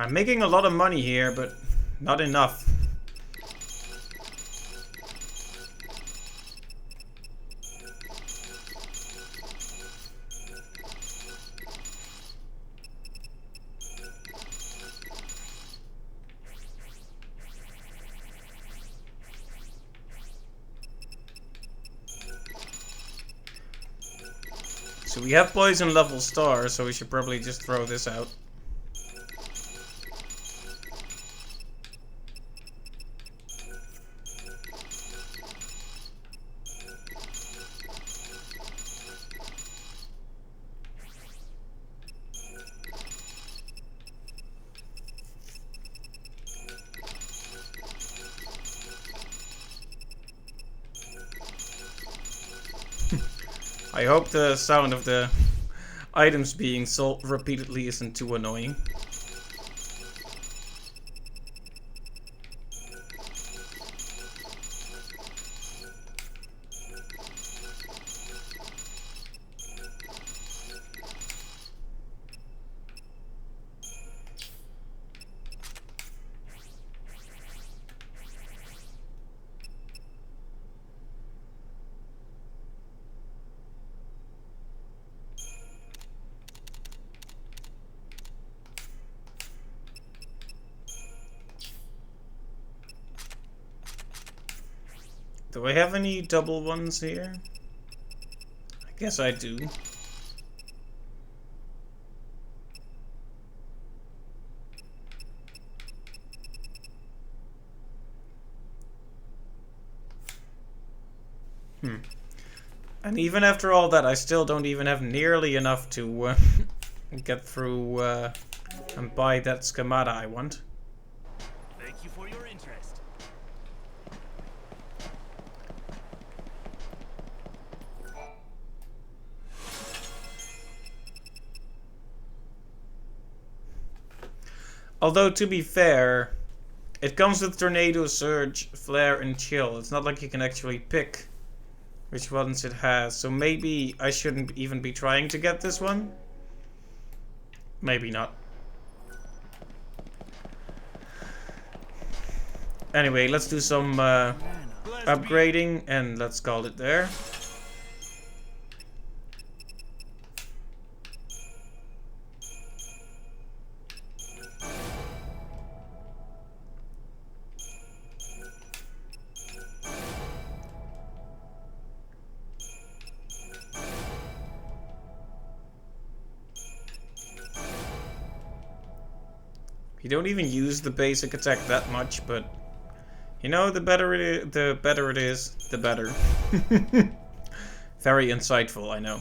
I'm making a lot of money here, but not enough. So we have poison level stars, so we should probably just throw this out. I hope the sound of the items being sold repeatedly isn't too annoying. Do I have any double ones here? I guess I do. And even after all that, I still don't even have nearly enough to get through and buy that schemata I want. Thank you for your interest. Although, to be fair, it comes with Tornado, Surge, Flare, and Chill. It's not like you can actually pick which ones it has. So maybe I shouldn't even be trying to get this one. Maybe not. Anyway, let's do some upgrading and let's call it there. You don't even use the basic attack that much, but you know, the better it is, the better. Very insightful, I know.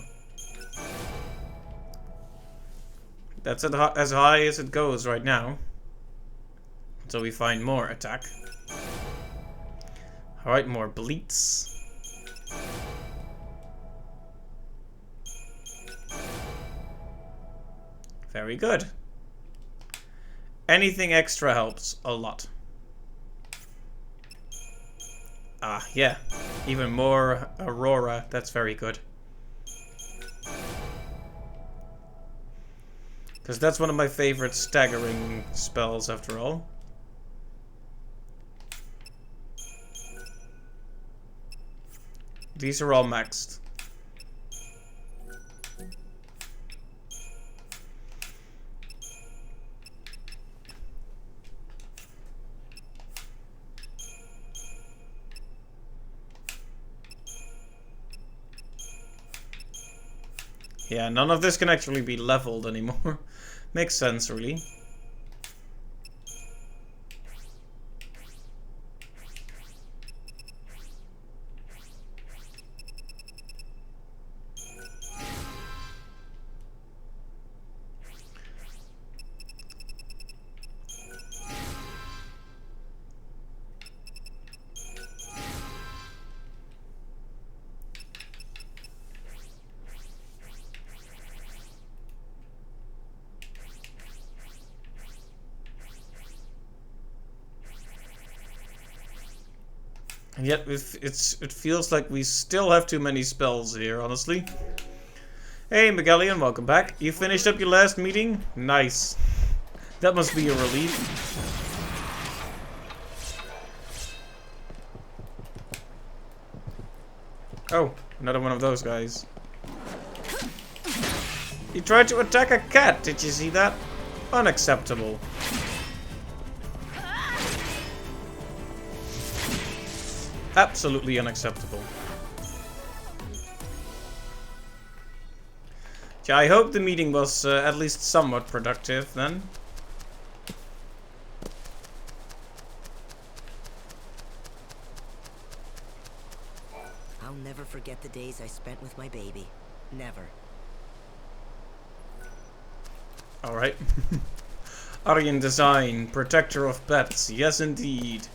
That's as high as it goes right now. Until we find more attack. Alright, more bleats. Very good. Anything extra helps a lot. Ah, yeah. Even more Aurora. That's very good. Because that's one of my favorite staggering spells, after all. These are all maxed. Yeah, none of this can actually be leveled anymore. Makes sense, really. And yet, it feels like we still have too many spells here, honestly. Hey, Megallion, welcome back. You finished up your last meeting? Nice. That must be a relief. Oh, another one of those guys. He tried to attack a cat, did you see that? Unacceptable. Absolutely unacceptable. Yeah, I hope the meeting was at least somewhat productive then. I'll never forget the days I spent with my baby. Never. Alright. Aryan Design, protector of pets. Yes, indeed.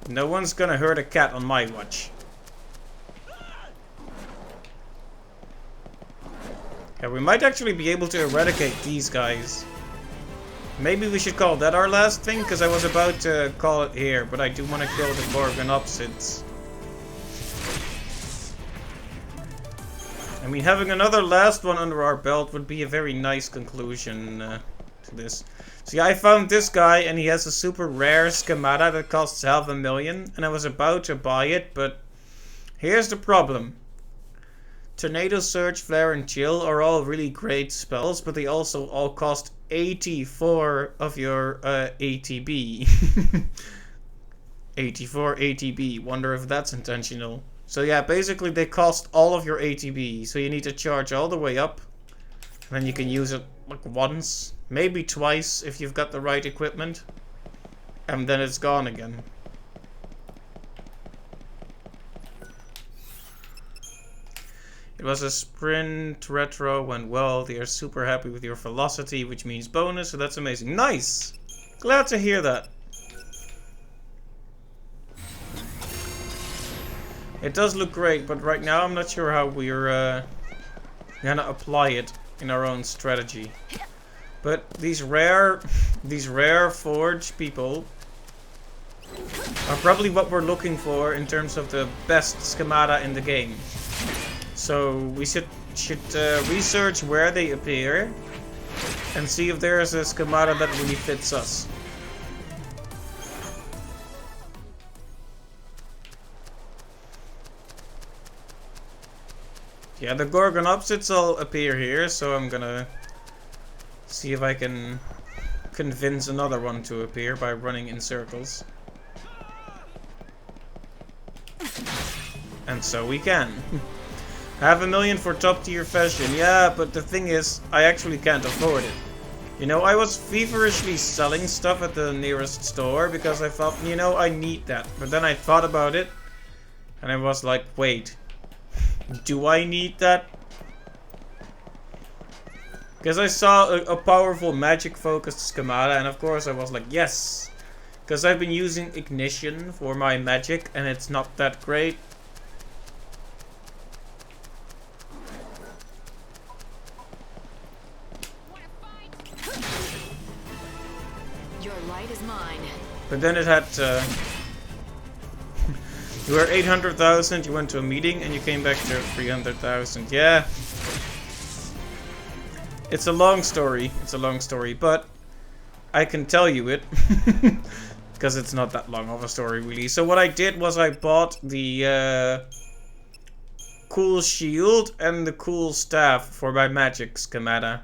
No one's gonna hurt a cat on my watch. Yeah, we might actually be able to eradicate these guys. Maybe we should call that our last thing, because I was about to call it here, but I do want to kill the Gorgonopsids. I mean, having another last one under our belt would be a very nice conclusion to this. So yeah, I found this guy, and he has a super rare schemata that costs $500,000, and I was about to buy it, but here's the problem. Tornado, Surge, Flare, and Chill are all really great spells, but they also all cost 84 of your ATB. 84 ATB, wonder if that's intentional. So yeah, basically they cost all of your ATB, so you need to charge all the way up, and then you can use it like once. Maybe twice if you've got the right equipment. And then it's gone again. It was a sprint retro, went well. They are super happy with your velocity, which means bonus, so that's amazing. Nice! Glad to hear that. It does look great, but right now I'm not sure how we're gonna apply it in our own strategy. But these rare forge people are probably what we're looking for in terms of the best schemata in the game. So we should research where they appear and see if there is a schemata that really fits us. Yeah, the Gorgonopsids all appear here, so I'm gonna see if I can convince another one to appear by running in circles. And so we can. $500,000 for top tier fashion. Yeah, but the thing is, I actually can't afford it. You know, I was feverishly selling stuff at the nearest store because I thought, you know, I need that. But then I thought about it and I was like, wait, do I need that? Because I saw a powerful magic focused schemata and of course I was like, yes. Because I've been using Ignition for my magic and it's not that great. Your light is mine. But then it had you were 800,000, you went to a meeting and you came back to 300,000. Yeah. It's a long story. It's a long story, but I can tell you it. Because it's not that long of a story really. So what I did was I bought the cool shield and the cool staff for my magic schemata.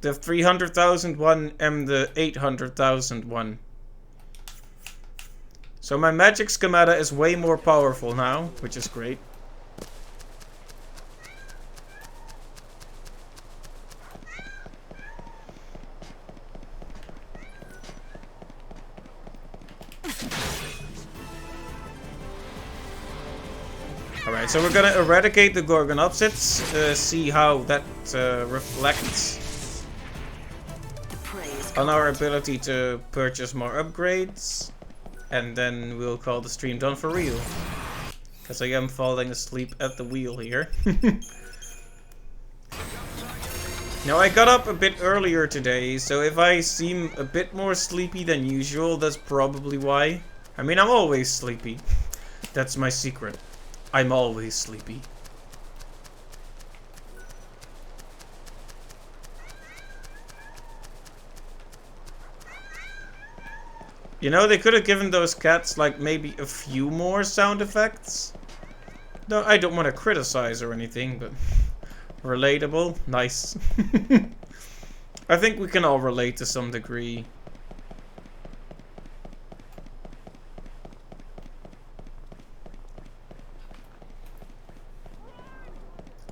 The 300,000 one and the 800,000 one. So my magic schemata is way more powerful now, which is great. Alright, so we're gonna eradicate the Gorgonopsids, see how that reflects on our ability to purchase more upgrades. And then we'll call the stream done for real. Because I am falling asleep at the wheel here. Now I got up a bit earlier today, so if I seem a bit more sleepy than usual, that's probably why. I mean, I'm always sleepy. That's my secret. I'm always sleepy. You know, they could have given those cats, like, maybe a few more sound effects. No, I don't want to criticize or anything, but... relatable? Nice. I think we can all relate to some degree.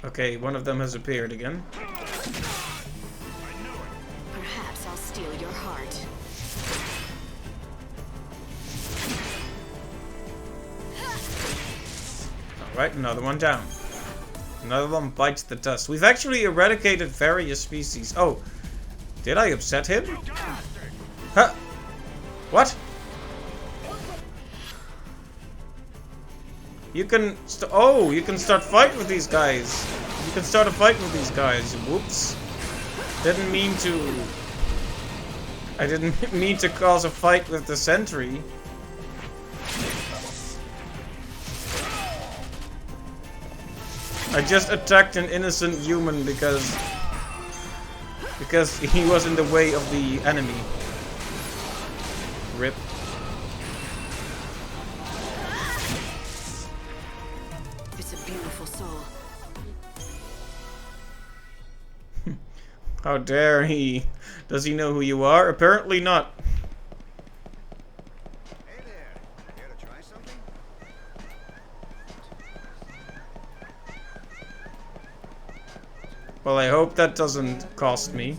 Okay, one of them has appeared again. Perhaps I'll steal your heart. Alright, another one down. Another one bites the dust. We've actually eradicated various species. Oh, did I upset him? Huh? What? You can you can start fight with these guys. You can start a fight with these guys. Whoops. Didn't mean to. I didn't mean to cause a fight with the sentry. I just attacked an innocent human because he was in the way of the enemy. Rip. It's a beautiful soul. How dare he? Does he know who you are? Apparently not. Well, I hope that doesn't cost me.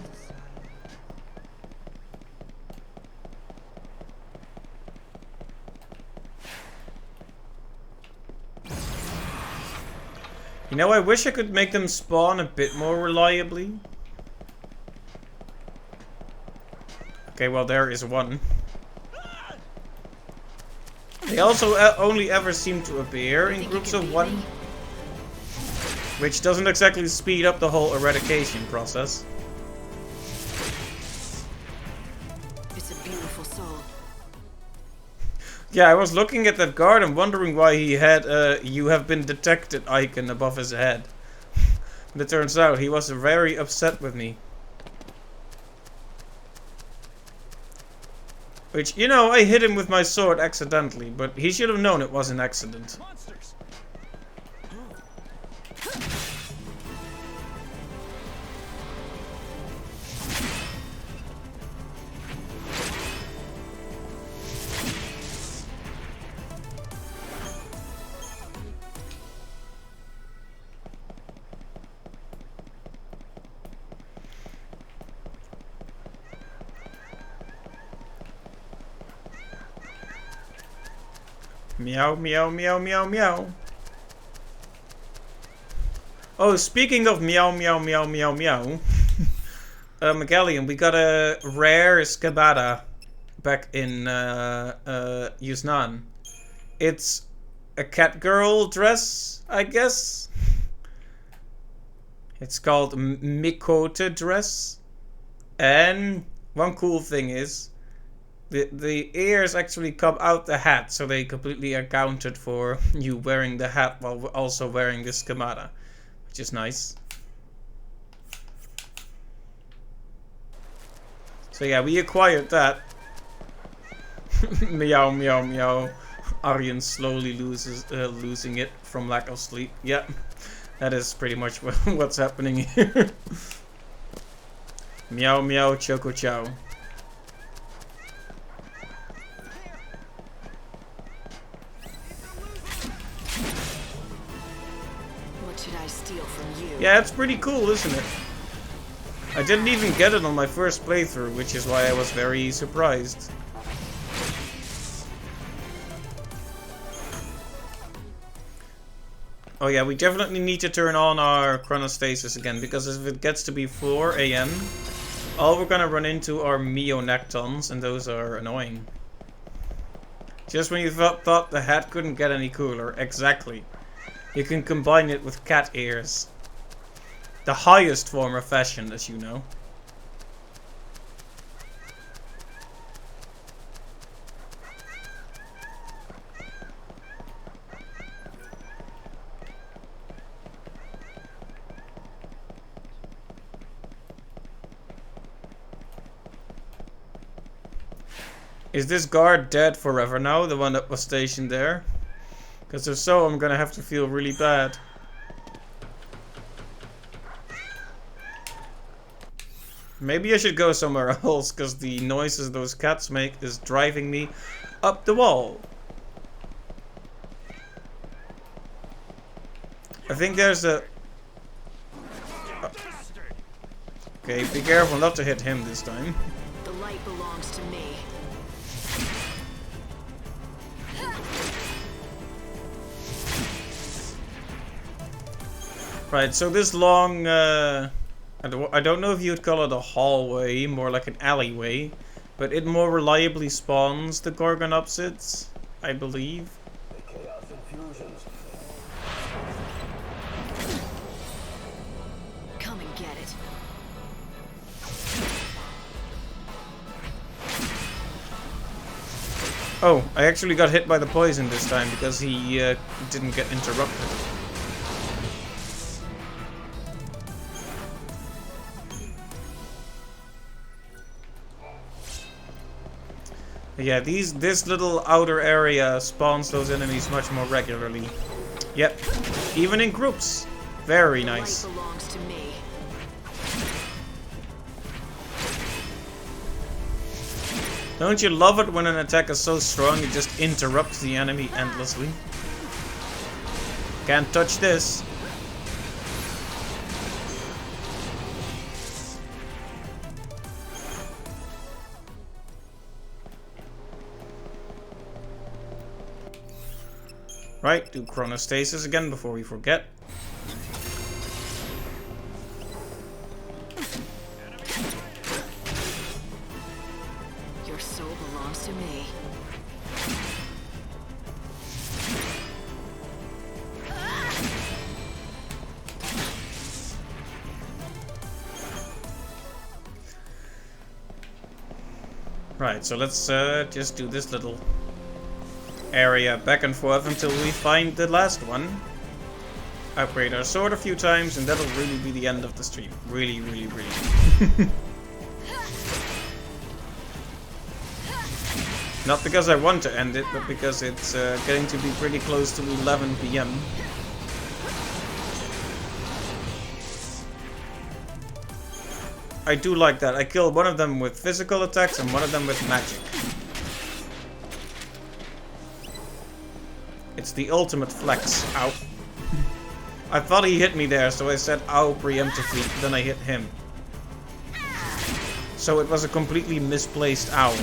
You know, I wish I could make them spawn a bit more reliably. Okay, well, there is one. They also only ever seem to appear in groups of one. Which doesn't exactly speed up the whole eradication process. Yeah, I was looking at that guard and wondering why he had "You have been detected" icon above his head. But it turns out he was very upset with me. Which, you know, I hit him with my sword accidentally, but he should have known it was an accident. Meow, meow, meow, meow, meow. Oh, speaking of meow, meow, meow, meow, meow. Megallion, we got a rare Skabada back in Yuznan. It's a cat girl dress, I guess. It's called Mikote dress. And one cool thing is, the ears actually come out the hat, so they completely accounted for you wearing the hat while also wearing the Skabada, which is nice. So yeah, we acquired that. Meow, meow, meow. Aryan slowly losing it from lack of sleep. Yeah, that is pretty much what's happening here. Meow, meow, choco chow. Yeah, it's pretty cool, isn't it? I didn't even get it on my first playthrough, which is why I was very surprised. Oh yeah, we definitely need to turn on our chronostasis again, because if it gets to be 4 AM, all we're gonna run into are Meonectons, and those are annoying. Just when you thought the hat couldn't get any cooler, exactly. You can combine it with cat ears. The highest form of fashion, as you know. Is this guard dead forever now, the one that was stationed there? Because if so, I'm gonna have to feel really bad. Maybe I should go somewhere else, because the noises those cats make is driving me up the wall. I think there's a... Okay, be careful not to hit him this time. The light belongs to me. Right, so this long, I don't know if you'd call it a hallway, more like an alleyway, but it more reliably spawns the Gorgonopsids, I believe. Come and get it. Oh, I actually got hit by the poison this time because he didn't get interrupted. Yeah, this little outer area spawns those enemies much more regularly. Yep, even in groups. Very nice. The light belongs to me. Don't you love it when an attack is so strong it just interrupts the enemy endlessly? Can't touch this. Right, do chronostasis again before we forget. Your soul belongs to me. Right, so let's just do this little area back and forth until we find the last one. Upgrade our sword a few times, and that'll really be the end of the stream. Really, really, really. Not because I want to end it, but because it's getting to be pretty close to 11 PM. I do like that. I kill one of them with physical attacks and one of them with magic. It's the ultimate flex. Ow. I thought he hit me there, so I said ow preemptively, then I hit him. So it was a completely misplaced ow.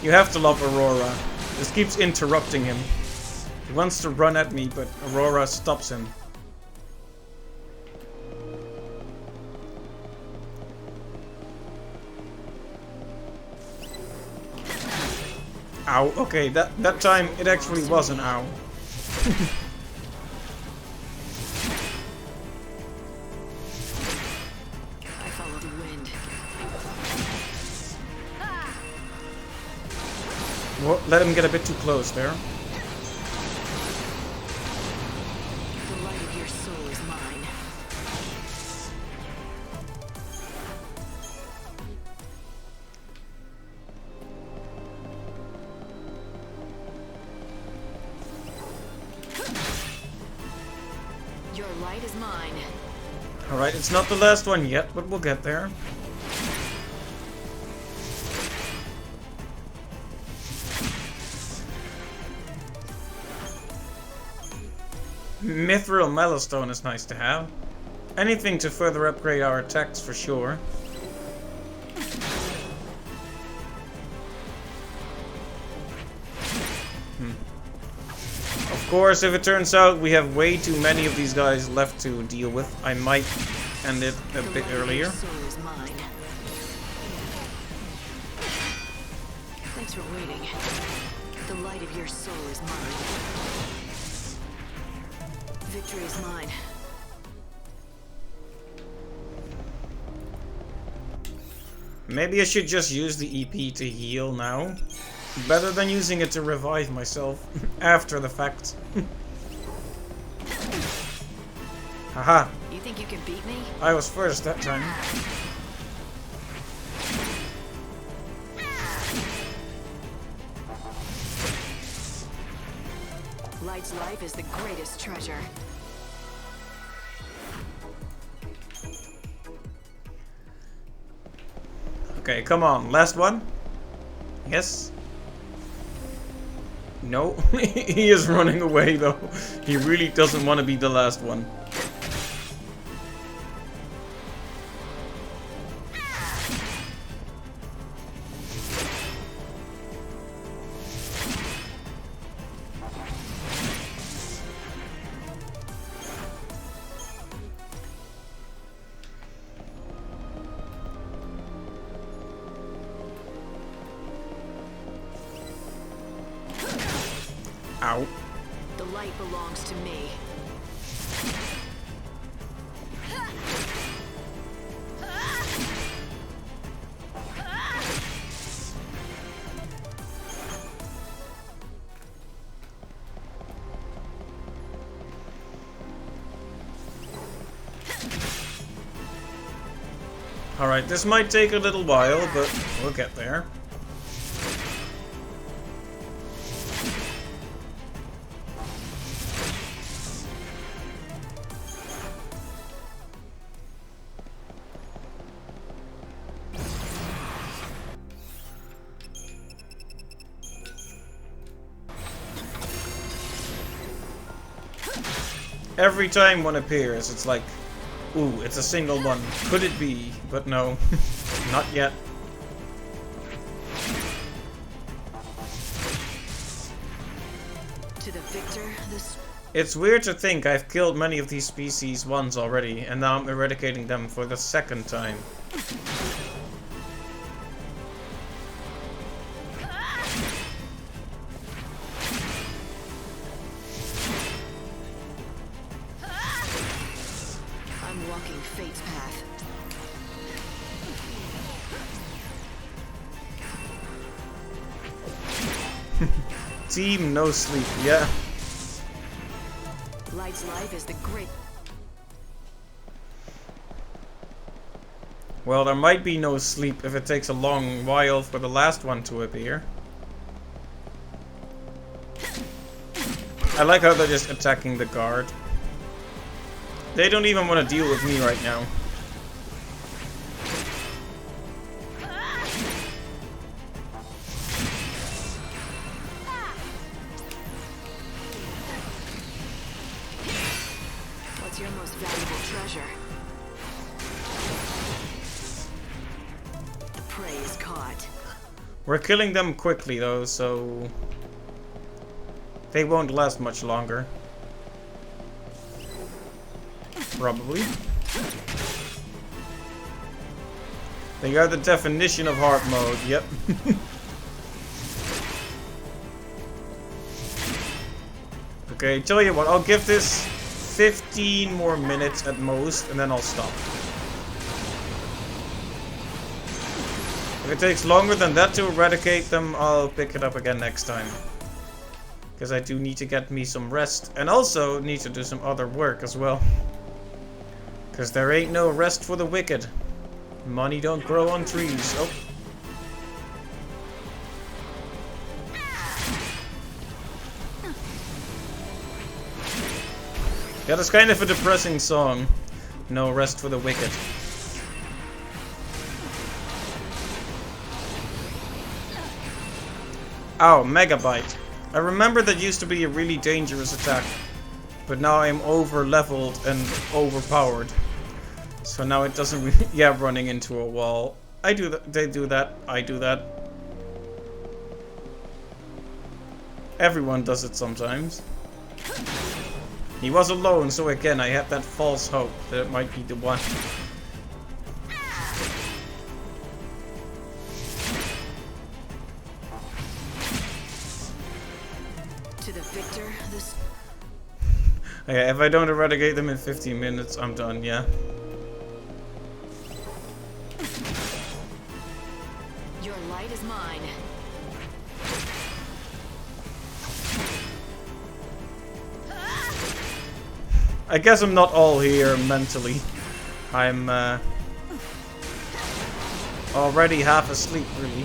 You have to love Aurora. This keeps interrupting him. He wants to run at me, but Aurora stops him. Ow, okay, that time it actually was an ow. I follow the wind. Well, let him get a bit too close there. The light of your soul is mine. Your light is mine. Alright, it's not the last one yet, but we'll get there. Mithril Mellowstone is nice to have. Anything to further upgrade our attacks for sure. Of course, if it turns out we have way too many of these guys left to deal with, I might end it a bit earlier. Thanks for waiting. The light of your soul is mine. Victory is mine. Maybe I should just use the EP to heal now. Better than using it to revive myself after the fact. Haha. You think you can beat me? I was first that time. Light's life is the greatest treasure. Okay, come on. Last one? Yes? No? He is running away though. He really doesn't want to be the last one. Ow. The light belongs to me. Alright, this might take a little while, but we'll get there. Every time one appears, it's like, ooh, it's a single one. Could it be? But no, not yet. To the victor, this. It's weird to think I've killed many of these species once already, and now I'm eradicating them for the second time. I'm walking fate's path. Team No Sleep, yeah. Light's life is the great. Well, there might be no sleep if it takes a long while for the last one to appear. I like how they're just attacking the guard. They don't even want to deal with me right now. What's your most valuable treasure? The prey is caught. We're killing them quickly though, so they won't last much longer. Probably. They are the definition of hard mode, yep. Okay, tell you what, I'll give this 15 more minutes at most, and then I'll stop. If it takes longer than that to eradicate them, I'll pick it up again next time. Because I do need to get me some rest, and also need to do some other work as well. Because there ain't no rest for the wicked. Money don't grow on trees. Oh. That is kind of a depressing song. No rest for the wicked. Ow, Megabyte. I remember that used to be a really dangerous attack. But now I'm over leveled and overpowered. So now it doesn't really... Yeah, running into a wall. I do that. They do that. I do that. Everyone does it sometimes. He was alone, so again I had that false hope that it might be the one. To the victor, this... Okay, if I don't eradicate them in 15 minutes, I'm done, yeah. Your light is mine. I guess I'm not all here mentally. I'm already half asleep, really.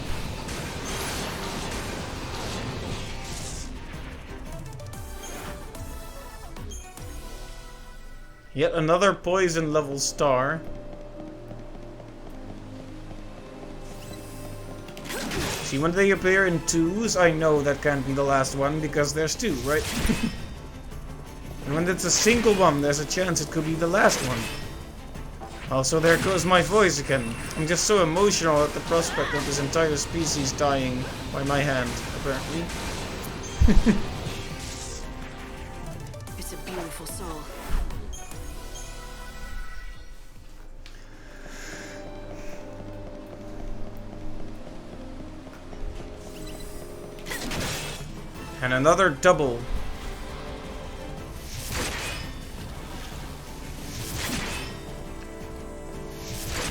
Yet another poison level star. See, when they appear in twos, I know that can't be the last one because there's two, right? And when it's a single one, there's a chance it could be the last one. Also, there goes my voice again. I'm just so emotional at the prospect of this entire species dying by my hand, apparently. It's a beautiful soul. And another double.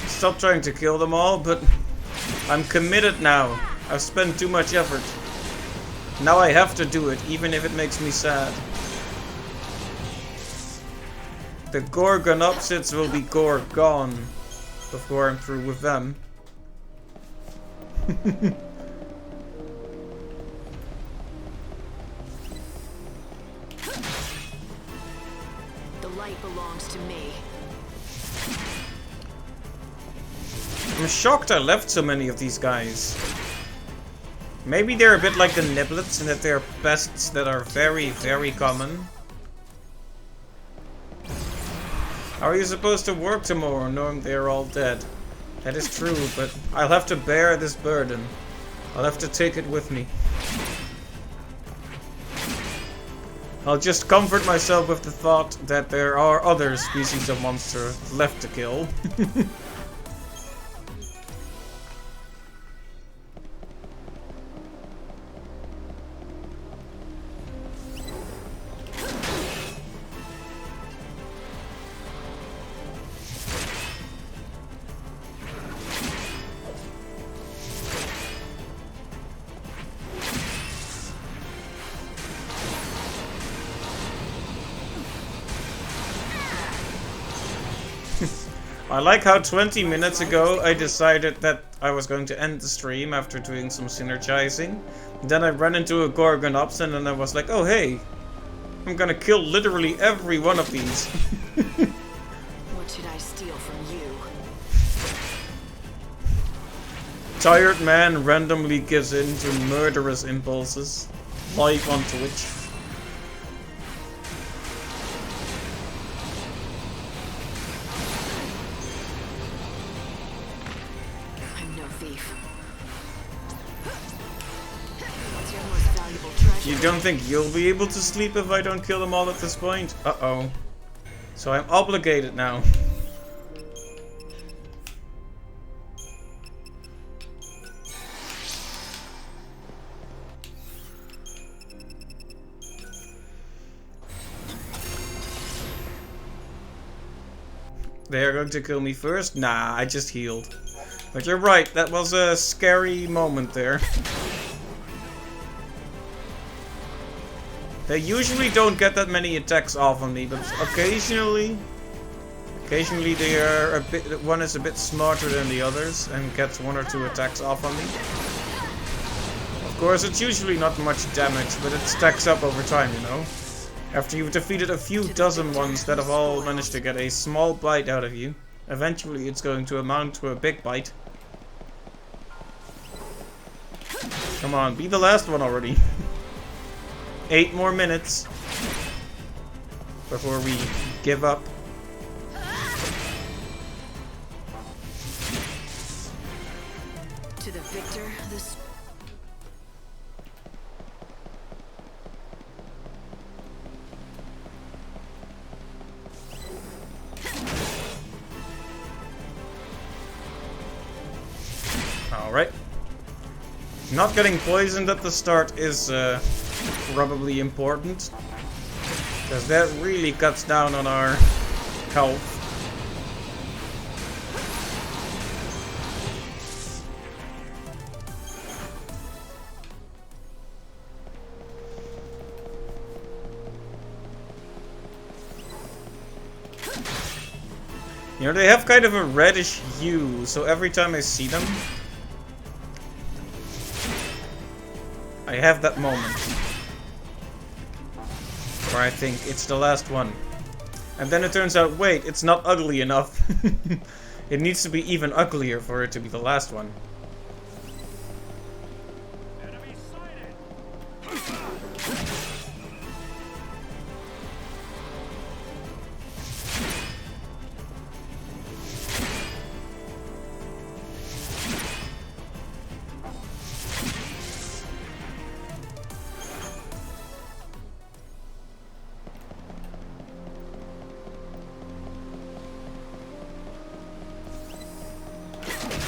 Stop trying to kill them all, but I'm committed now. I've spent too much effort. Now I have to do it, even if it makes me sad. The Gorgonopsids will be gone before I'm through with them. The light belongs to me. I'm shocked I left so many of these guys. Maybe they're a bit like the Niblets in that they're pests that are very, very common. How are you supposed to work tomorrow knowing they're all dead? That is true, but I'll have to bear this burden. I'll have to take it with me. I'll just comfort myself with the thought that there are other species of monster left to kill. I like how 20 minutes ago I decided that I was going to end the stream after doing some synergizing. Then I ran into a Gorgon Ops and then I was like, oh hey, I'm gonna kill literally every one of these. What should I steal from you? Tired man randomly gives in to murderous impulses. Live on Twitch. I'm no thief. What's your most valuable treasure? You don't think you'll be able to sleep if I don't kill them all at this point? Uh-oh. So I'm obligated now. They are going to kill me first? Nah, I just healed. But you're right, that was a scary moment there. They usually don't get that many attacks off on me, but occasionally they are a bit. One is a bit smarter than the others and gets 1 or 2 attacks off on me. Of course, it's usually not much damage, but it stacks up over time, you know. After you've defeated a few dozen ones that have all managed to get a small bite out of you, eventually it's going to amount to a big bite. Come on, be the last one already. 8 more minutes before we give up. To the victor, this. Alright. Not getting poisoned at the start is probably important, because that really cuts down on our health. You know, they have kind of a reddish hue, so every time I see them, I have that moment where I think it's the last one. And then it turns out, wait, it's not ugly enough. It needs to be even uglier for it to be the last one.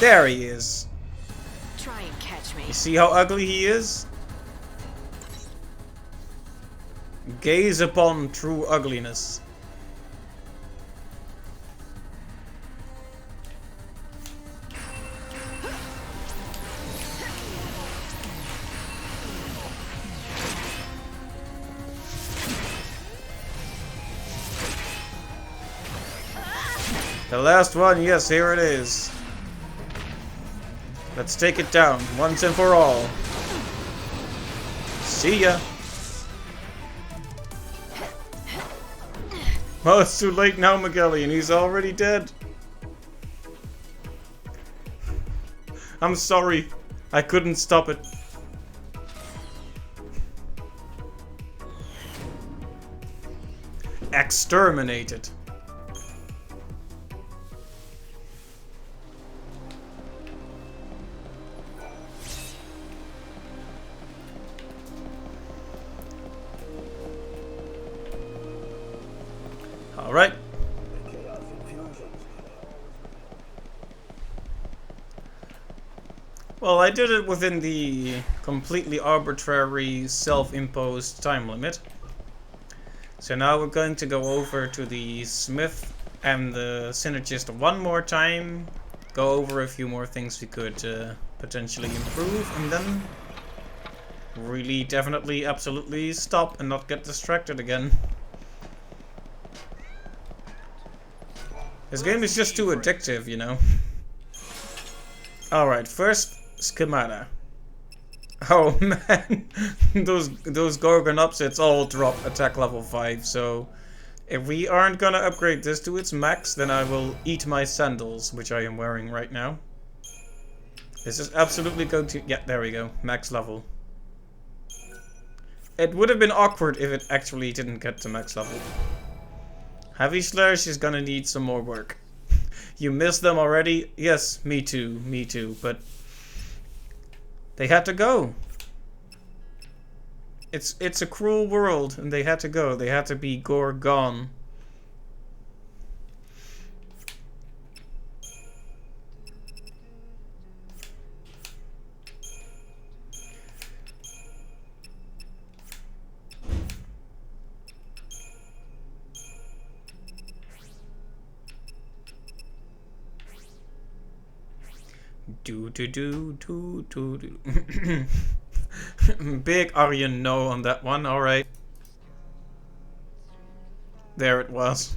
There he is. Try and catch me. You see how ugly he is? Gaze upon true ugliness. The last one, yes, here it is. Let's take it down, once and for all. See ya! Oh, it's too late now, Magellan. He's already dead. I'm sorry. I couldn't stop it. Exterminated. Alright. Well, I did it within the completely arbitrary self-imposed time limit. So now we're going to go over to the Smith and the Synergist one more time. Go over a few more things we could potentially improve, and then really definitely absolutely stop and not get distracted again. This game is just too addictive, you know. Alright, first schemata. Oh man, those Gorgonopsids all drop attack level 5, so if we aren't gonna upgrade this to its max, then I will eat my sandals, which I am wearing right now. This is absolutely going to... yeah, there we go, max level. It would have been awkward if it actually didn't get to max level. Heavy Slash is gonna need some more work. You missed them already? Yes, me too, but they had to go. It's a cruel world, and they had to go. They had to be gone. Do. Big Aryan no on that one, alright. There it was.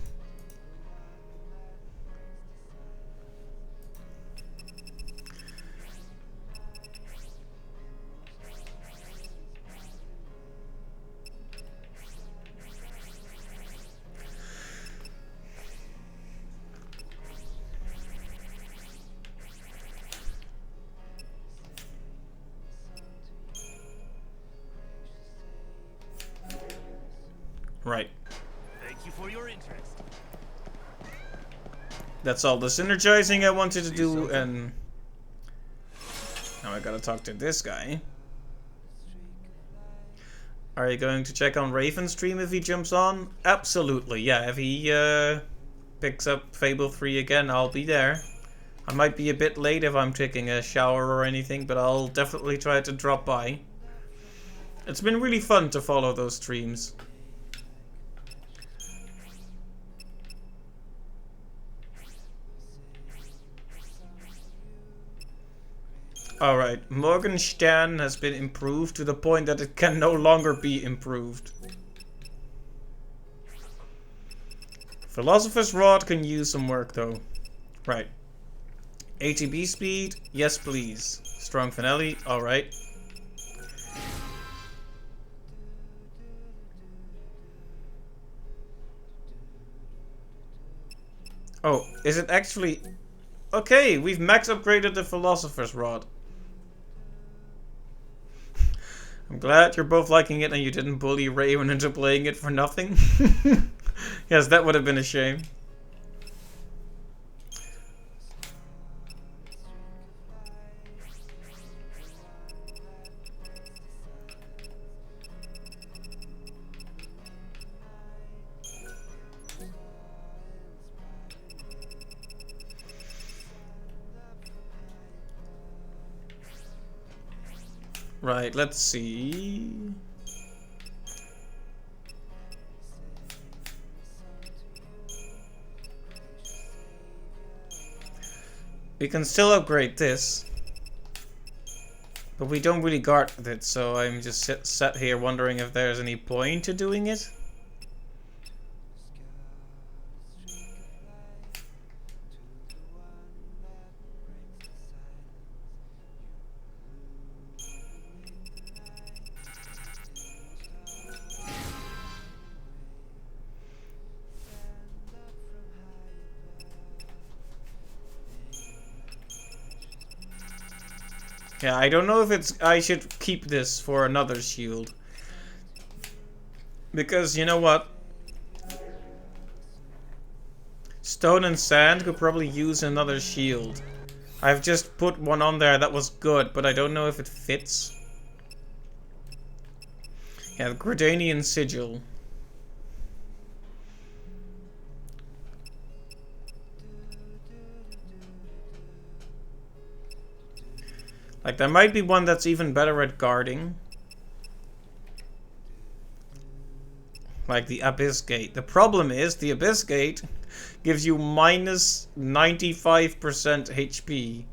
Right. Thank you for your interest. That's all the synergizing I wanted to do, and now I gotta talk to this guy. Are you going to check on Raven's stream if he jumps on? Absolutely, yeah. If he picks up Fable 3 again, I'll be there. I might be a bit late if I'm taking a shower or anything, but I'll definitely try to drop by. It's been really fun to follow those streams. Alright, Morgenstern has been improved to the point that it can no longer be improved. Philosopher's Rod can use some work though. Right. ATB speed, yes please. Strong finale, alright. Oh, is it actually... okay, we've max upgraded the Philosopher's Rod. I'm glad you're both liking it and you didn't bully Raven into playing it for nothing. Yes, that would have been a shame. Right, let's see. We can still upgrade this, but we don't really guard with it, so I'm just sat here wondering if there's any point to doing it. Yeah, I don't know if I should keep this for another shield. Because, you know what? Stone and Sand could probably use another shield. I've just put one on there that was good, but I don't know if it fits. Yeah, the Gridanian Sigil. Like, there might be one that's even better at guarding. Like the Abyss Gate. The problem is, the Abyss Gate gives you minus 95% HP.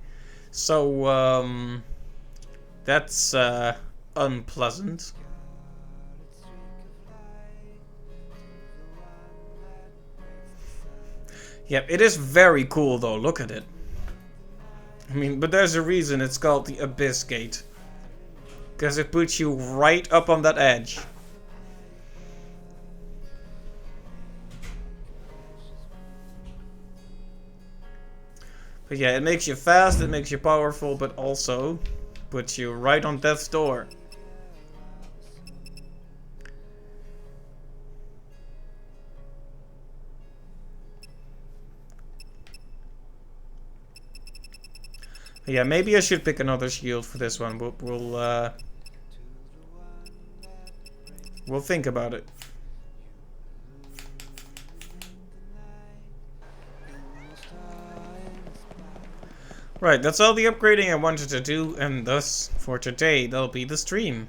So, that's, unpleasant. Yep, it is very cool though, look at it. I mean, but there's a reason it's called the Abyss Gate. Because it puts you right up on that edge. But yeah, it makes you fast, it makes you powerful, but also puts you right on death's door. But yeah, maybe I should pick another shield for this one. We'll think about it. Right, that's all the upgrading I wanted to do, and thus, for today, that'll be the stream.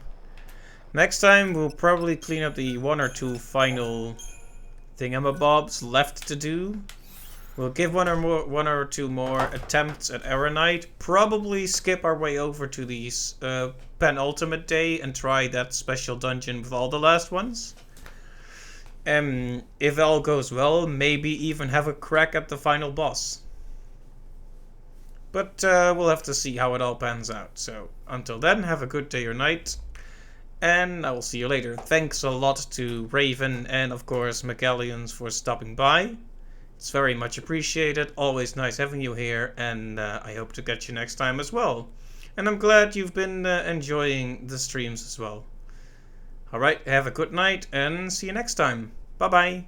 Next time, we'll probably clean up the 1 or 2 final thingamabobs left to do. We'll give one or two more attempts at Aeronite. Probably skip our way over to the penultimate day and try that special dungeon with all the last ones. If all goes well, maybe even have a crack at the final boss. But we'll have to see how it all pans out. So, until then, have a good day or night. And I will see you later. Thanks a lot to Raven and, of course, McAllions for stopping by. It's very much appreciated. Always nice having you here. And I hope to catch you next time as well. And I'm glad you've been enjoying the streams as well. Alright, have a good night and see you next time. Bye-bye.